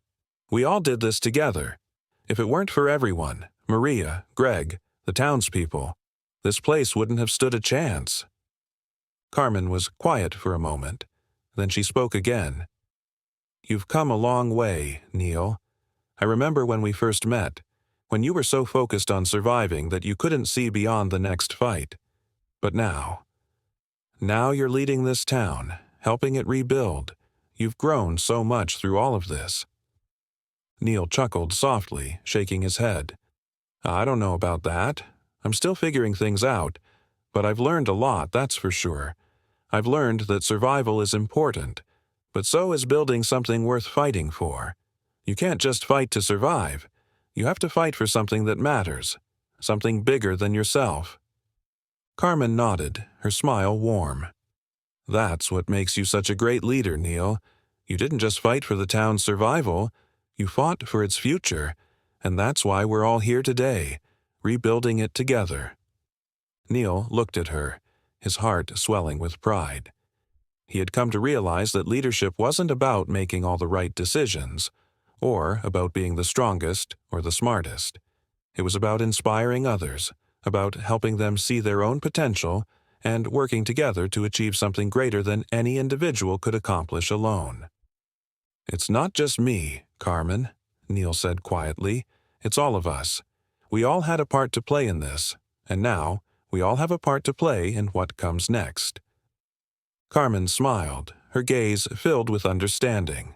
We all did this together. If it weren't for everyone, Maria, Greg, the townspeople, this place wouldn't have stood a chance." Carmen was quiet for a moment. Then she spoke again. "You've come a long way, Neil. I remember when we first met, when you were so focused on surviving that you couldn't see beyond the next fight. But now you're leading this town, helping it rebuild. You've grown so much through all of this." Neil chuckled softly, shaking his head. "I don't know about that. I'm still figuring things out, but I've learned a lot, that's for sure. I've learned that survival is important, but so is building something worth fighting for. You can't just fight to survive. You have to fight for something that matters, something bigger than yourself." Carmen nodded, her smile warm. "That's what makes you such a great leader, Neil. You didn't just fight for the town's survival, you fought for its future, and that's why we're all here today, rebuilding it together." Neil looked at her, his heart swelling with pride. He had come to realize that leadership wasn't about making all the right decisions, or about being the strongest or the smartest. It was about inspiring others, about helping them see their own potential and working together to achieve something greater than any individual could accomplish alone. "It's not just me, Carmen," Neil said quietly. "It's all of us. We all had a part to play in this, and now we all have a part to play in what comes next." Carmen smiled, her gaze filled with understanding.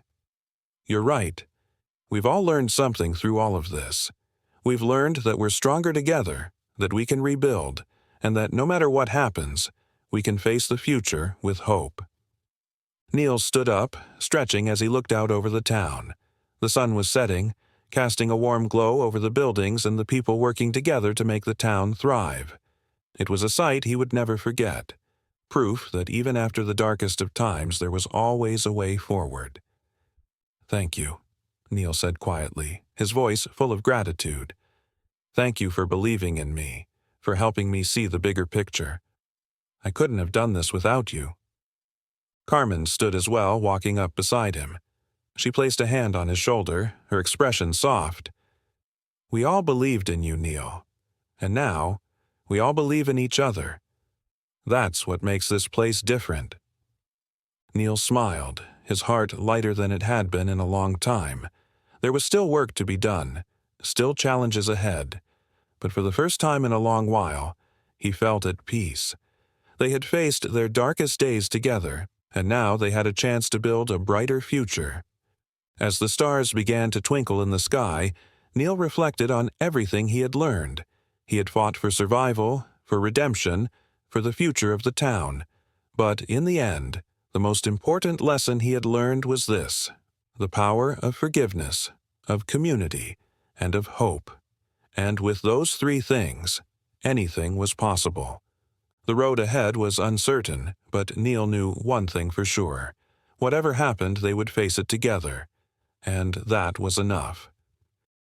"You're right. We've all learned something through all of this. We've learned that we're stronger together, that we can rebuild, and that no matter what happens, we can face the future with hope." Neil stood up, stretching as he looked out over the town. The sun was setting, casting a warm glow over the buildings and the people working together to make the town thrive. It was a sight he would never forget, proof that even after the darkest of times there was always a way forward. "Thank you," Neil said quietly, his voice full of gratitude. "Thank you for believing in me, for helping me see the bigger picture. I couldn't have done this without you." Carmen stood as well, walking up beside him. She placed a hand on his shoulder, her expression soft. "We all believed in you, Neil. And now, we all believe in each other. That's what makes this place different." Neil smiled, his heart lighter than it had been in a long time. There was still work to be done, still challenges ahead, but for the first time in a long while, he felt at peace. They had faced their darkest days together, and now they had a chance to build a brighter future. As the stars began to twinkle in the sky, Neil reflected on everything he had learned. He had fought for survival, for redemption, for the future of the town. But in the end, the most important lesson he had learned was this: the power of forgiveness, of community, and of hope. And with those three things, anything was possible. The road ahead was uncertain, but Neil knew one thing for sure. Whatever happened, they would face it together. And that was enough.